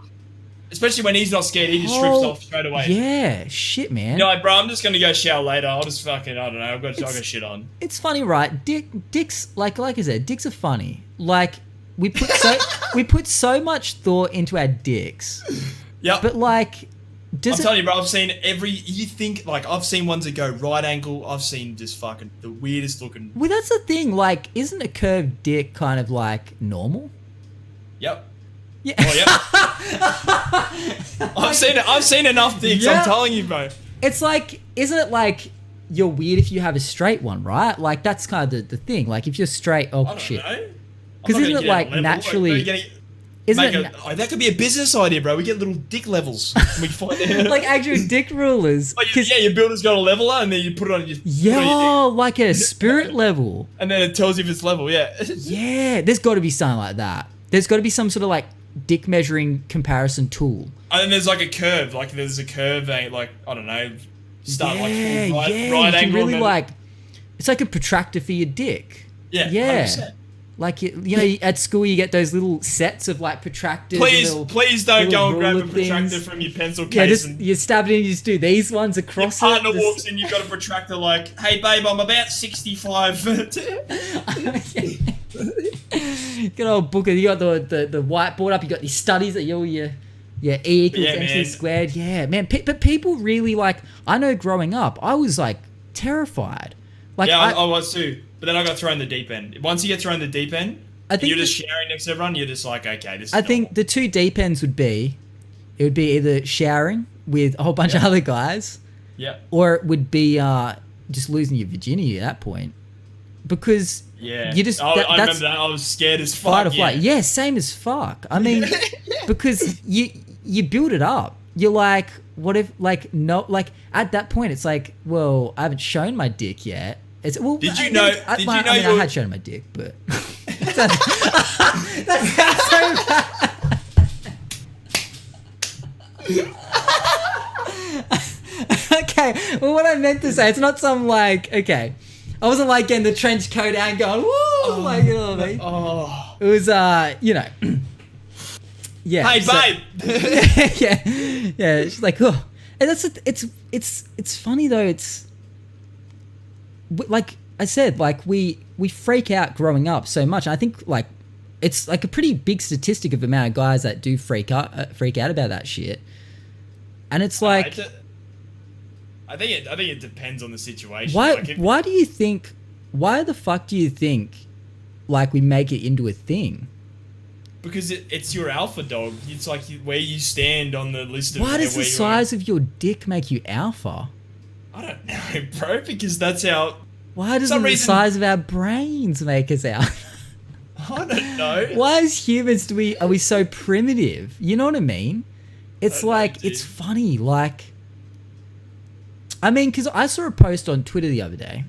Especially when he's not scared, he just strips off straight away. Yeah, shit, man. You know, like, bro, I'm just gonna go shower later. I'll just fucking, I don't know, I've got shit on. It's funny, right? Dicks, like I said, dicks are funny. Like, we put so much thought into our dicks. Yep. But like... I'm telling you, bro, I've seen I've seen ones that go right angle. I've seen just fucking the weirdest looking. Well, that's the thing. Like, isn't a curved dick kind of like normal? Yep. Yeah. Oh, yep. I've seen enough dicks. Yeah. I'm telling you, bro. It's like, isn't it like you're weird if you have a straight one, right? Like, that's kind of the thing. Like, if you're straight, I oh don't shit. know. Because isn't it like naturally? That could be a business idea, bro. We get little dick levels. We find out. Like actual dick rulers? Your builder's got a leveler, and then you put it on your Yeah, like a spirit level. and then it tells you if it's level. Yeah. Yeah, there's got to be something like that. There's got to be some sort of like dick measuring comparison tool. And then there's like a curve. Like there's a curve, like I don't know, start Yeah, like yeah, right you angle. can really and then, like. It's like a protractor for your dick. yeah, Yeah. 100%. Like, you know, at school you get those little sets of like protractors. and little- Please don't little go and grab a ruler protractor things. from your pencil Yeah, case. just you stab it in, you just do these ones your across partner it. just- walks in, you've got a protractor like, hey babe, I'm about 65. Good old booker. You got the whiteboard up. You got your studies that your E equals Yeah, MC man. squared. Yeah, man. But people really like. I know growing up, I was like terrified. Like Yeah, I was too. But then I got thrown the deep end. Once you get thrown the deep end, I think you're just sharing next to everyone, you're just like, okay, this is I think normal. the two deep ends would be either showering with a whole bunch of other guys, Yeah. or it would be just losing your virginity at that point, because Yeah. you just I that's remember that. I was scared as fuck. fight or flight. Yeah, same as fuck. I mean, because you build it up. You're like, what if at that point it's like, well, I haven't shown my dick yet. It's well. Did you I know- mean, did I you mean, know I your- had shown my dick, but that's so bad. Okay, well, what I meant to say, it's not some like, okay, I wasn't like getting the trench coat out and going, woo, like, you know what I mean? Oh. It was, you know, yeah. Hey, so- babe. yeah. She's like, oh, and it's funny though. It's like I said, like we freak out growing up so much. And I think like it's like a pretty big statistic of the amount of guys that do freak out about that shit. And it's like, I think it depends on the situation. why Like, why the fuck do you think like we make it into a thing? because it's your alpha dog. It's like where you stand on the list of Why does the where you size of your dick make you alpha? I don't know, bro. Because that's how. Why doesn't some the reason- size of our brains make us alpha? I don't know. Why as humans are we so primitive? You know what I mean? It's I don't know, like, dude. it's funny. Like, I mean, because I saw a post on Twitter the other day,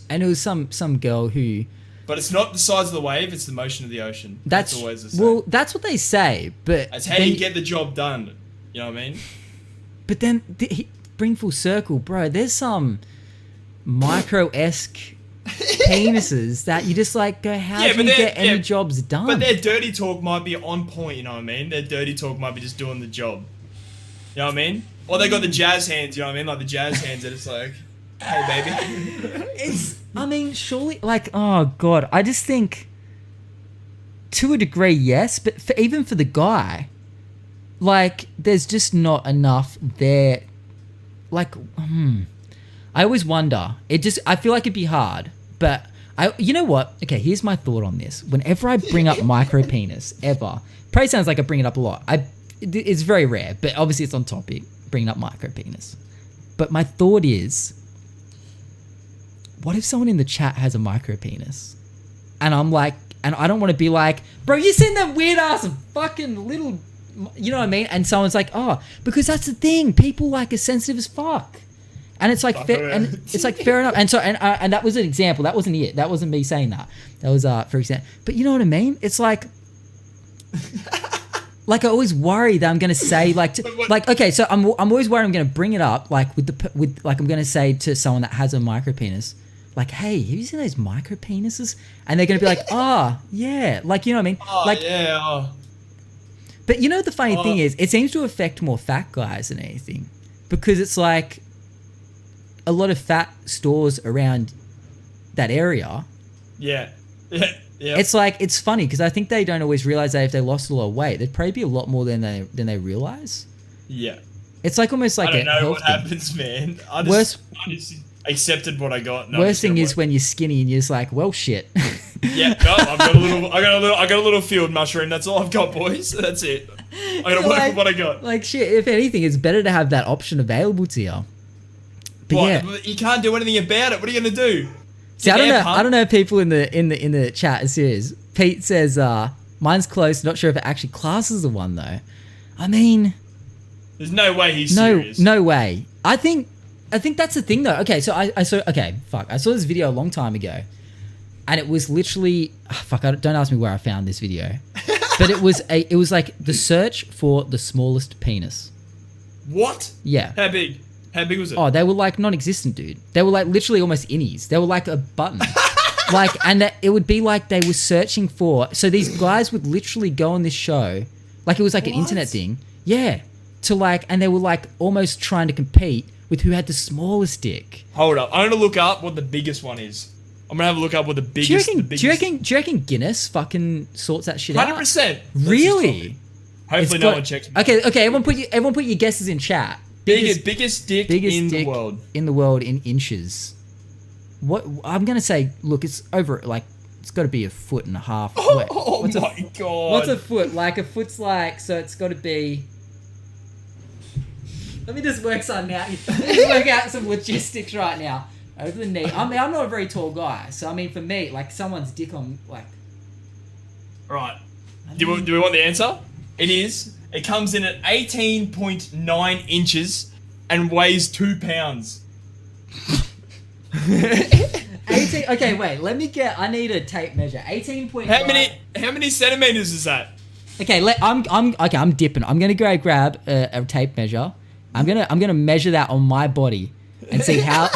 and it was some girl who. But it's not the size of the wave; it's the motion of the ocean. That's always the same. Well, that's what they say, but That's how then- you get the job done. You know what I mean? But then bring full circle, bro. There's some micro-esque penises that you just like go, how do you get any jobs done? But their dirty talk might be on point. You know what I mean? Their dirty talk might be just doing the job. You know what I mean? Or they got the jazz hands. You know what I mean? Like the jazz hands, and it's like, hey, baby. I mean, surely, like, oh god, I just think, to a degree, yes, but even for the guy, like, there's just not enough there. Like, I always wonder. I feel like it'd be hard, but you know what? Okay, here's my thought on this. Whenever I bring up micro penis, probably sounds like I bring it up a lot. It's very rare, but obviously it's on topic. bringing up micro penis. But my thought is, what if someone in the chat has a micro penis? And I'm like, and I don't want to be like, bro, you seen that weird ass fucking little, you know what I mean? And someone's like, oh, because that's the thing. People like are sensitive as fuck. And it's like, and it's like fair enough. And so, and that was an example. That wasn't it. That wasn't me saying that. That was, for example. But you know what I mean? It's like, like I always worry that I'm gonna say like, like okay, so I'm always worried I'm gonna bring it up like with like I'm gonna say to someone that has a micro penis, like, hey, have you seen those micro penises? And they're gonna be like, oh yeah, like, you know what I mean? Oh, like, yeah. Oh. But you know the funny thing is, it seems to affect more fat guys than anything, because it's like a lot of fat stores around that area. Yeah. Yeah. Yeah. It's like, it's funny because I think they don't always realize that if they lost a lot of weight, there'd probably be a lot more than they realize. Yeah. It's like almost like I don't know what thing. happens, man. I just accepted what I got. No, worst thing is when you're skinny and you're just like, well, shit. Yeah, no, I got a little field mushroom. That's all I've got, boys. That's it. I gotta work with what I got. Like shit. If anything, it's better to have that option available to you. But what? yeah, You can't do anything about it. What are you gonna do? See, I don't know if people in the chat are serious. Pete says, mine's close. Not sure if it actually classes the one though. I mean, there's no way he's serious. No way. I think that's the thing though. Okay, so I saw this video a long time ago, and it was literally don't ask me where I found this video, but it was like the search for the smallest penis. What? Yeah. How big? How big was it? Oh, they were like non-existent, dude. They were like literally almost innies. They were like a button. Like, and it would be like they were searching for. So these guys would literally go on this show, like it was like an internet thing. Yeah. To like, and they were like almost trying to compete with who had the smallest dick. Hold up. I'm gonna look up what the biggest one is. I'm gonna have a look up what the biggest. Do you reckon Guinness fucking sorts that shit out? 100%. Really? Hopefully no one checks. Okay. Everyone put your guesses in chat. Biggest dick in the world. In the world in inches. What I'm gonna say? Look, it's over. Like it's got to be a foot and a half. Oh my god! What's a foot? Like a foot's like, so it's got to be. Let me just work something out. Let's work out some logistics right now. Over the knee. I mean, I'm not a very tall guy, so I mean, for me, like someone's dick on like. Right. Do we want the answer? It is. It comes in at 18.9 inches and weighs 2 pounds. 18. Okay, wait. Let me get. I need a tape measure. 18.9. How many centimeters is that? Okay. I'm dipping. I'm gonna go grab a tape measure. I'm gonna measure that on my body and see how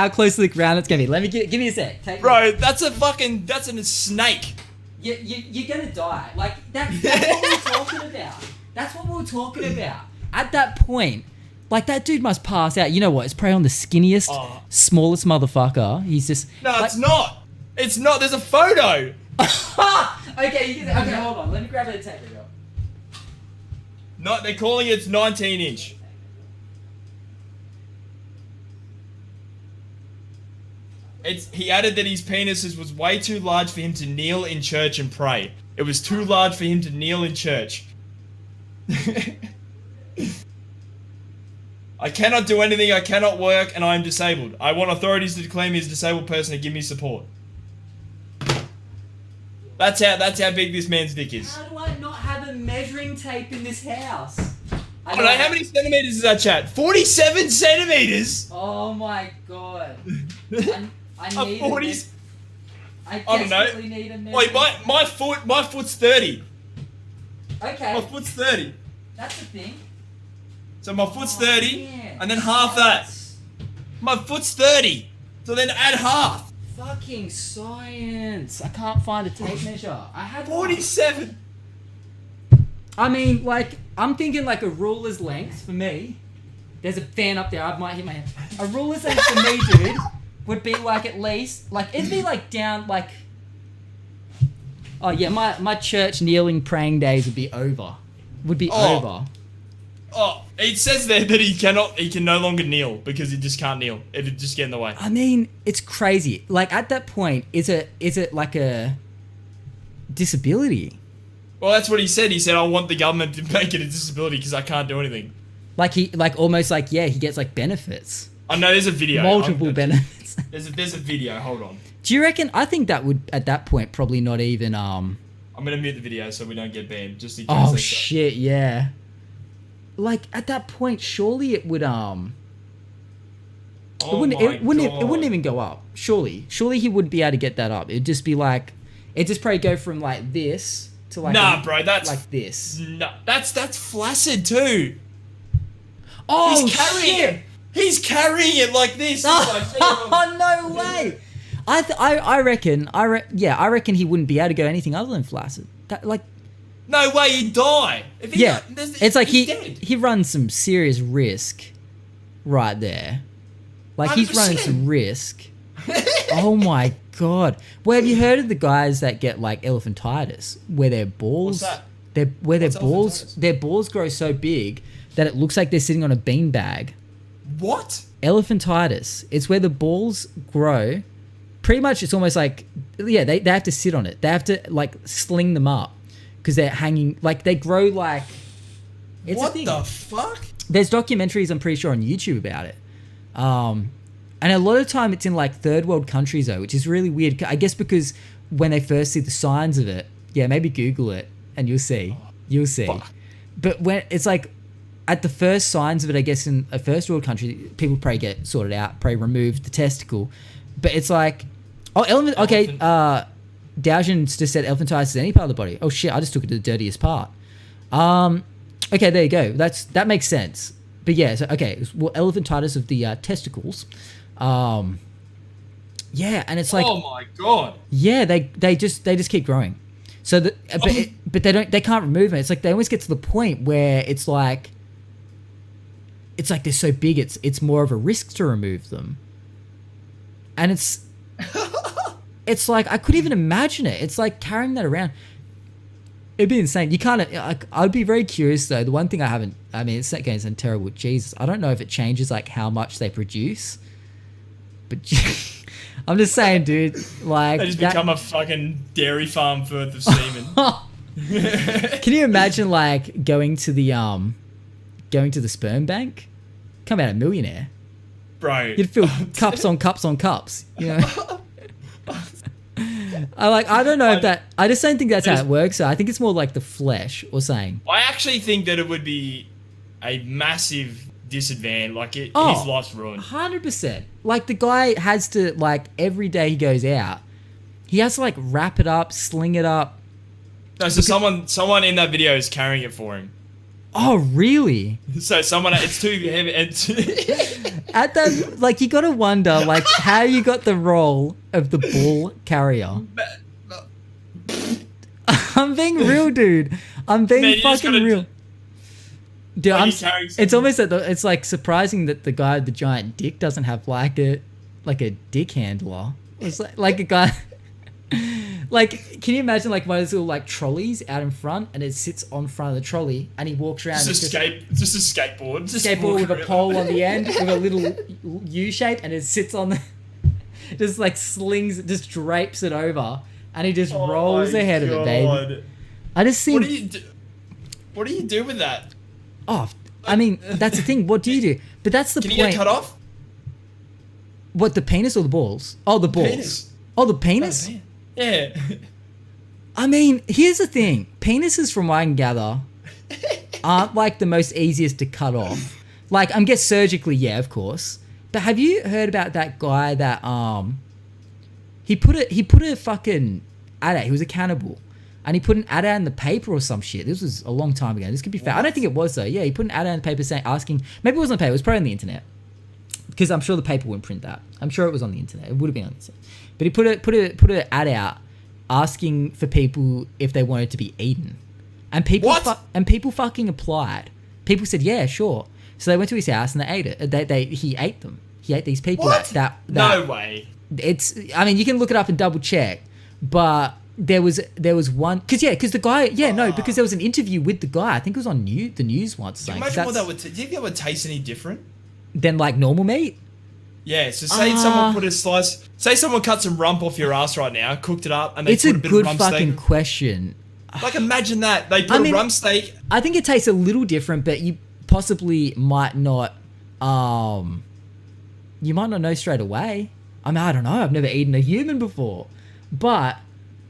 close to the ground it's gonna be. Let me give me a sec. Bro, that's a snake. You're gonna die. Like that's what we were talking about. That's what we were talking about. At that point, like that dude must pass out. You know what? It's probably on the skinniest, smallest motherfucker. He's just it's not. It's not. There's a photo. Okay, hold on. Let me grab the tape measure. No, they're calling it 19-inch. He added that his penis was way too large for him to kneel in church and pray. It was too large for him to kneel in church. I cannot do anything, I cannot work, and I am disabled. I want authorities to declare me as a disabled person and give me support. That's how big this man's dick is. How do I not have a measuring tape in this house? I don't know, how many centimeters is that, chat? 47 centimeters? Oh my god. I need 40. I don't know. desperately need a measuring. Wait, my foot's 30. Okay. My foot's 30. That's the thing. So my foot's 30, man. and then half that. My foot's 30. So then add half. Fucking science. I can't find a tape measure. I had 47. I mean, like, I'm thinking like a ruler's length for me. There's a fan up there. I might hit my head. A ruler's length for me, dude, would be like at least, like, it'd be like down, like, oh yeah, my church kneeling praying days would be over. Over. Oh, it says there that he can no longer kneel because he just can't kneel. It'd just get in the way. I mean, it's crazy. Like, at that point, is it like a disability? Well, that's what he said. He said, I want the government to make it a disability because I can't do anything. Like he gets like benefits. I know there's a video. Multiple benefits. There's a video. Hold on. Do you reckon? I think that would at that point probably not even I'm gonna mute the video so we don't get banned. Just in case. Oh shit! Yeah. Like at that point, surely it would It wouldn't even go up. Surely he wouldn't be able to get that up. It'd just be like, it'd just probably go from like this to like bro, that's like this. No, that's flaccid too. Oh, he's carrying shit. it. He's carrying it like this. Oh no way! I reckon he wouldn't be able to go anything other than flaccid. That like. No way, he'd die. If he it's like he's dead. he runs some serious risk, right there. Like 100%. He's running some risk. Oh my god! Well, have you heard of the guys that get like elephantitis, where their balls, What's that? their balls grow so big that it looks like they're sitting on a beanbag. What? Elephantitis. It's where the balls grow. Pretty much, it's almost like they have to sit on it. They have to like sling them up. Because they're hanging, like they grow like. It's what a thing. The fuck? There's documentaries I'm pretty sure on YouTube about it, and a lot of time it's in like third world countries though, which is really weird. I guess because when they first see the signs of it, maybe Google it and you'll see. Fuck. But when it's like at the first signs of it, I guess in a first world country, people probably get sorted out, probably remove the testicle, but it's like, Dowshin just said elephantitis is any part of the body. Oh shit, I just took it to the dirtiest part. Okay, there you go. That makes sense. But yeah, so okay, well, elephantitis of the testicles. Yeah, and it's like, oh my god. Yeah, they just keep growing. So but they can't remove it. It's like they always get to the point where it's like they're so big it's more of a risk to remove them. And it's it's like I couldn't even imagine it. It's like carrying that around. It'd be insane. You can't. I'd be very curious though. The one thing it's not going to sound terrible. Jesus, I don't know if it changes like how much they produce. But I'm just saying, dude. Like they just become a fucking dairy farm worth of semen. Can you imagine like going to the sperm bank? Come out a millionaire, bro. You'd fill cups on cups on cups. You know. I don't know if that. I just don't think that's how it works. So I think it's more like the flesh or something. I actually think that it would be a massive disadvantage. Like his life's ruined. 100%. Like the guy has to like every day he goes out, he has to like wrap it up, sling it up. No, so someone in that video is carrying it for him. Oh really? So it's too heavy. At that, like you gotta wonder like how you got the role of the ball carrier. I'm being real, dude. I'm being fucking real. Dude, it's almost it's like surprising that the guy with the giant dick doesn't have like a dick handler. It's like a guy. Like, can you imagine like one of those little like trolleys out in front, and it sits on front of the trolley, and he walks around. Just a skateboard. Skateboard with a pole on the end, with a little U shape, and it sits on the. Just like slings, just drapes it over, and he just rolls ahead of it, baby. I just think. What do you do with that? Oh, I mean, that's the thing. What do you do? But that's the point. Can you get cut off? What, the penis or the balls? Oh, the balls. Penis. Oh, the penis? Oh, yeah. I mean, here's the thing. Penises, from what I can gather, aren't like the most easiest to cut off. Like, I'm guess surgically, yeah, of course. But have you heard about that guy that he put a fucking adder. He was a cannibal, and he put an adder in the paper or some shit. This was a long time ago. This could be fact. I don't think it was though. Yeah, he put an adder in the paper asking. Maybe it wasn't on the paper. It was probably on the internet. Because I'm sure the paper wouldn't print that. I'm sure it was on the internet. It would have been on the internet. But he put an ad out asking for people if they wanted to be eaten, and people fucking applied. People said yeah, sure. So they went to his house and they ate it. He ate them. He ate these people. What? No way. It's. I mean, you can look it up and double check, but there was one because the guy because there was an interview with the guy. I think it was on the news once. Do you imagine what that would? Do you think that would taste any different than like normal meat? Yeah, so say someone put a slice. Say someone cut some rump off your ass right now, cooked it up, and they it's put a a bit good of rump fucking steak. question. Like imagine that they put a rump steak. I think it tastes a little different, but you possibly might not, you might not know straight away. I mean, I don't know. I've never eaten a human before. But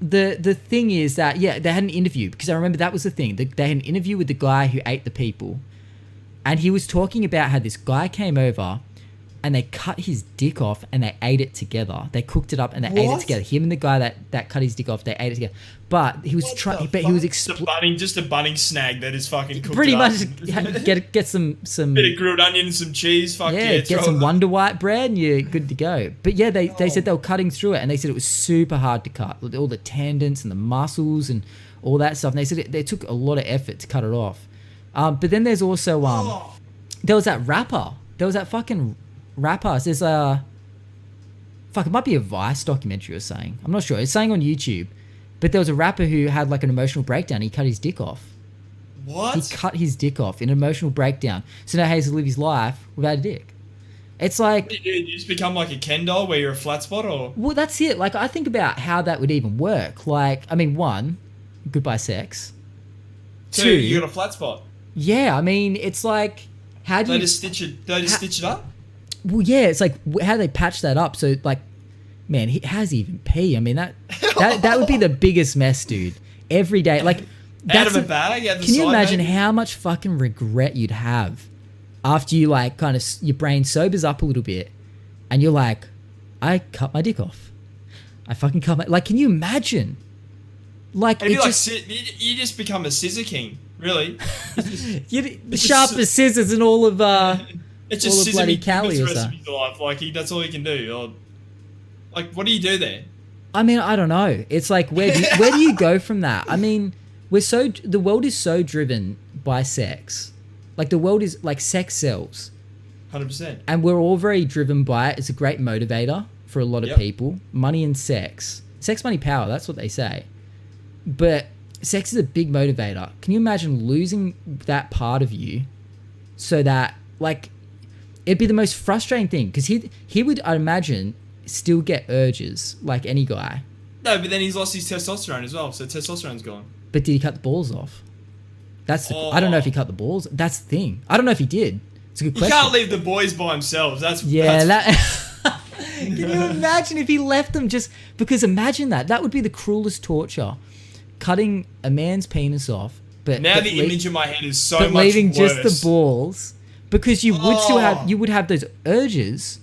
the thing is that, yeah, they had an interview, because I remember that was the thing. They had an interview with the guy who ate the people. And he was talking about how this guy came over and they cut his dick off and they ate it together. They cooked it up and they ate it together. Him and the guy that cut his dick off, they ate it together. But he was trying. But he was just a bunning snag that is fucking cooked. Pretty up. much get some bit of grilled onion and some cheese. Fuck yeah, get some Wonder White bread and you're good to go. But yeah, they said they were cutting through it and they said it was super hard to cut. All the tendons and the muscles and all that stuff. And they said they took a lot of effort to cut it off. But then there's also there was that rapper. There was that fucking rapper. There's it might be a Vice documentary or something. I'm not sure. It's saying on YouTube. But there was a rapper who had like an emotional breakdown. He cut his dick off. What? He cut his dick off in an emotional breakdown. So now he has to live his life without a dick. It's like... You just become like a Ken doll where you're a flat spot, or...? Well, that's it. Like, I think about how that would even work. Like, I mean, one, goodbye sex. Two, you got a flat spot. Yeah, I mean, it's like... How do they just stitch it up? Well, yeah, it's like, how do they patch that up? So, like... Man, how does he even pee? I mean, that would be the biggest mess, dude. Every day, like out of a bag. Can you imagine how much fucking regret you'd have after you like kind of your brain sobers up a little bit, and you're like, I cut my dick off. I fucking cut my like. Can you imagine? Like you just become a scissor king, really. You're the sharpest scissors in all of it's just all of bloody Cali or something. Like that's all he can do. Like, what do you do there? I mean, I don't know. It's like, where do you go from that? I mean, the world is so driven by sex. Like, the world is, like, sex sells. 100%. And we're all very driven by it. It's a great motivator for a lot of people. Money and sex. Sex, money, power. That's what they say. But sex is a big motivator. Can you imagine losing that part of you so that, like, it'd be the most frustrating thing? Because he would, I'd imagine... still get urges like any guy. No, but then he's lost his testosterone as well, so testosterone's gone. But did he cut the balls off? I don't know if he cut the balls. That's the thing. I don't know if he did. It's a good question. You can't leave the boys by themselves. Can you imagine if he left them just because? Imagine that would be the cruelest torture. Cutting a man's penis off, but now the image in my head is so much leaving worse. Just the balls, because you would have those urges.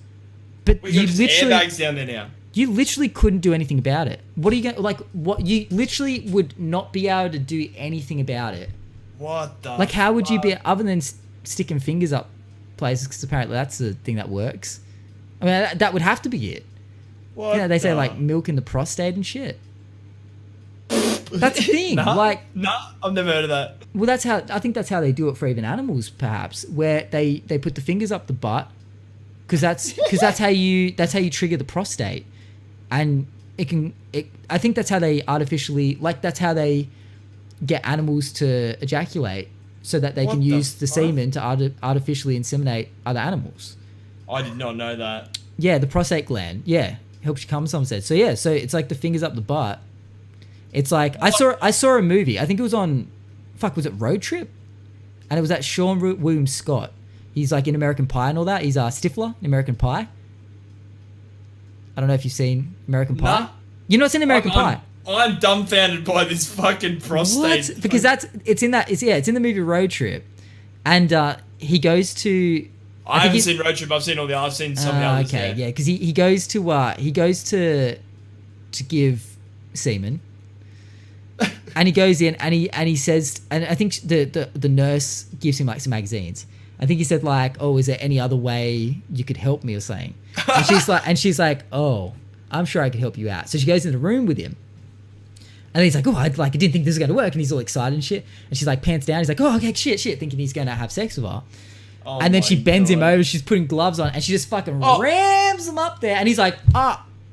But you literally airbags down there now. You literally couldn't do anything about it. What are you going like? What you literally would not be able to do anything about it. What the? Like, how would you be other than sticking fingers up places? Because apparently that's the thing that works. I mean, that would have to be it. What? You know, they say like milking the prostate and shit. That's the thing. Like, I've never heard of that. Well, I think that's how they do it for even animals, perhaps, where they put the fingers up the butt. Because that's how you trigger the prostate, and I think that's how they artificially, like, that's how they get animals to ejaculate, so that they can use the semen to artificially inseminate other animals. I did not know that. Yeah, the prostate gland. Yeah, helps you come. Someone said so. Yeah, so it's like the fingers up the butt. It's like I saw a movie. I think it was on, was it Road Trip? And it was that Sean William Scott. He's like in American Pie and all that. He's Stifler in American Pie. I don't know if you've seen American Pie. Nah. You've not seen American Pie? I'm dumbfounded by this fucking prostate. What? Because it's in the movie Road Trip, and he goes to. I haven't seen Road Trip. I've seen some of the others. Okay, yeah, because he goes to give semen. And he goes in and he says, and I think the nurse gives him like some magazines. I think he said like, "Oh, is there any other way you could help me?" or something. And she's like, "Oh, I'm sure I could help you out." So she goes in the room with him, and he's like, "Oh, I didn't think this was going to work," and he's all excited and shit. And she's like pants down. He's like, "Oh, okay, shit," thinking he's going to have sex with her. Oh, and then she bends him over. She's putting gloves on, and she just fucking rams him up there. And he's like,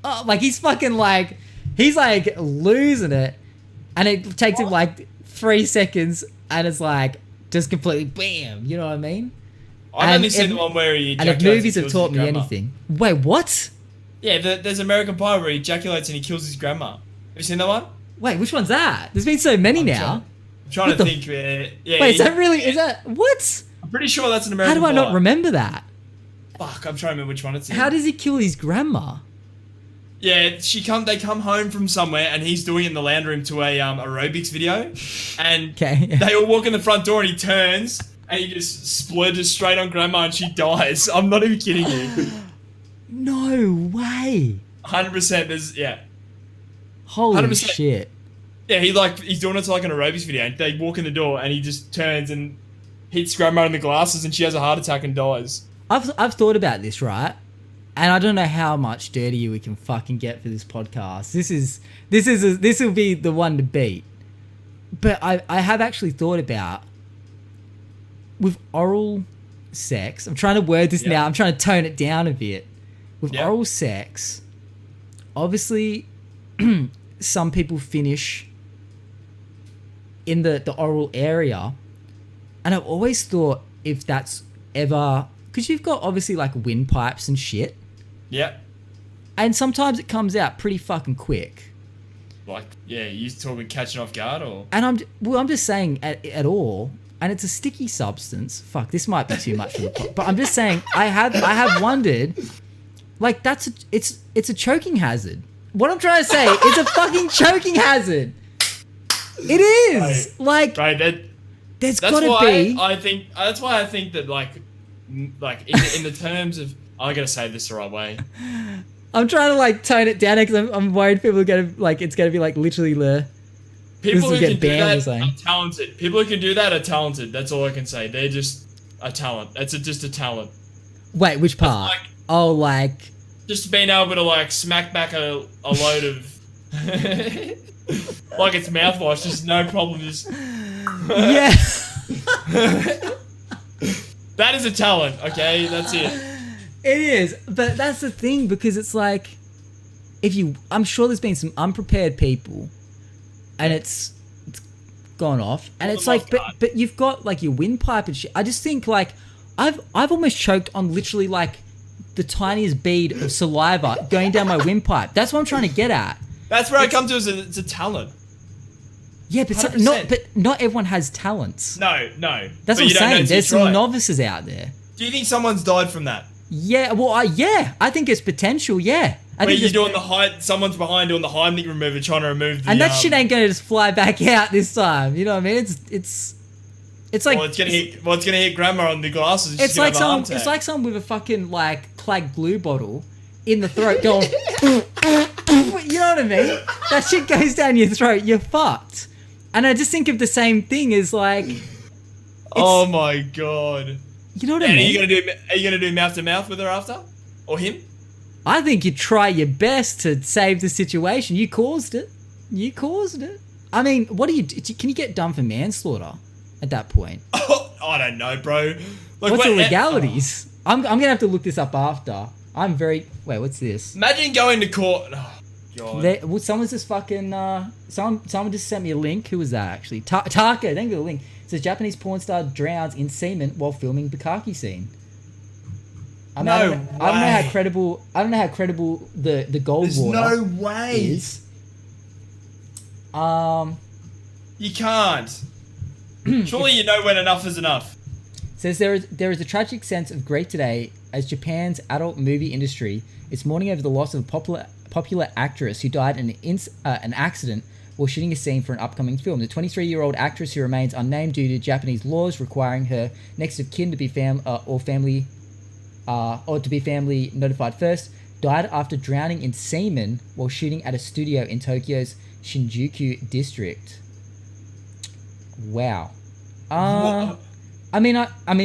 like he's fucking like, he's like losing it. And it takes him like 3 seconds, and it's like just completely bam. You know what I mean? I've only seen the one where he ejaculates. And if movies have taught me anything, wait, what? Yeah, there's American Pie where he ejaculates and he kills his grandma. Have you seen that one? Wait, which one's that? There's been so many now. I'm trying to think. Yeah, wait, is that what? I'm pretty sure that's an How American do I not Pie. remember that? Fuck, I'm trying to remember which one it's in. How does he kill his grandma? Yeah, they come home from somewhere and he's doing it in the lounge room to a aerobics video, and Okay. they all walk in the front door and he turns and he just splurges straight on grandma and she dies. I'm not even kidding you. No way. 100%. There's Holy 100%. shit. Yeah, he's doing it to like an aerobics video and they walk in the door and he just turns and hits grandma in the glasses and she has a heart attack and dies. I've thought about this, right? And I don't know how much dirtier we can fucking get for this podcast. This will be the one to beat. But I have actually thought about with oral sex. I'm trying to word this now. I'm trying to tone it down a bit. With oral sex, obviously, some people finish in the oral area, and I've always thought if that's ever, because you've got obviously like windpipes and shit. Yeah. And sometimes it comes out pretty fucking quick. Like, yeah, you talking catching off guard or? And I'm just saying at all, and it's a sticky substance. Fuck, this might be too much for the pot. But I'm just saying, I have wondered, like it's a choking hazard. What I'm trying to say, it's a fucking choking hazard. It is. Right. There's That's gotta why be. I think. That's why I think that like in the terms of, I gotta say this the right way. I'm trying to like tone it down because I'm worried people are gonna like it's gonna be like literally the. People who get can do banned or that something. are talented. People who can do that are talented. That's all I can say. They're just a talent. That's just a talent. Wait, which part? Like, Oh, like. just being able to like smack back a load of like it's mouthwash, just no problem. Just Yeah. that is a talent. Okay, that's it. It is, but that's the thing because it's like, I'm sure there's been some unprepared people, and it's gone off, and Pull it's them like, off but guard. but you've got like your windpipe and shit. I just think like, I've almost choked on literally like the tiniest bead of saliva going down my windpipe. That's what I'm trying to get at. That's where I come to. It's a talent. Yeah, but 100%. not everyone has talents. No. That's But what I'm you don't know saying. until There's you try. some novices out there. Do you think someone's died from that? Yeah, well, I think it's potential. Yeah, I Where think you're it's- doing someone's behind doing the Heimlich remover, trying to remove the. and that shit ain't gonna just fly back out this time. You know what I mean? It's like Well, it's gonna hit grandma on the glasses. it's like someone with a fucking like Clag glue bottle in the throat going. You know what I mean? That shit goes down your throat. You're fucked. And I just think of the same thing as like. Oh my god! You know what I And mean? are you gonna do mouth to mouth with her after, or him? I think you try your best to save the situation. You caused it. I mean, what do you do? Can you get done for manslaughter at that point? I don't know, bro. Like, What's the wait, legalities? I'm gonna have to look this up after. Wait, what's this? Imagine going to court. Oh, God. Someone's just fucking. Someone just sent me a link. Who was that actually? Taka. Thank you for the link. It says Japanese porn star drowns in semen while filming bukkake scene. I don't know how credible. I don't know how credible the gold There's water no way. is. You can't. Surely you know when enough is enough. Says there is a tragic sense of grief today as Japan's adult movie industry is mourning over the loss of a popular actress who died in an accident while shooting a scene for an upcoming film. The 23-year-old actress, who remains unnamed due to Japanese laws requiring her next of kin to be family notified first, died after drowning in semen while shooting at a studio in Tokyo's Shinjuku district. Wow. What? I mean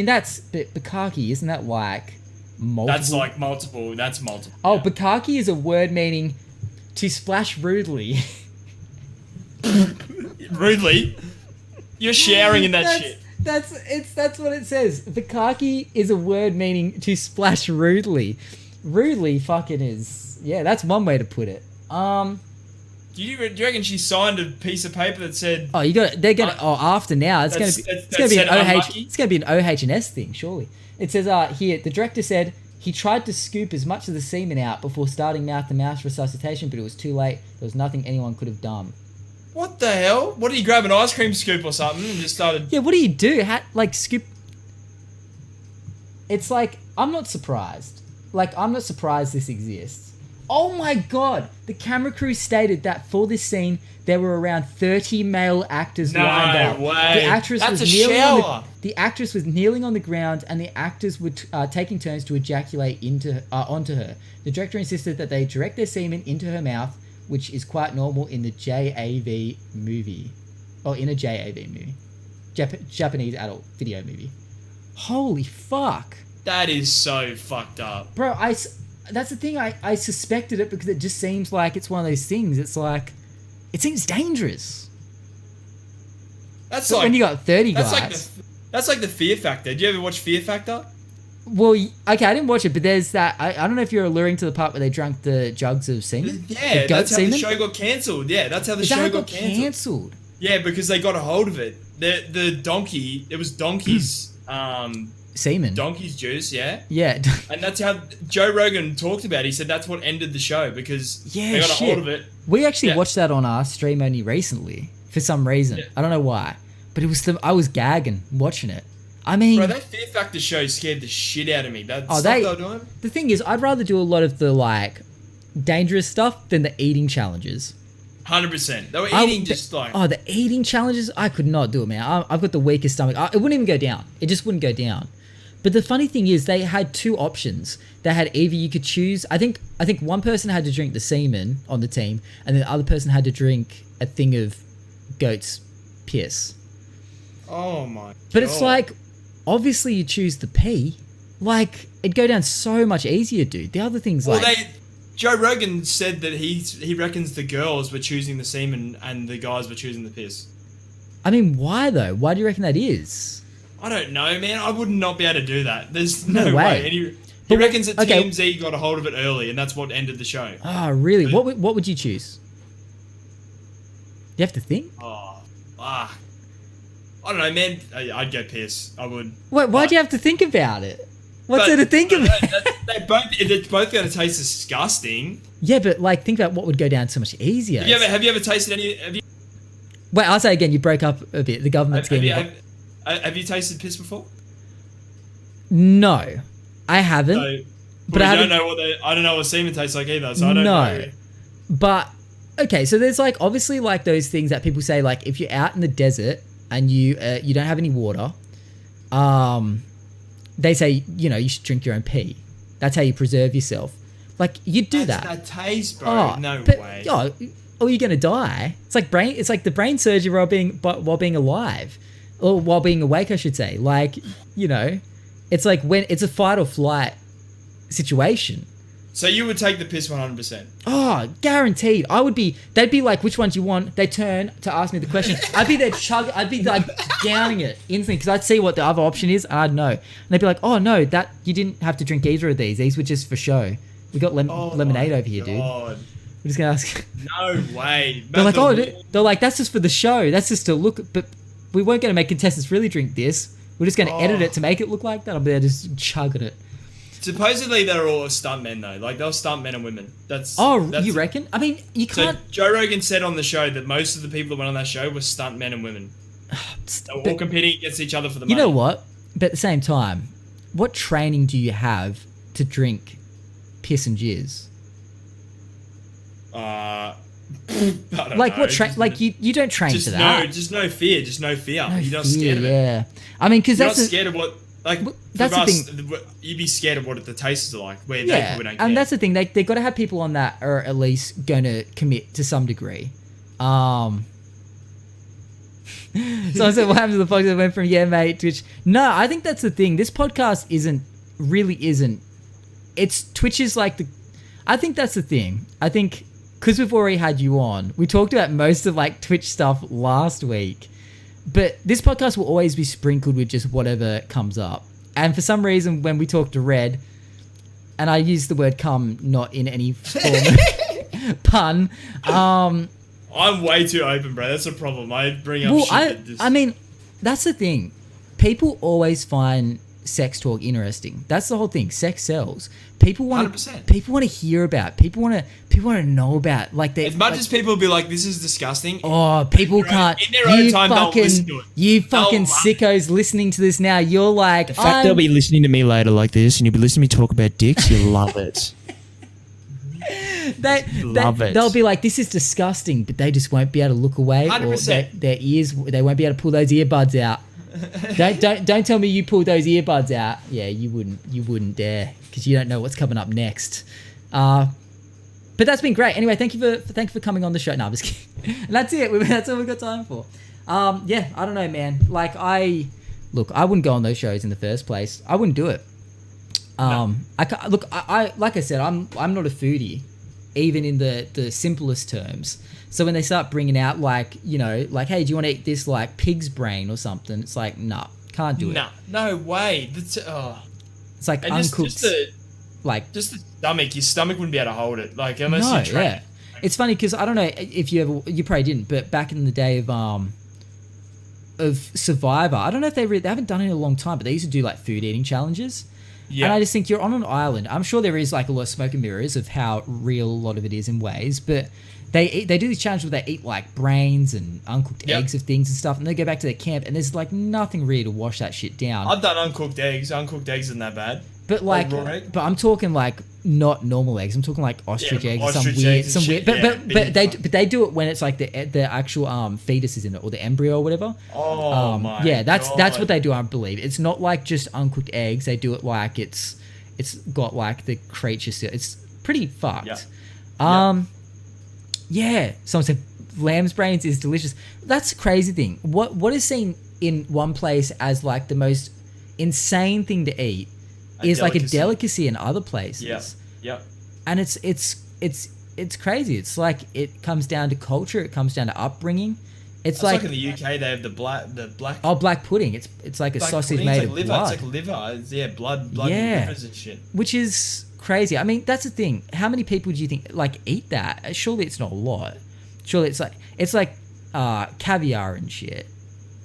that's bukkake, isn't that like multiple? That's like multiple. That's multiple. Oh, yeah. bukkake is a word meaning to splash rudely. Rudely. You're sharing in that shit. That's what it says. Bukkake is a word meaning to splash rudely. Rudely fucking is. Yeah, that's one way to put it. Do you reckon she signed a piece of paper that said? Oh, they're gonna. After now, it's gonna be an unlucky? It's gonna be an OH&S thing, surely. It says here the director said he tried to scoop as much of the semen out before starting mouth-to-mouth resuscitation, but it was too late. There was nothing anyone could have done. What the hell? What did he grab, an ice cream scoop or something and just started? Yeah, what do you do? Like scoop? it's like, I'm not surprised. Like, I'm not surprised this exists. Oh my god! The camera crew stated that for this scene, there were around 30 male actors lined up. No way. The actress That's was a kneeling shower. the actress was kneeling on the ground, and the actors were taking turns to ejaculate onto her. The director insisted that they direct their semen into her mouth, which is quite normal in the JAV movie. Or in a JAV movie. Japanese adult video movie. Holy fuck. That is so fucked up. Bro, that's the thing. I suspected it because it just seems like it's one of those things. It's like, it seems dangerous. That's But like when you got 30 that's guys. that's like the Fear Factor. Do you ever watch Fear Factor? Well, okay, I didn't watch it, but there's that. I don't know if you're alluring to the part where they drank the jugs of semen. Yeah, The goat that's how semen? the show got cancelled. Yeah, that's how the Is that how show it got cancelled. Yeah, because they got a hold of it. The donkey, it was donkey's Semen. donkey's juice, yeah. Yeah. And that's how Joe Rogan talked about it. He said that's what ended the show because Yeah, they got a shit. hold of it. We actually Yeah. watched that on our stream only recently for some reason. Yeah. I don't know why, but it was I was gagging watching it. I mean, Bro, that Fear Factor show scared the shit out of me. That Oh, stuff they- they were doing. the thing is, I'd rather do a lot of the like dangerous stuff than the eating challenges. 100%. They were I- eating just like Oh, the eating challenges, I could not do it, man. I've got the weakest stomach. It wouldn't even go down. It just wouldn't go down. But the funny thing is, they had two options. They had either you could choose. I think one person had to drink the semen on the team, and the other person had to drink a thing of goat's piss. oh my. But it's God. like, obviously you choose the pee. Like, it'd go down so much easier, dude. The other thing's Well, like, Joe Rogan said that he reckons the girls were choosing the semen and the guys were choosing the piss. I mean, why though? Why do you reckon that is? I don't know, man. I would not be able to do that. There's No no, way. way. And he But reckons that okay. TMZ got a hold of it early, and that's what ended the show. Oh, really? What would you choose? You have to think. Oh, fuck. I don't know, man. I'd go piss. I would. Wait, why'd But- you have to think about it? What's but- there to think but about? They're both going to taste disgusting. Yeah, but like, think about what would go down so much easier. Have you ever tasted any? Wait, I'll say again. You broke up a bit. The government's Have getting. have you tasted piss before? No, I haven't. So, But I I don't haven't- know I don't know what semen tastes like either. So I don't No. know. But okay, so there's like obviously like those things that people say, like if you're out in the desert and you don't have any water, they say you should drink your own pee. That's how you preserve yourself. Like you'd do That's that. that taste, bro. No but, way. Oh, or you're gonna die. It's like the brain surgery while being alive, or while being awake, I should say. Like it's like when it's a fight or flight situation. So you would take the piss 100%. Oh, guaranteed. They'd be like, which one do you want? They turn to ask me the question. I'd be there I'd be like downing it instantly because I'd see what the other option is and I'd know. And they'd be like, oh no, that you didn't have to drink either of these. These were just for show. We got lemonade over here, dude. God. We're just gonna ask. No way. They're like, that's just for the show. That's just to look. But we weren't gonna make contestants really drink this. We're just gonna edit it to make it look like that. I'll be there just chugging it. Supposedly they're all stuntmen though. Like they're stuntmen and women. That's You reckon? I mean, you So can't. Joe Rogan said on the show that most of the people that went on that show were stuntmen and women. They were all competing against each other for the money. You know what? But at the same time, what training do you have to drink piss and jizz? I don't Like know. what train? Just- Like you don't train Just for that. just no fear. Just no fear. No You're not fear, scared of it. yeah. I mean, because You're that's not the- scared of what. Like that's for the us, you'd be scared of what the tastes are like. Where yeah, we don't care. and that's the thing. They got to have people on that are at least going to commit to some degree. So I said, what happened to the podcast that went from yeah, mate, Twitch? No, I think that's the thing. This podcast isn't. It's Twitch is like the. I think that's the thing. I think because we've already had you on, we talked about most of like Twitch stuff last week, but this podcast will always be sprinkled with just whatever comes up. And for some reason, when we talk to Red, and I use the word "cum" not in any form of pun. I'm way too open, bro. That's a problem. I bring up Well, shit that just... I mean, that's the thing. People always find sex talk interesting. That's the whole thing. Sex sells. People want 100%. People want to hear about. People want to know about. Like they. As much as people be like, "This is disgusting." Oh, people can't. In their own time, they'll listen to it. You fucking sickos listening to this now. You're like, The fact they'll be listening to me later like this, and you'll be listening to me talk about dicks, you'll love it. Love it. They'll be like, this is disgusting, but they just won't be able to look away. 100%. Or their ears, they won't be able to pull those earbuds out. Don't tell me you pulled those earbuds out. Yeah, you wouldn't dare, because you don't know what's coming up next. But that's been great. Anyway, thank you for coming on the show. No, I'm just kidding. And that's it. That's all we've got time for. Yeah, I don't know, man. Like I wouldn't go on those shows in the first place. I wouldn't do it. No. I like I said, I'm not a foodie, even in the simplest terms. So when they start bringing out like, you know, like, hey, do you want to eat this like pig's brain or something? It's like, nah, can't do it. Nah, no way. That's, It's like and uncooked. just the stomach. Your stomach wouldn't be able to hold it. Like unless you train. Yeah. It's funny because I don't know if you probably didn't, but back in the day of Survivor, I don't know if they haven't done it in a long time, but they used to do like food eating challenges. Yeah. And I just think you're on an island. I'm sure there is like a lot of smoke and mirrors of how real a lot of it is in ways, but they do these challenges where they eat like brains and uncooked eggs of things and stuff, and they go back to their camp and there's like nothing really to wash that shit down. I've done uncooked eggs. Uncooked eggs isn't that bad. But like raw egg? But I'm talking like not normal eggs. I'm talking like ostrich eggs, ostrich some eggs weird. But they do it when it's like the actual fetus is in it, or the embryo or whatever. Oh my. Yeah, that's what they do. I believe it's not like just uncooked eggs. They do it like it's got like the creature still. It's pretty fucked. Yeah. Someone said lamb's brains is delicious. That's a crazy thing. What is seen in one place as like the most insane thing to eat is like a delicacy in other places. Yeah. And it's crazy. It's like it comes down to culture. It comes down to upbringing. It's like in the UK they have the black. Oh, black pudding. It's like a sausage made of liver. blood. It's like liver. Blood and livers and shit. Which is crazy. I mean, that's the thing. How many people do you think like eat that? Surely it's not a lot. Surely it's like caviar and shit.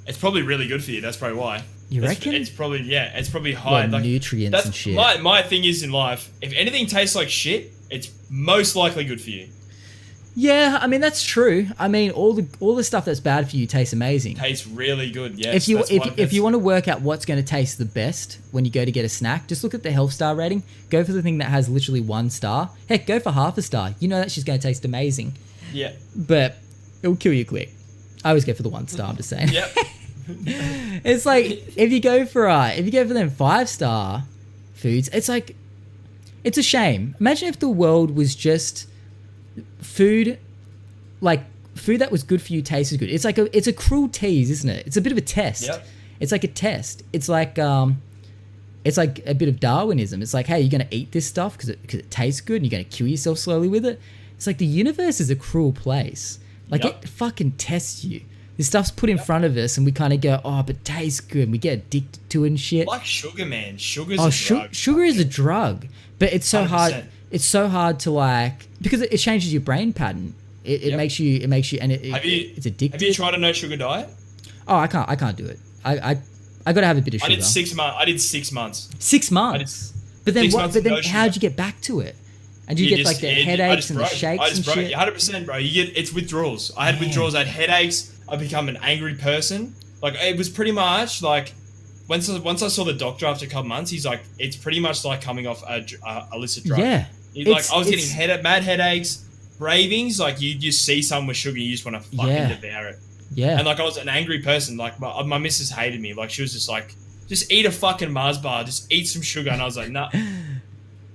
It's probably really good for you. That's probably why. You reckon? It's probably high. Like, nutrients and shit. My thing is in life, if anything tastes like shit, it's most likely good for you. Yeah, I mean that's true. I mean all the stuff that's bad for you tastes amazing. Tastes really good. Yes. If you want to work out what's going to taste the best when you go to get a snack, just look at the health star rating. Go for the thing that has literally 1 star. Heck, go for half a star. You know that shit's going to taste amazing. Yeah. But it'll kill you quick. I always go for the 1 star. I'm just saying. Yep. It's like if you go for them 5-star foods, it's like it's a shame. Imagine if the world was just food that was good for you tasted good. It's a cruel tease, isn't it? It's a bit of a test. Yep. It's like a test. It's like a bit of Darwinism. It's like, hey, you're gonna eat this stuff because it tastes good, and you're gonna kill yourself slowly with it. It's like the universe is a cruel place. Like it fucking tests you. This stuff's put in front of us, and we kind of go, oh, but it tastes good, and we get addicted to it and shit. Like sugar, man. Sugar's a drug. Sugar is a drug, but it's so 100%. hard. It's so hard to like because it changes your brain pattern. It makes you and it's addictive. Have you tried a no sugar diet? Oh, I can't do it. I got to have a bit of sugar. I did 6 months. I did 6 months. 6 months. But then what? But then how'd you get back to it? And you get like the headaches and the shakes and shit. 100%, bro. It's withdrawals. I had withdrawals. I had headaches. I become an angry person. Like it was pretty much like once I saw the doctor after a couple months, he's like, it's pretty much like coming off a illicit drug. Yeah. I was getting mad headaches, cravings. Like you just see something with sugar, you just want to fucking devour it. Yeah. And like I was an angry person. Like my missus hated me. Like she was just like, just eat a fucking Mars bar. Just eat some sugar. And I was like, nah.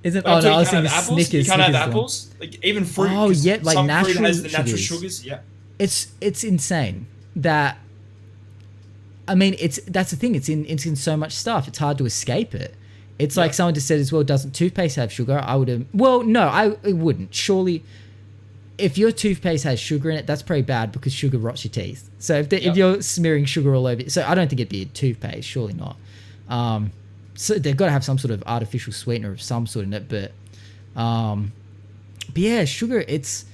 Isn't? Oh no, I was thinking Snickers. You can't have apples. Like even fruit. Oh yeah, like some natural fruit has the natural sugars. Yeah. It's insane that. I mean, that's the thing. It's in so much stuff. It's hard to escape it. It's like someone just said as well. Doesn't toothpaste have sugar? I would have. Well, no, it wouldn't. Surely, if your toothpaste has sugar in it, that's pretty bad because sugar rots your teeth. So if you're smearing sugar all over, so I don't think it'd be a toothpaste. Surely not. So they've got to have some sort of artificial sweetener of some sort in it. But yeah, sugar. It's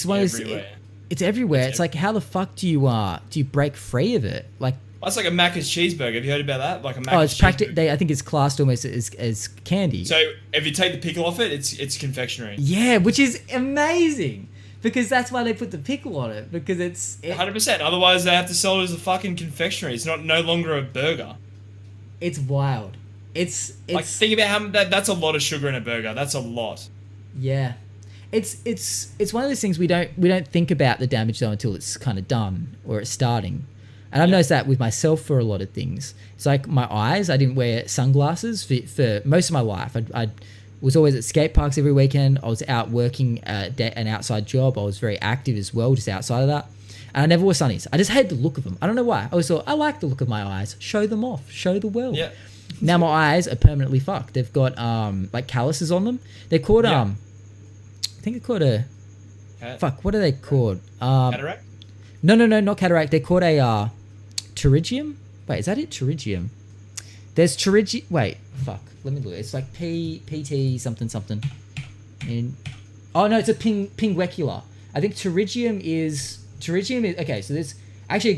one of those. It's everywhere. It's like how the fuck do you break free of it? Like That's like a Macca's cheeseburger. Have you heard about that? Like a Macca's Oh, it's cheeseburger. I think it's classed almost as candy. So if you take the pickle off it, it's confectionery. Yeah, which is amazing because that's why they put the pickle on it because it's 100%. Otherwise, they have to sell it as a fucking confectionery. It's no longer a burger. It's wild. It's like think about how that's a lot of sugar in a burger. That's a lot. Yeah. It's one of those things we don't think about the damage though until it's kind of done or it's starting. And I've noticed that with myself for a lot of things. It's like my eyes. I didn't wear sunglasses for most of my life. I was always at skate parks every weekend. I was out working an outside job. I was very active as well, just outside of that. And I never wore sunnies. I just hated the look of them. I don't know why. I always thought, I like the look of my eyes. Show them off. Show the world. Yeah. Now my eyes are permanently fucked. They've got like calluses on them. They're called I think they're called what are they called? Cataract? No, not cataract. They're called a pterygium. Wait, is that it? Pterygium. There's pterygium. Wait, fuck. Let me look. It's like PT something. Oh no, it's a pinguecula. I think pterygium is okay. So there's actually a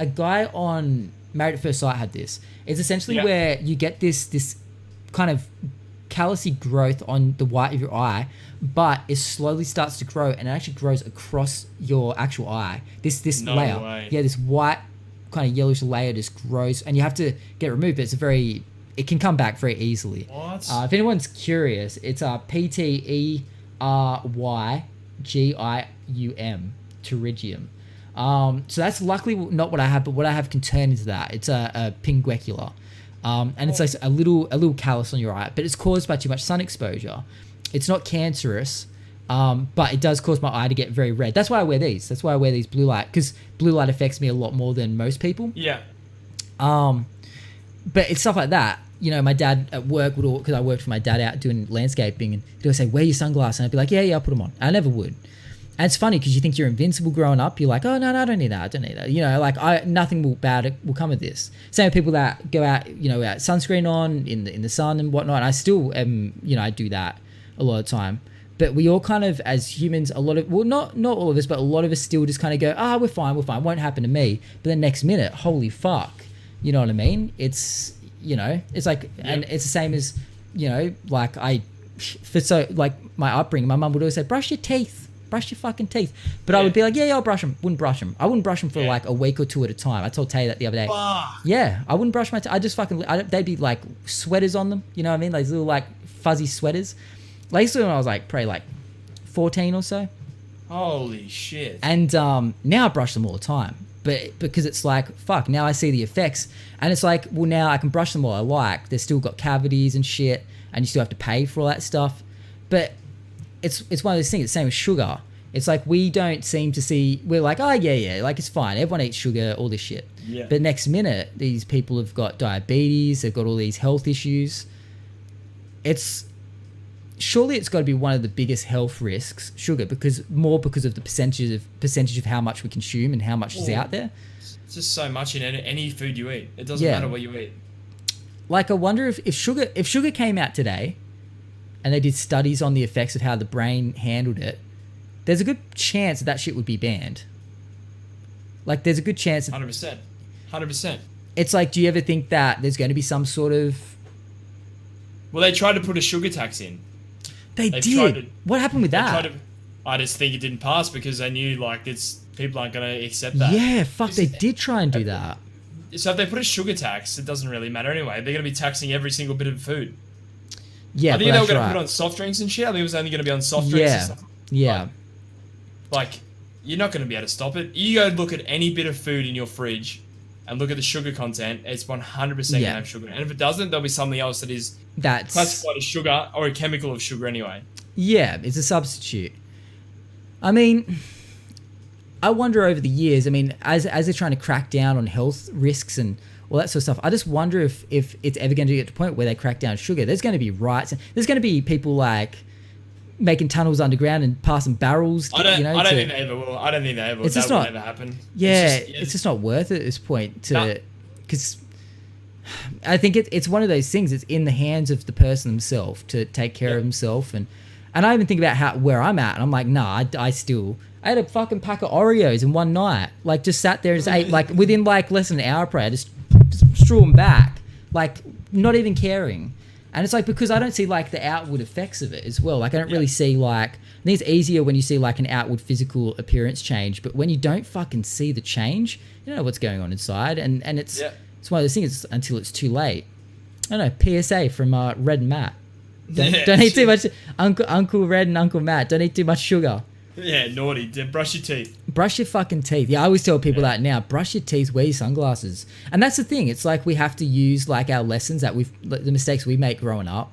guy on Married at First Sight had this. It's essentially where you get this kind of callousy growth on the white of your eye, but it slowly starts to grow and it actually grows across your actual eye. This layer, this white kind of yellowish layer just grows, and you have to get it removed. But it can come back very easily. What? If anyone's curious, it's PTERYGIUM, pterygium. So that's luckily not what I have, but what I have can turn into that. It's a pinguecula. And it's like a little callus on your eye, but it's caused by too much sun exposure. It's not cancerous, but it does cause my eye to get very red. That's why I wear these. That's why I wear these blue light, because blue light affects me a lot more than most people. Yeah. But it's stuff like that. You know, my dad at work would, because I worked for my dad out doing landscaping, and he'd always say, "Wear your sunglasses," and I'd be like, "Yeah, I'll put them on." I never would. And it's funny because you think you're invincible growing up. You're like, oh, no, I don't need that. You know, like nothing bad will come of this. Same with people that go out, you know, out sunscreen on in the sun and whatnot. And I still am, you know, I do that a lot of the time. But we all kind of, as humans, not all of us, but a lot of us still just kind of go, we're fine, won't happen to me. But the next minute, holy fuck. You know what I mean? It's, you know, it's like, and it's the same as, you know, like my upbringing, my mum would always say, brush your teeth. Brush your fucking teeth. But I would be like, yeah, I'll brush them. Wouldn't brush them. I wouldn't brush them for like a week or two at a time. I told Tay that the other day. Fuck. Yeah, I wouldn't brush my teeth. I just fucking, they'd be like sweaters on them. You know what I mean? Like little like fuzzy sweaters. Like when I was like probably like 14 or so. Holy shit. And now I brush them all the time. But because it's like, fuck, now I see the effects. And it's like, well, now I can brush them all I like. They've still got cavities and shit. And you still have to pay for all that stuff. But it's one of those things. It's the same with sugar. It's like we don't seem to see. We're like, oh yeah, like it's fine. Everyone eats sugar, all this shit. Yeah. But next minute, these people have got diabetes. They've got all these health issues. Surely it's got to be one of the biggest health risks, sugar, because of the percentage of how much we consume and how much is out there. It's just so much in any food you eat. It doesn't matter what you eat. Like I wonder if sugar came out today, and they did studies on the effects of how the brain handled it, there's a good chance that shit would be banned. Like, there's a good chance... 100%. It's like, do you ever think that there's going to be some sort of... Well, they tried to put a sugar tax in. They did? What happened with that? I just think it didn't pass because they knew, like, people aren't going to accept that. Yeah, fuck, they did try and do that. So if they put a sugar tax, it doesn't really matter anyway. They're going to be taxing every single bit of food. Yeah, I think they were going to put it on soft drinks and shit. I think it was only going to be on soft drinks and stuff. Yeah. Like, you're not going to be able to stop it. You go look at any bit of food in your fridge and look at the sugar content, it's 100% going to have sugar. And if it doesn't, there'll be something else that's classified as sugar or a chemical of sugar anyway. Yeah, it's a substitute. I mean, I wonder over the years, I mean, as they're trying to crack down on health risks and all that sort of stuff, I just wonder if it's ever going to get to the point where they crack down sugar. There's going to be riots. There's going to be people like making tunnels underground and passing barrels. I don't think they ever will. I don't think they ever will. That will never happen. Yeah, it's just not worth it at this point because I think it's one of those things. It's in the hands of the person himself to take care of himself, and And I even think about where I'm at, and I'm like, nah, I had a fucking pack of Oreos in one night. Like, just sat there and just ate, like, within, like, less than an hour prayer, just strew them back. Like, not even caring. And it's like, because I don't see, like, the outward effects of it as well. Like, I don't really see, like, I think it's easier when you see, like, an outward physical appearance change. But when you don't fucking see the change, you don't know what's going on inside. And it's one of those things until it's too late. I don't know, PSA from Red and Matt. Don't eat too much. Uncle Red and Uncle Matt, don't eat too much sugar. Yeah, naughty. Brush your teeth. Brush your fucking teeth. Yeah, I always tell people that now. Brush your teeth, wear your sunglasses. And that's the thing. It's like we have to use like our lessons that the mistakes we make growing up.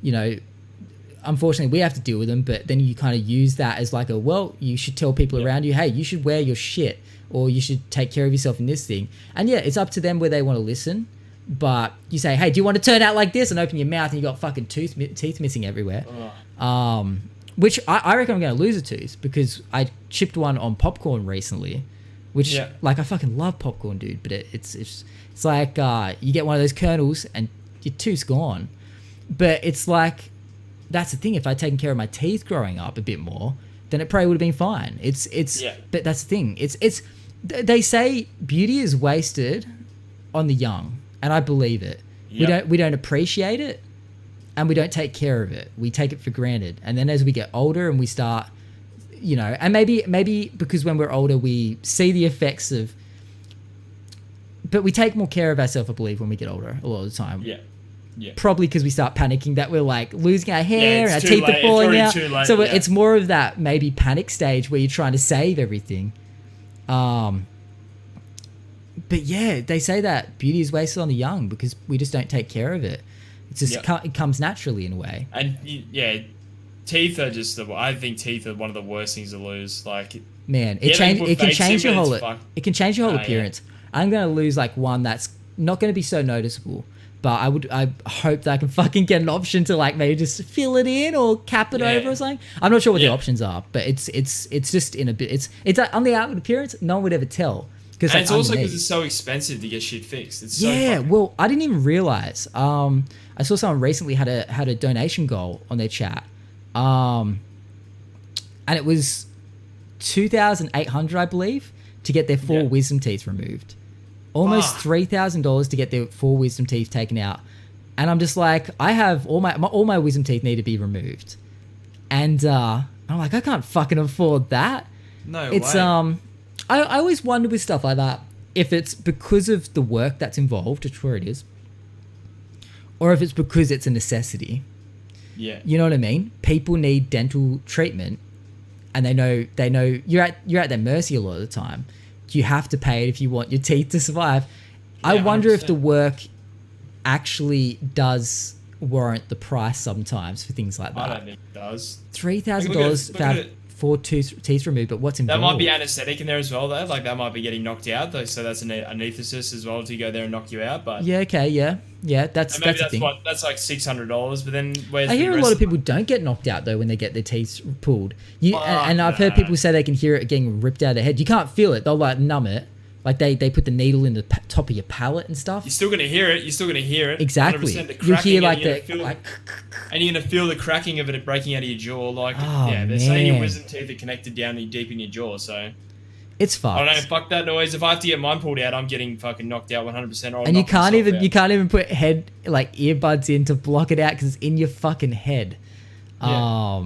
You know, unfortunately, we have to deal with them. But then you kind of use that as like you should tell people around you, hey, you should wear your shit, or you should take care of yourself in this thing. And yeah, it's up to them where they want to listen. But you say, hey, do you want to turn out like this, and open your mouth and you got fucking teeth missing everywhere. Which I reckon I'm going to lose a tooth because I chipped one on popcorn recently, which like I fucking love popcorn, dude. But it's like you get one of those kernels and your tooth's gone. But it's like, that's the thing. If I'd taken care of my teeth growing up a bit more, then it probably would have been fine. But that's the thing. They say beauty is wasted on the young. And I believe it. We don't appreciate it, and we don't take care of it. We take it for granted. And then as we get older and we start, you know, and maybe because when we're older we see the effects of, but we take more care of ourselves, I believe, when we get older a lot of the time. Yeah. Probably because we start panicking that we're like losing our hair and our teeth are falling out. So it's more of that maybe panic stage where you're trying to save everything. But yeah, they say that beauty is wasted on the young because we just don't take care of it. It's just it comes naturally in a way. And teeth are just I think teeth are one of the worst things to lose. Like, man, it can change your whole appearance. I'm gonna lose like one that's not gonna be so noticeable, but I hope that I can fucking get an option to like maybe just fill it in or cap it over or something. I'm not sure what the options are, but it's just in a bit. It's like on the outward appearance, no one would ever tell. And it's also because it's so expensive to get shit fixed. It's well, I didn't even realize. I saw someone recently had a donation goal on their chat, and it was $2,800, I believe, to get their 4 wisdom teeth removed. Almost $3,000 to get their 4 wisdom teeth taken out, and I'm just like, I have all my wisdom teeth need to be removed, and I'm like, I can't fucking afford that. No way. I always wonder with stuff like that if it's because of the work that's involved, which where it is, or if it's because it's a necessity. Yeah. You know what I mean? People need dental treatment, and they know you're at their mercy a lot of the time. You have to pay it if you want your teeth to survive. Yeah, I wonder 100%. If the work actually does warrant the price sometimes for things like that. I don't think it does. $3,000 for 4 teeth removed, but what's involved? That might be anesthetic in there as well, though. Like, that might be getting knocked out, though. So that's an anaesthetist as well to go there and knock you out. But yeah, that's maybe the thing. That's like $600. But then I hear a lot of people don't get knocked out though when they get their teeth pulled. And I've heard people say they can hear it getting ripped out of their head. You can't feel it. They'll like numb it. Like they put the needle in the top of your palate and stuff. You're still gonna hear it. Exactly. You hear like and you're gonna feel the cracking of it breaking out of your jaw. Like, they're saying your wisdom teeth are connected down deep in your jaw. So it's fucked. I don't know. Fuck that noise. If I have to get mine pulled out, I'm getting fucking knocked out 100%. And you can't even put earbuds in to block it out because it's in your fucking head. Yeah.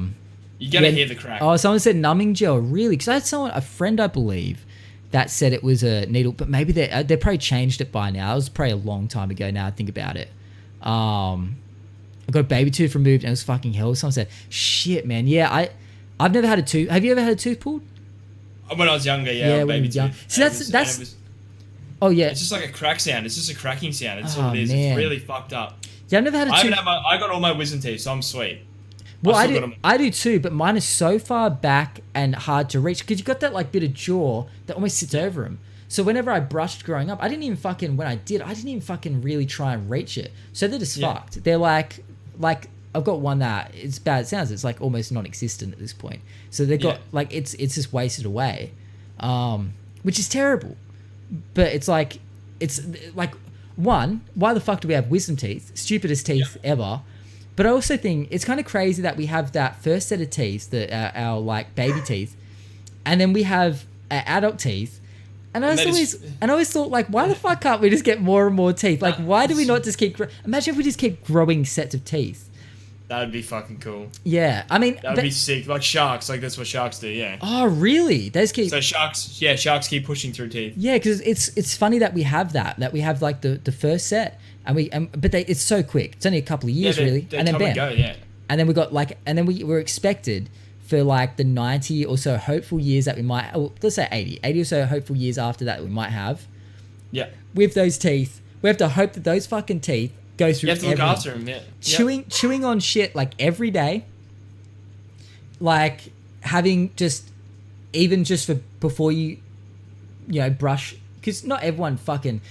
You gotta hear the crack. Oh, someone said numbing gel. Really? Because I had a friend, I believe, that said it was a needle, but maybe they probably changed it by now. It was probably a long time ago now I think about it. I got a baby tooth removed and it was fucking hell. Someone said, shit, man. Yeah, I've never had a tooth. Have you ever had a tooth pulled? When I was younger, baby tooth. So that's oh yeah. It's just like a crack sound. It's just a cracking sound. It's what it is. It's really fucked up. Yeah, I've never had a tooth. I got all my wisdom teeth, so I'm sweet. Well, I do too, but mine is so far back and hard to reach because you've got that like bit of jaw that almost sits over them. So whenever I brushed growing up, I didn't even fucking really try and reach it. So they're just fucked. They're like I've got one that it's bad. It sounds it's like almost non-existent at this point. So they've got like it's just wasted away, which is terrible. But it's like one. Why the fuck do we have wisdom teeth? Stupidest teeth ever. But I also think it's kind of crazy that we have that first set of teeth, our like baby teeth, and then we have adult teeth. And I always thought, like, why the fuck can't we just get more and more teeth? Like, why do we not just keep... Imagine if we just keep growing sets of teeth. That would be fucking cool. Yeah, I mean... That would be sick. Like sharks, like that's what sharks do, yeah. Oh, really? They just keep... So sharks keep pushing through teeth. Yeah, because it's funny that we have that we have, like, the first set, it's so quick. It's only a couple of years, really. They and then come bam. and go, yeah. And then we got, like... And then we were expected... for like the 90 or so hopeful years that we might, let's say 80 or so hopeful years after that we might have. Yeah. With those teeth, we have to hope that those fucking teeth go through. You have to look after them, yeah. Chewing on shit like every day. Like having just, even just for before you brush, because not everyone fucking,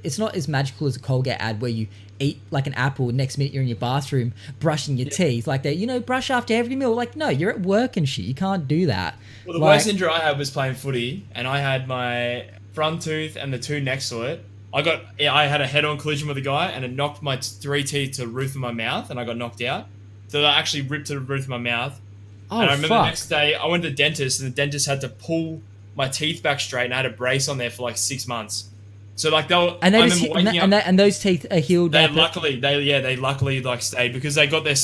it's not as magical as a Colgate ad where you eat like an apple, next minute you're in your bathroom brushing your teeth like that, brush after every meal. Like, no, you're at work and shit, you can't do that. Well, the worst injury I had was playing footy, and I had my front tooth and the two next to it. I had a head-on collision with a guy, and it knocked my 3 teeth to the roof of my mouth, and I got knocked out. So I actually ripped to the roof of my mouth. Oh, and I remember the next day I went to the dentist, and the dentist had to pull my teeth back straight, and I had a brace on there for like 6 months. So like and those teeth are healed. They luckily like stayed because they got there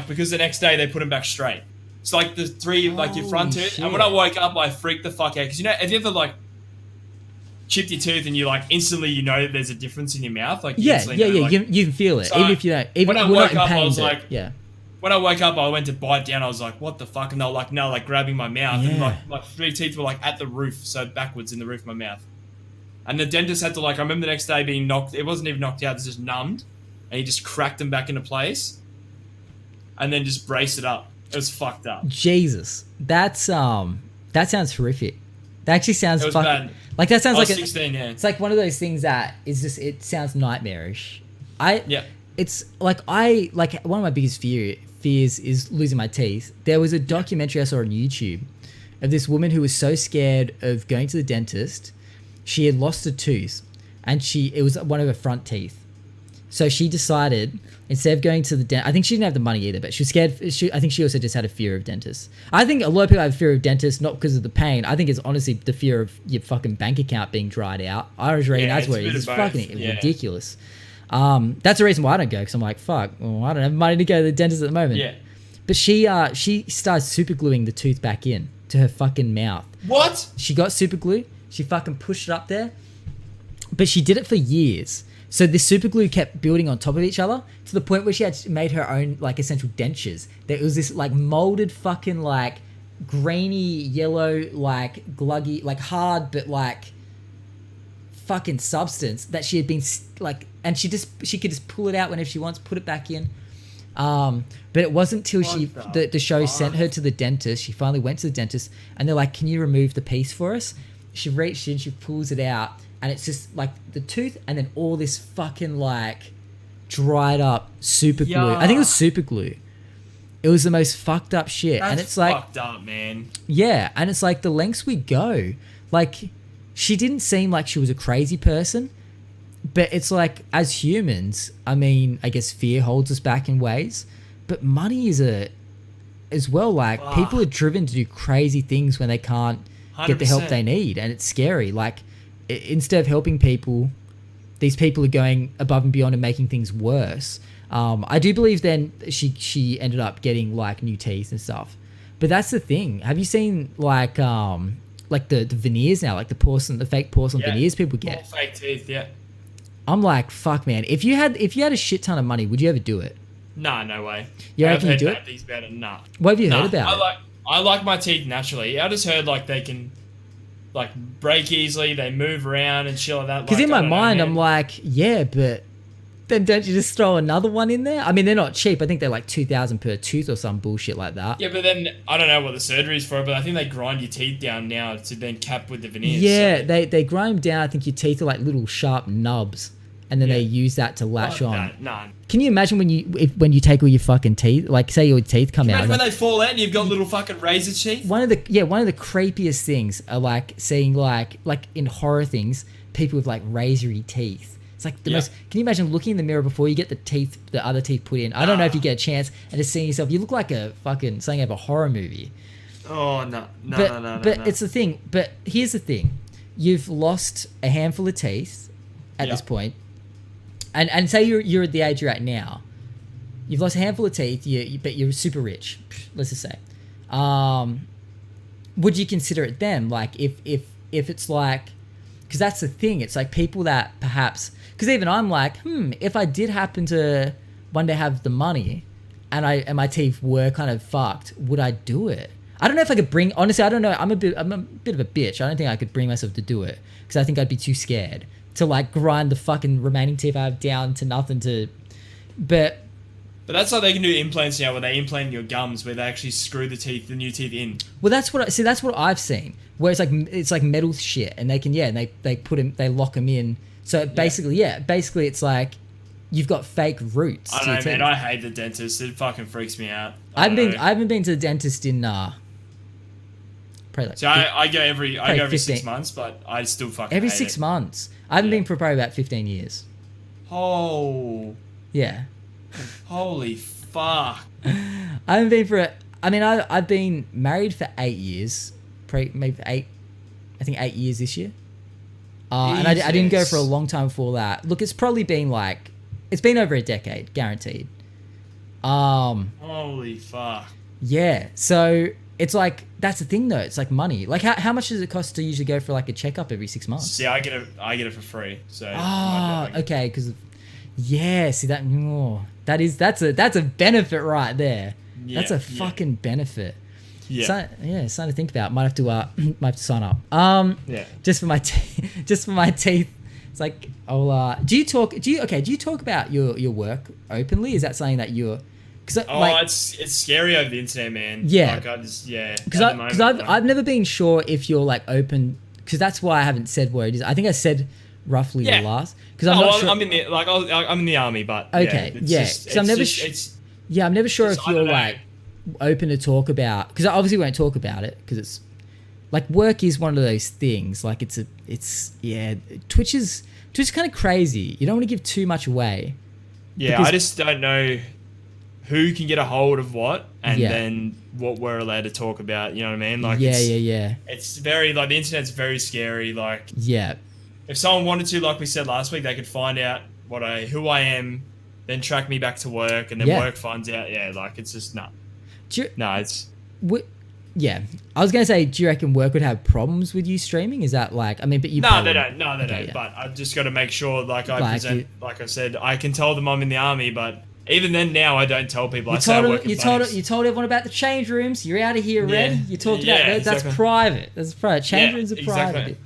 because the next day they put them back straight. So like the 3 like your front tooth, and when I woke up I freaked the fuck out because have you ever like chipped your tooth and you like instantly that there's a difference in your mouth like you can feel it, so even if you don't. Even when I woke up I was like When I woke up, I went to bite down. I was like, "What the fuck?" And they were like, "No," like grabbing my mouth, and like 3 teeth were like at the roof, so backwards in the roof of my mouth. And the dentist had to I remember the next day being knocked. It wasn't even knocked out; it was just numbed, and he just cracked them back into place, and then just braced it up. It was fucked up. Jesus, that sounds horrific. That actually sounds bad. Like that sounds I was like 16. Yeah, it's like one of those things that is just it sounds nightmarish. It's like one of my biggest fears is losing my teeth. There was a documentary I saw on YouTube of this woman who was so scared of going to the dentist. She had lost a tooth, and it was one of her front teeth. So she decided, instead of going to the dentist, I think she didn't have the money either, but she was scared. I think she also just had a fear of dentists. I think a lot of people have a fear of dentists, not because of the pain. I think it's honestly the fear of your fucking bank account being dried out. I was reading that's where it's fucking ridiculous. That's the reason why I don't go, because I'm like, fuck, well, I don't have money to go to the dentist at the moment. Yeah. But she started super gluing the tooth back in to her fucking mouth. What? She got super glue. She fucking pushed it up there. But she did it for years. So the super glue kept building on top of each other to the point where she had made her own like essential dentures. There was this like molded fucking like grainy yellow like gluggy like hard but like fucking substance that she had been like, and she could just pull it out whenever she wants, put it back in. But it wasn't till the show sent her to the dentist. She finally went to the dentist, and they're like, "Can you remove the piece for us?" She reached in, she pulls it out, and it's just like the tooth, and then all this fucking like dried up super glue. I think it was super glue. It was the most fucked up shit. That's and it's like fucked up, man. Yeah, and it's like the lengths we go. Like, she didn't seem like she was a crazy person, but it's like, as humans, I mean, I guess fear holds us back in ways, but money is as well. Like, people are driven to do crazy things when they can't 100%. Get the help they need, and it's scary. Like, instead of helping people, these people are going above and beyond and making things worse. I do believe then she ended up getting like new teeth and stuff, but that's the thing. Have you seen like the veneers now, like the fake porcelain veneers people get? All fake teeth, yeah. I'm like, fuck, man. If you had a shit ton of money, would you ever do it? Nah, no way. You reckon you do it? Things better. Nah. What have you heard about it? I like my teeth naturally. I just heard like they can like break easily, they move around and shit like that. Because in my mind, I'm like, yeah, but then don't you just throw another one in there? I mean, they're not cheap. I think they're like $2,000 per tooth or some bullshit like that. Yeah, but then I don't know what the surgery is for, but I think they grind your teeth down now to then cap with the veneers. Yeah, so. they grind them down. I think your teeth are like little sharp nubs, and then they use that to latch on. No. Can you imagine when you take all your fucking teeth, like say your teeth come out? When they fall out and you've got little fucking razor teeth? One of the creepiest things are like seeing like in horror things, people with like razory teeth. It's like the most. Can you imagine looking in the mirror before you get the other teeth put in? I don't know if you get a chance and just seeing yourself. You look like a fucking something out of a horror movie. Oh no. But it's the thing. But here's the thing: you've lost a handful of teeth at this point, and say you're at the age you're at now. You've lost a handful of teeth. But you're super rich. Let's just say. Would you consider it then? Like if it's like, because that's the thing. It's like people that perhaps, because even I'm like, if I did happen to one day have the money, and my teeth were kind of fucked, would I do it? I don't know if I could bring. Honestly, I don't know. I'm a bit of a bitch. I don't think I could bring myself to do it because I think I'd be too scared to like grind the fucking remaining teeth I have down to nothing to. But that's like they can do implants now, where they implant your gums, where they actually screw the new teeth in. Well, that's what I've seen. Where it's like metal shit, and they can they put them, they lock them in. So basically it's like you've got fake roots. I don't know, man. I hate the dentist. It fucking freaks me out. I haven't been to the dentist in probably like. So I go every 15, 6 months, but I still fucking every hate 6 it. months. I haven't been for probably about 15 years. Oh. Yeah. Holy fuck. I haven't been for it. I mean, I've been married for 8 years. Maybe 8. I think 8 years this year. And I didn't go for a long time before that. Look, it's probably been it's been over a decade, guaranteed. Holy fuck. Yeah. So it's like, that's the thing though. It's like money. Like how much does it cost to usually go for like a checkup every 6 months? See, I get it for free. So. Okay. Because see that's a benefit right there. Yeah, that's a fucking benefit. Yeah. Something to think about. Might have to sign up. Yeah. Just for my teeth. It's like, do you talk about your work openly? Is that something that you're? It's scary over the internet, man. Yeah. Because I've never been sure if you're like open. Because that's why I haven't said where it is. I think I said roughly the last. Because I'm not sure. I'm in the army, but okay, Because I'm never I'm never sure if you're like open to talk about, because I obviously won't talk about it because it's like work is one of those things. Like Twitch is kind of crazy. You don't want to give too much away. Yeah, I just don't know who can get a hold of what and then what we're allowed to talk about. You know what I mean? Like it's very like the internet's very scary. Like if someone wanted to, like we said last week, they could find out who I am, then track me back to work, and then work finds out. Yeah, like it's just I was gonna say, do you reckon work would have problems with you streaming? Is that like, I mean, but you they don't. No, they don't. Yeah. But I've just got to make sure, like I present, like I said, I can tell them I'm in the army, but even then now I don't tell people. You told everyone about the change rooms. You're out of here, Red. You talked about that. Exactly. That's private. That's private. Change rooms are private.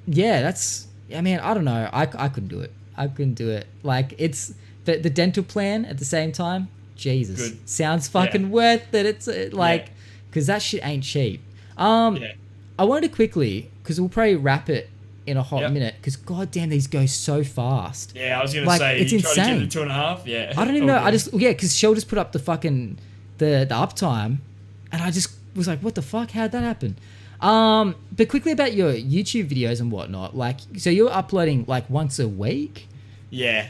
That's. I mean, I don't know. I couldn't do it. I couldn't do it. Like it's the dental plan at the same time. Jesus, good. Sounds fucking worth it. It's because that shit ain't cheap. I wanted to quickly, because we'll probably wrap it in a hot minute, because goddamn, these go so fast. Yeah, I was gonna say it's insane. To 2.5. Yeah, I don't even know. Because Shell just put up the fucking the uptime, and I just was like, what the fuck? How'd that happen? But quickly about your YouTube videos and whatnot. Like, so you're uploading like once a week? Yeah.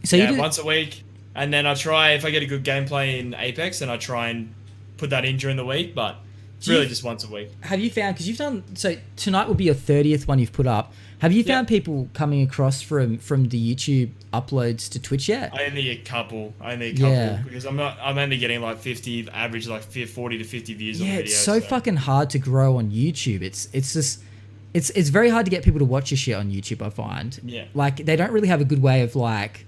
So you do once a week. And then I try, if I get a good gameplay in Apex, then I try and put that in during the week, but it's really just once a week. Have you found, because you've done, so tonight will be your 30th one you've put up. Have you found people coming across from the YouTube uploads to Twitch yet? Only a couple, because I'm only getting like 50, average like 40 to 50 views on the video. It's so fucking hard to grow on YouTube. It's very hard to get people to watch your shit on YouTube, I find. Yeah. Like, they don't really have a good way of like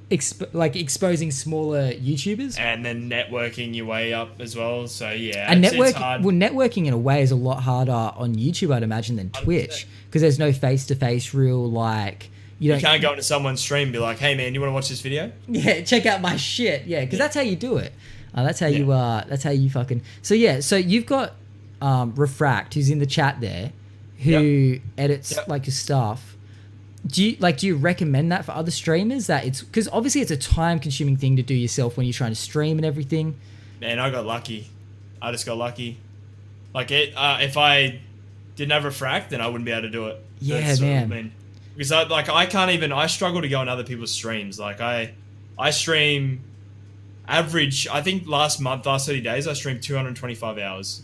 exposing smaller YouTubers and then networking your way up as well. So and networking in a way is a lot harder on YouTube, I'd imagine, than Twitch, because there's no face-to-face real like you can't go into someone's stream and be like, hey man, you want to watch this video? Yeah, check out my shit. Yeah, because that's how you do it. That's how you fucking. So you've got Refract, who's in the chat there, who edits like your stuff. Do you recommend that for other streamers? That it's because obviously it's a time-consuming thing to do yourself when you're trying to stream and everything. Man, I got lucky. I just got lucky. Like if I didn't have Refract, then I wouldn't be able to do it. Yeah, man. because I struggle to go on other people's streams. Like I stream average. I think last 30 days I streamed 225 hours.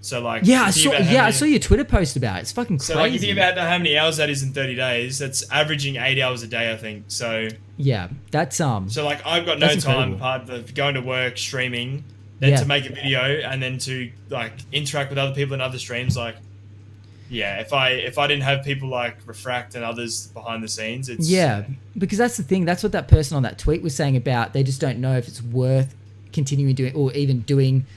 So like I saw your Twitter post about it. It's fucking crazy. So like if you think about how many hours that is in 30 days, that's averaging 8 hours a day, I think. So yeah, that's So like I've got no time apart of going to work, streaming, then to make a video, and then to like interact with other people in other streams. Like, yeah, if I didn't have people like Refract and others behind the scenes, it's because that's the thing. That's what that person on that tweet was saying about. They just don't know if it's worth continuing doing or even doing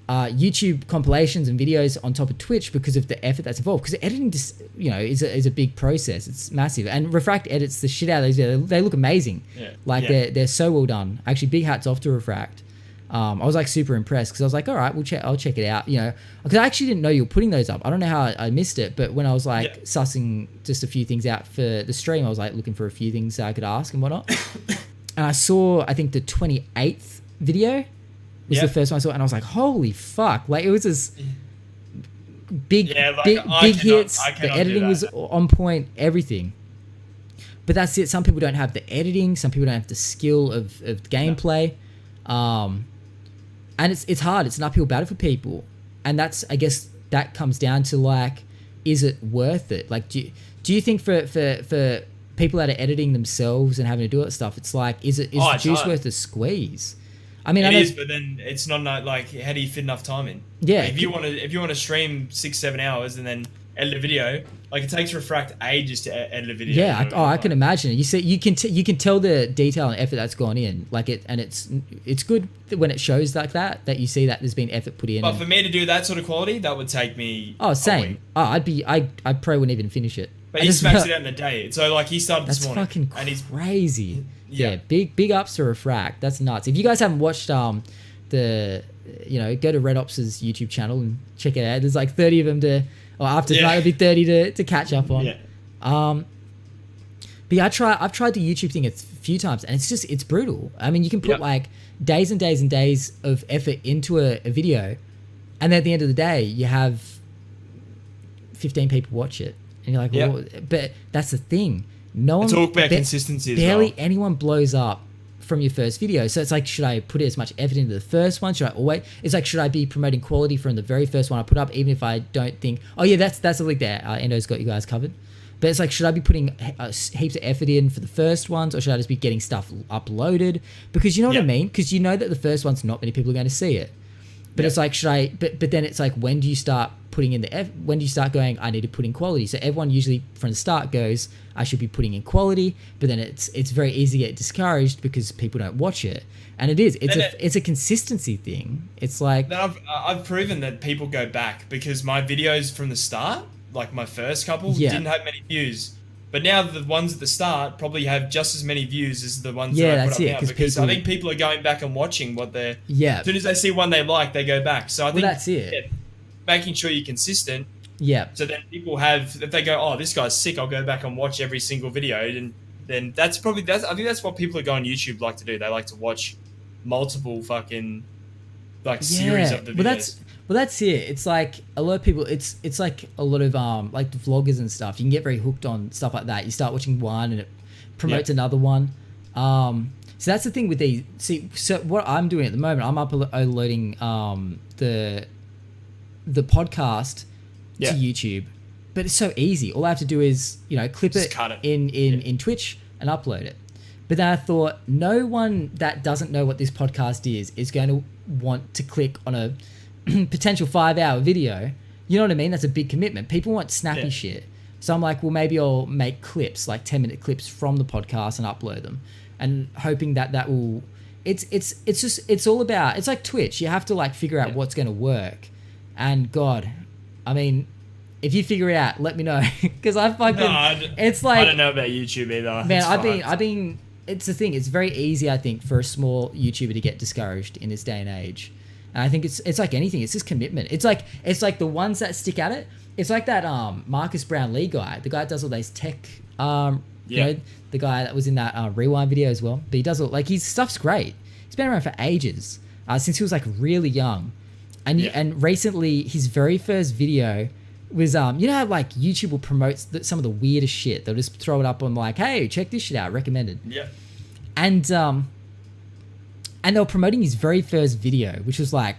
YouTube compilations and videos on top of Twitch because of the effort that's involved. Because editing just, is a big process. It's massive. And Refract edits the shit out of these videos. They look amazing. They're so well done. Actually, big hats off to Refract. I was like super impressed because I was like, all right, I'll check it out. Because I actually didn't know you were putting those up. I don't know how I missed it, but when I was like sussing just a few things out for the stream, I was like looking for a few things I could ask and whatnot. And I saw, I think the 28th video was the first one I saw, and I was like, holy fuck. Like, it was this big hits. The editing was on point, everything. But that's it. Some people don't have the editing. Some people don't have the skill of gameplay. And it's hard. It's an uphill battle for people. And that's, I guess, that comes down to, like, is it worth it? Like, do you think for people that are editing themselves and having to do that stuff, it's like, is the juice worth the squeeze? I mean, it is, but then it's not like, how do you fit enough time in? Yeah. Like, if you want to stream 6-7 hours and then edit a video, like, it takes Refract ages to edit a video. Yeah. I can imagine it. You see, you can tell the detail and effort that's gone in. Like it's good when it shows like that you see that there's been effort put in. But for me to do that sort of quality, that would take me. Oh, same. I probably wouldn't even finish it. But he smacks it out in the day. So like he started this morning. That's fucking crazy. Yeah, big ups to Refract. That's nuts. If you guys haven't watched go to RedOpz's YouTube channel and check it out. There's like 30 of them after tonight it'll be 30 to catch up on. Yeah. But yeah, I've tried the YouTube thing a few times, and it's brutal. I mean, you can put like days and days and days of effort into a video, and then at the end of the day, you have 15 people watch it, and you're like, well, but that's the thing. No one talk about consistency as well. Barely anyone blows up from your first video. So it's like, should I put as much effort into the first one? Should I be promoting quality from the very first one I put up, even if I don't think, that's a link there. Endo's got you guys covered. But it's like, should I be putting heaps of effort in for the first ones, or should I just be getting stuff uploaded? Because you know what I mean? Because you know that the first one's not many people are going to see it. But it's like, but then it's like, when do you start putting in when do you start going, I need to put in quality? So everyone usually from the start goes, I should be putting in quality, but then it's very easy to get discouraged because people don't watch it. And it's a consistency thing. It's like, I've proven that people go back because my videos from the start, like my first couple, didn't have many views. But now the ones at the start probably have just as many views as the ones that I put up now, because I think people are going back and watching what they're. Yeah. As soon as they see one they like, they go back. So I think that's it. Yeah, making sure you're consistent. Yeah. So then people have, if they go, oh, this guy's sick, I'll go back and watch every single video, and then I think that's what people who go on YouTube like to do. They like to watch multiple fucking series of the videos. Well, that's it. It's like a lot of people. It's like a lot of like the vloggers and stuff. You can get very hooked on stuff like that. You start watching one and it promotes another one. So that's the thing with these. See, so what I'm doing at the moment, I'm uploading the podcast to YouTube, but it's so easy. All I have to do is clip it in Twitch and upload it. But then I thought, no one that doesn't know what this podcast is going to want to click on a potential 5-hour video. You know what I mean? That's a big commitment. People want snappy shit. So I'm like, well, maybe I'll make clips, like 10-minute clips from the podcast and upload them, and hoping that will. It's all about. It's like Twitch. You have to like figure out what's going to work. And God, I mean, if you figure it out, let me know, because it's like, I don't know about YouTube either. Man, I've been. It's the thing. It's very easy, I think, for a small YouTuber to get discouraged in this day and age. And I think it's like anything. It's just commitment. It's like the ones that stick at it. It's like that Marcus Brownlee guy, the guy that does all those tech. The guy that was in that Rewind video as well. But he does his stuff's great. He's been around for ages, since he was like really young, and recently his very first video was you know how like YouTube will promote some of the weirdest shit. They'll just throw it up on like, hey, check this shit out, recommended. Yeah. And they were promoting his very first video, which was like,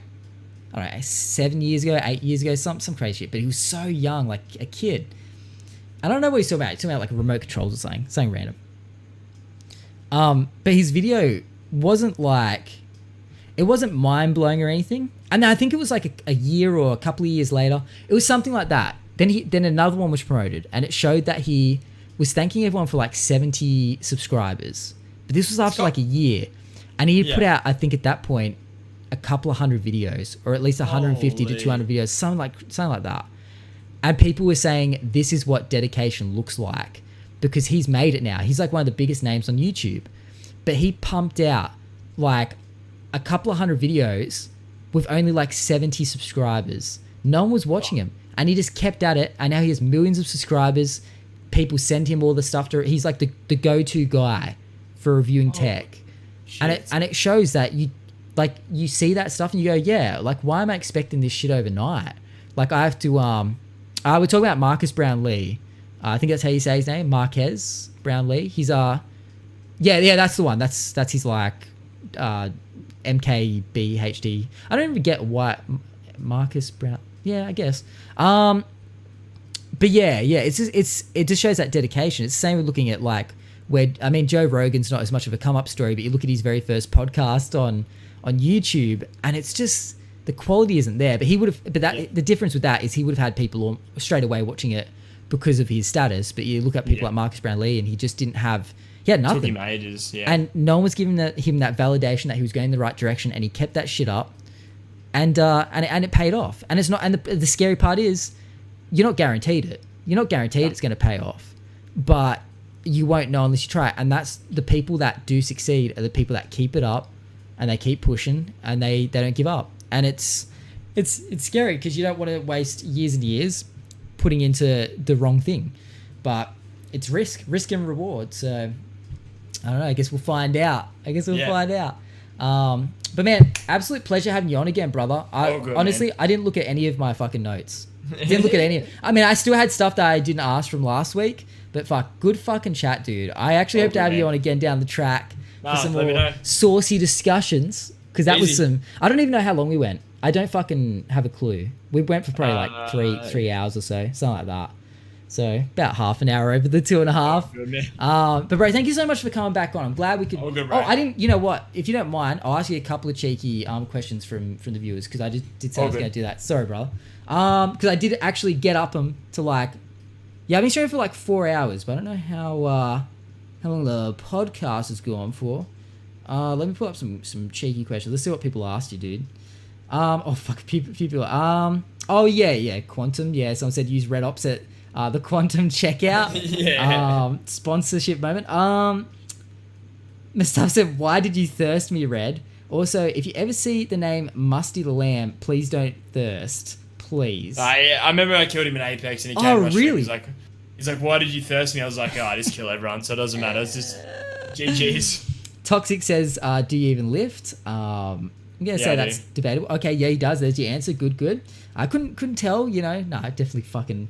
I don't know, 7 years ago, 8 years ago, some crazy shit. But he was so young, like a kid. I don't know what he's talking about. He's talking about like remote controls or something random. But his video wasn't like, it wasn't mind blowing or anything. And I think it was like a year or a couple of years later. It was something like that. Then another one was promoted, and it showed that he was thanking everyone for like 70 subscribers. But this was after like a year, and he put out, I think at that point, a couple of hundred videos, or at least 150 to 200 videos, something like that. And people were saying this is what dedication looks like, because he's made it now. He's like one of the biggest names on YouTube, but he pumped out like a couple of hundred videos with only like 70 subscribers. No one was watching him, and he just kept at it, and now he has millions of subscribers. People send him all the stuff he's like the go-to guy for reviewing tech. And it shows that you see that stuff and you go, yeah, like why am I expecting this shit overnight? Like I have to we're talking about Marcus Brownlee. I think that's how you say his name, Marquez Brownlee. He's yeah, that's the one. That's his like MKBHD. I don't even get what Marcus Brown. Yeah, I guess. But yeah, it just shows that dedication. It's the same with looking at like Joe Rogan's not as much of a come up story, but you look at his very first podcast on YouTube, and it's just the quality isn't there. But the difference with that is he would have had people straight away watching it because of his status. But you look at people like Marcus Brownlee, and he just didn't have. He had nothing. Took him ages, yeah. And no one was giving him that validation that he was going in the right direction, and he kept that shit up, and it paid off. And it's not. And the scary part is, you're not guaranteed it. You're not guaranteed it's going to pay off, but you won't know unless you try it. And that's the people that do succeed are the people that keep it up, and they keep pushing, and they don't give up. And it's scary because you don't want to waste years and years putting into the wrong thing, but it's risk and reward. So I don't know. I guess we'll find out. Find out. But man, absolute pleasure having you on again, brother. Honestly, man. I didn't look at any of my fucking notes. Didn't look at any. I mean, I still had stuff that I didn't ask from last week, but good fucking chat, dude. I actually hope to have you on again down the track for some more saucy discussions, because that was some. I don't even know how long we went. I don't fucking have a clue. We went for probably like three hours or so, something like that. So about half an hour over the 2.5. But bro, thank you so much for coming back on. I'm glad we could. All good, bro. I didn't. You know what? If you don't mind, I'll ask you a couple of cheeky questions from the viewers, because I just did say I was going to do that. Sorry, brother. Because I did actually get up them to like. Yeah, I've been streaming for like 4 hours, but I don't know how long the podcast has gone for. Let me pull up some cheeky questions. Let's see what people asked you, dude. People. Oh yeah, Quantum. Yeah, someone said use RedOpz at the Quantum checkout. Yeah. Sponsorship moment. Mustafa said, why did you thirst me, Red? Also, if you ever see the name Musty the Lamb, please don't thirst. Please. I remember I killed him in Apex, and he came rushing. Really? He's like, why did you thirst me? I was like, I just kill everyone, so it doesn't matter. It's just GG's. Toxic says, do you even lift? I'm going to say that's debatable. Okay, yeah, he does. There's your answer. Good. I couldn't tell, you know. No, I definitely fucking...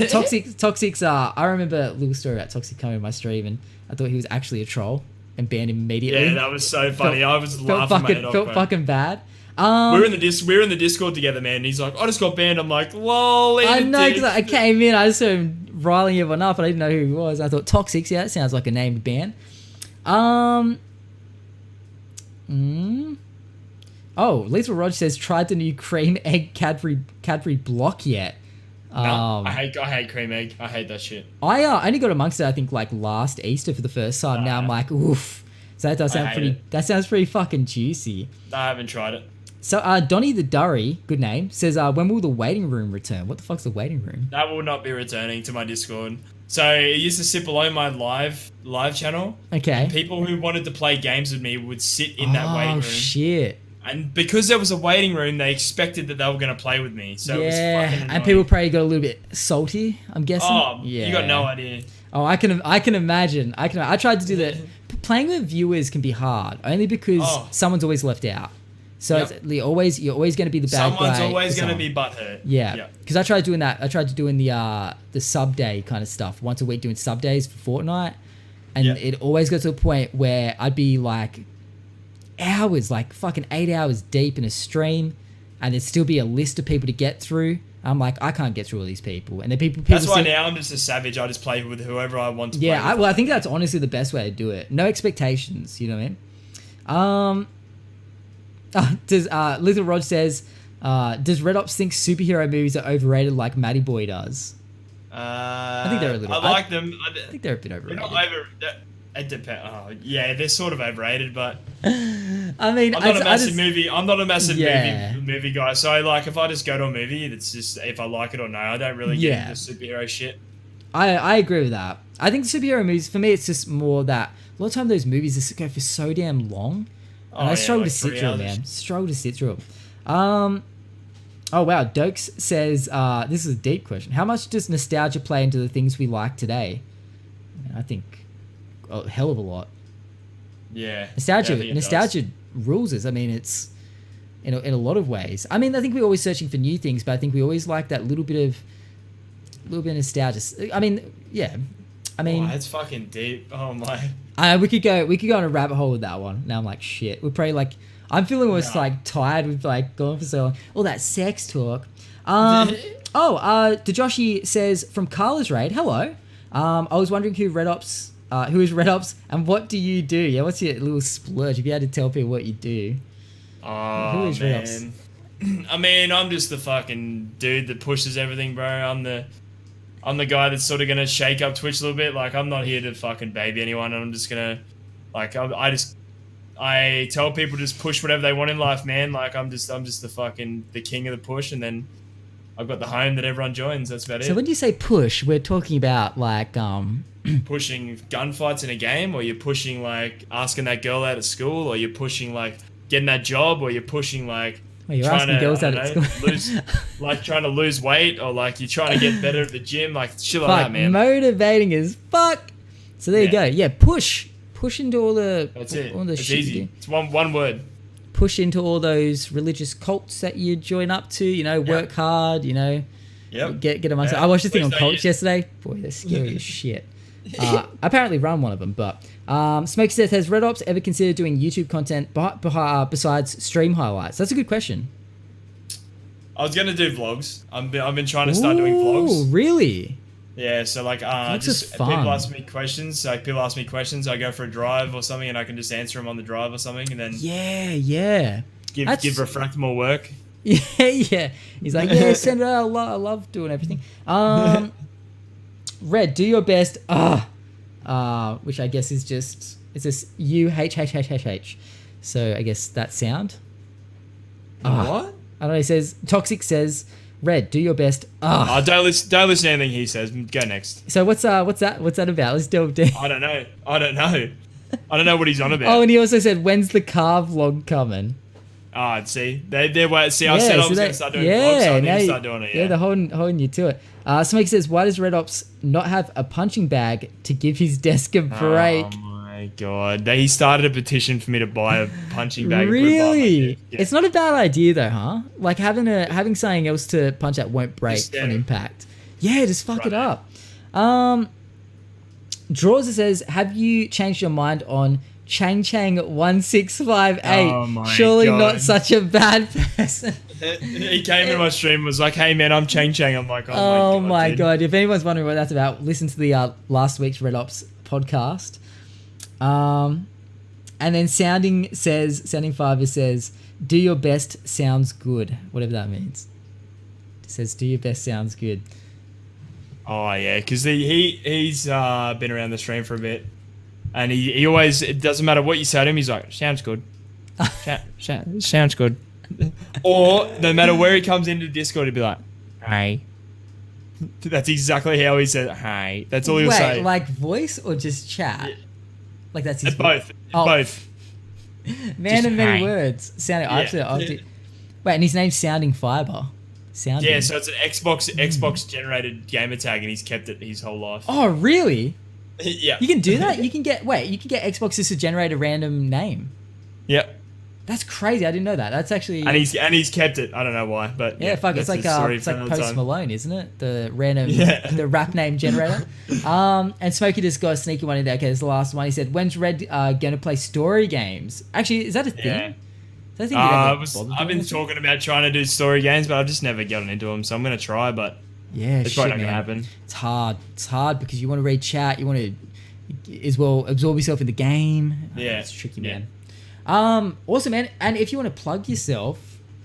Toxic's... I remember a little story about Toxic coming to my stream, and I thought he was actually a troll and banned him immediately. Yeah, that was so funny. I was laughing my head off, Felt fucking bad. We were in the Discord together, man. And he's like, I just got banned. I'm like, lol. I know, because I came in, I just heard him riling everyone up, and I didn't know who he was. I thought, Toxic, yeah, that sounds like a named ban. Oh, Lethal Rod says, tried the new cream egg Cadbury block yet? No, I hate cream egg. I hate that shit. I only got amongst it, I think, like last Easter for the first time. Now I'm like, oof. So that does sound pretty. That sounds pretty fucking juicy. I haven't tried it. So Donnie the Durry, good name, says, when will the waiting room return? What the fuck's the waiting room? That will not be returning to my Discord. So it used to sit below my live channel. Okay. And people who wanted to play games with me would sit in that waiting room. Oh shit. And because there was a waiting room, they expected that they were going to play with me. So it was fucking annoying. And people probably got a little bit salty, I'm guessing. Oh, yeah. You got no idea. Oh, I can imagine. I tried to do that. Playing with viewers can be hard, only because someone's always left out. So Yep. it's you're always going to be the bad guy. Someone's always for going to someone. be butthurt. Yeah, because I tried doing that. I tried to doing the sub day kind of stuff once a week, doing sub days for Fortnite, and Yeah. it always got to a point where I'd be like hours, like fucking 8 hours deep in a stream, and there'd still be a list of people to get through. I'm like, I can't get through all these people, and then people. That's why say, now I'm just a savage. I just play with whoever I want to yeah, play with. I think that's honestly the best way to do it. No expectations, you know what I mean? Does Little Rod says, does RedOpz think superhero movies are overrated like Matty Boy does? I think they're a little- I like them. I think they're a bit They're overrated. not it depends. Oh, yeah, they're sort of overrated, but I mean, I'm not a massive Yeah. movie guy. So like, if I just go to a movie, it's just if I like it or no. I don't really get into superhero shit. I agree with that. I think superhero movies, for me, it's just more that a lot of time those movies just go for so damn long. And I struggle to sit through it, man. Struggle to sit through it. Oh, wow. Dokes says, this is a deep question. How much does nostalgia play into the things we like today? I think a hell of a lot. Yeah. Nostalgia rules us. I mean, it's in a lot of ways. I mean, I think we're always searching for new things, but I think we always like that little bit of nostalgia. I mean, yeah. I mean, that's fucking deep. Oh my. we could go on a rabbit hole with that one. Now I'm like, shit. We're probably like, I'm feeling almost like tired. We've like gone for so long. All that sex talk. Dejoshi says from Carla's raid. Hello. I was wondering who is RedOpz, and what do you do? Yeah, what's your little splurge? If you had to tell people what you do. Oh, Who is man. RedOpz? I mean, I'm just the fucking dude that pushes everything, bro. I'm the guy that's sort of gonna shake up Twitch a little bit. Like, I'm not here to fucking baby anyone. I'm just gonna, like, I tell people just push whatever they want in life, man. Like, I'm just the king of the push, and then I've got the home that everyone joins. That's about it. So when you say push, we're talking about like Pushing gunfights in a game, or you're pushing like asking that girl out at school, or you're pushing like getting that job, or you're pushing like you're asking girls out at school. trying to lose weight, or like you're trying to get better at the gym, like shit like fuck, that, man. motivating as fuck. So there you go. Yeah, push into all the. That's it. All the It's shit easy. you do. It's one word. Push into all those religious cults that you join up to. You know, work hard. You know, Yep. get amongst. Yeah. I watched this thing on Please don't cults yesterday. Boy, they're scary as shit. I apparently run one of them, but Smoke says, has RedOpz ever considered doing YouTube content besides stream highlights? That's a good question. I was gonna do vlogs. I've been trying to start doing Ooh, vlogs. really? Yeah, so like Vlogs just is fun. people ask me questions. So like people ask me questions, I go for a drive or something, and I can just answer them on the drive or something, and then Yeah. give Refract more work. Yeah. He's like, yeah, send it out. I love doing everything. Red, do your best. Which I guess is just UHHHH. So I guess that sound. What? I don't know. He says Toxic says, Red, do your best. Oh, don't listen to anything he says. Go next. So what's that about? Let's delve deep. I don't know. I don't know what he's on about. Oh, and he also said, when's the car vlog coming? See, they're I said I was going to start doing vlogs, so I need to start doing it. Yeah, they're holding you to it. Somebody says, why does RedOpz not have a punching bag to give his desk a break? Oh my god, he started a petition for me to buy a punching bag. Really? Yeah. It's not a bad idea though, huh? Like having something else to punch at won't break on impact. Yeah, just fuck it up. Draws says, have you changed your mind on Chang 1658? Oh my Surely God. not such a bad person. He came into my stream and was like, hey man, I'm Chang. I'm like, Oh my dude. god! If anyone's wondering what that's about, listen to the last week's RedOpz podcast. And then Sounding Fiver says, "Do your best sounds good," whatever that means. It says, "Do your best sounds good." Oh yeah, because he's been around the stream for a bit, and he always, it doesn't matter what you say to him, he's like, sounds good. Sounds good. Or no matter where he comes into Discord, he'd be like, hey. That's exactly how he said, hey. That's all he'll say. Like voice or just chat? Yeah. Like that's his Both. Oh. Both. Man Just of many hey. words. Sounding. Yeah. Wait, and his name's Sounding Fiber. Sounding. Yeah, so it's an Xbox generated gamer tag, and he's kept it his whole life. Oh, really? Yeah. You can do that? You can get Xbox just to generate a random name. Yep. That's crazy. I didn't know that. That's actually. And he's kept it. I don't know why, but Yeah, fuck. It's that's like a story it's for like another Post time. Malone, isn't it? The random, Yeah. the rap name generator. And Smokey just got a sneaky one in there. Okay, this is the last one. He said, "When's Red gonna play story games?" Actually, is that a thing? Yeah. Is that a thing you'd ever bother I've been doing? talking about trying to do story games, but I've just never gotten into them. So I'm gonna try, but Yeah, it's shit, probably not man. gonna happen. It's hard. It's hard because you want to read chat. You want to as well absorb yourself in the game. Yeah, It's tricky, yeah. man. Also, man, and if you want to plug yourself,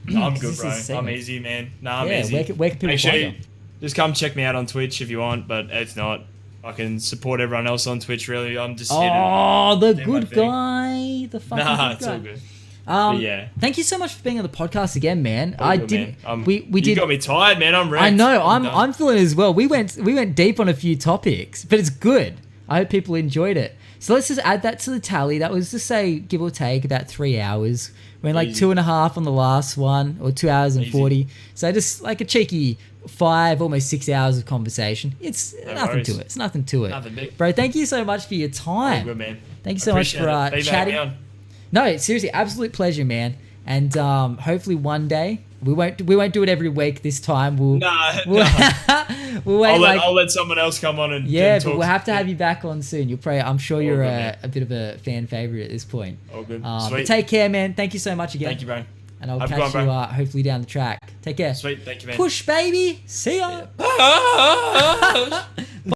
I'm 'cause good, this bro. is a segment. I'm easy, man. Nah, I'm Yeah, easy. where can people Make find sure you? you just come check me out on Twitch if you want, but if not, I can support everyone else on Twitch. Really, I'm just here to. Oh, the do my good thing. guy, the fucking Nah, good it's guy. all good. But yeah. Thank you so much for being on the podcast again, man. All I good, didn't. man. We You did. got me tired, man. I'm ready. I know. I'm feeling it as well. We went deep on a few topics, but it's good. I hope people enjoyed it. So let's just add that to the tally. That was to say, give or take, about 3 hours. We're in like Easy. 2.5 on the last one, or 2 hours and Easy. 40. So just like a cheeky 5, almost 6 hours of conversation. It's No nothing worries. to it. It's nothing to it. Nothing big. Bro, thank you so much for your All time. good, man. Thank you so much for Appreciate it. chatting. Leave that No, seriously, absolute pleasure, man. And hopefully one day we won't do it every week. This time we'll Nah, we'll, nah. we'll wait I'll let someone else come on and yeah, talk. but we'll have to have you back on soon. You'll probably I'm sure All you're good, man. a bit of a fan favorite at this point. All good. But Sweet. take care, man. Thank you so much again. Thank you, bro. And I'll Have a catch good one, you bro. hopefully down the track. Take care. Sweet. Thank you, man. Push, baby. See ya.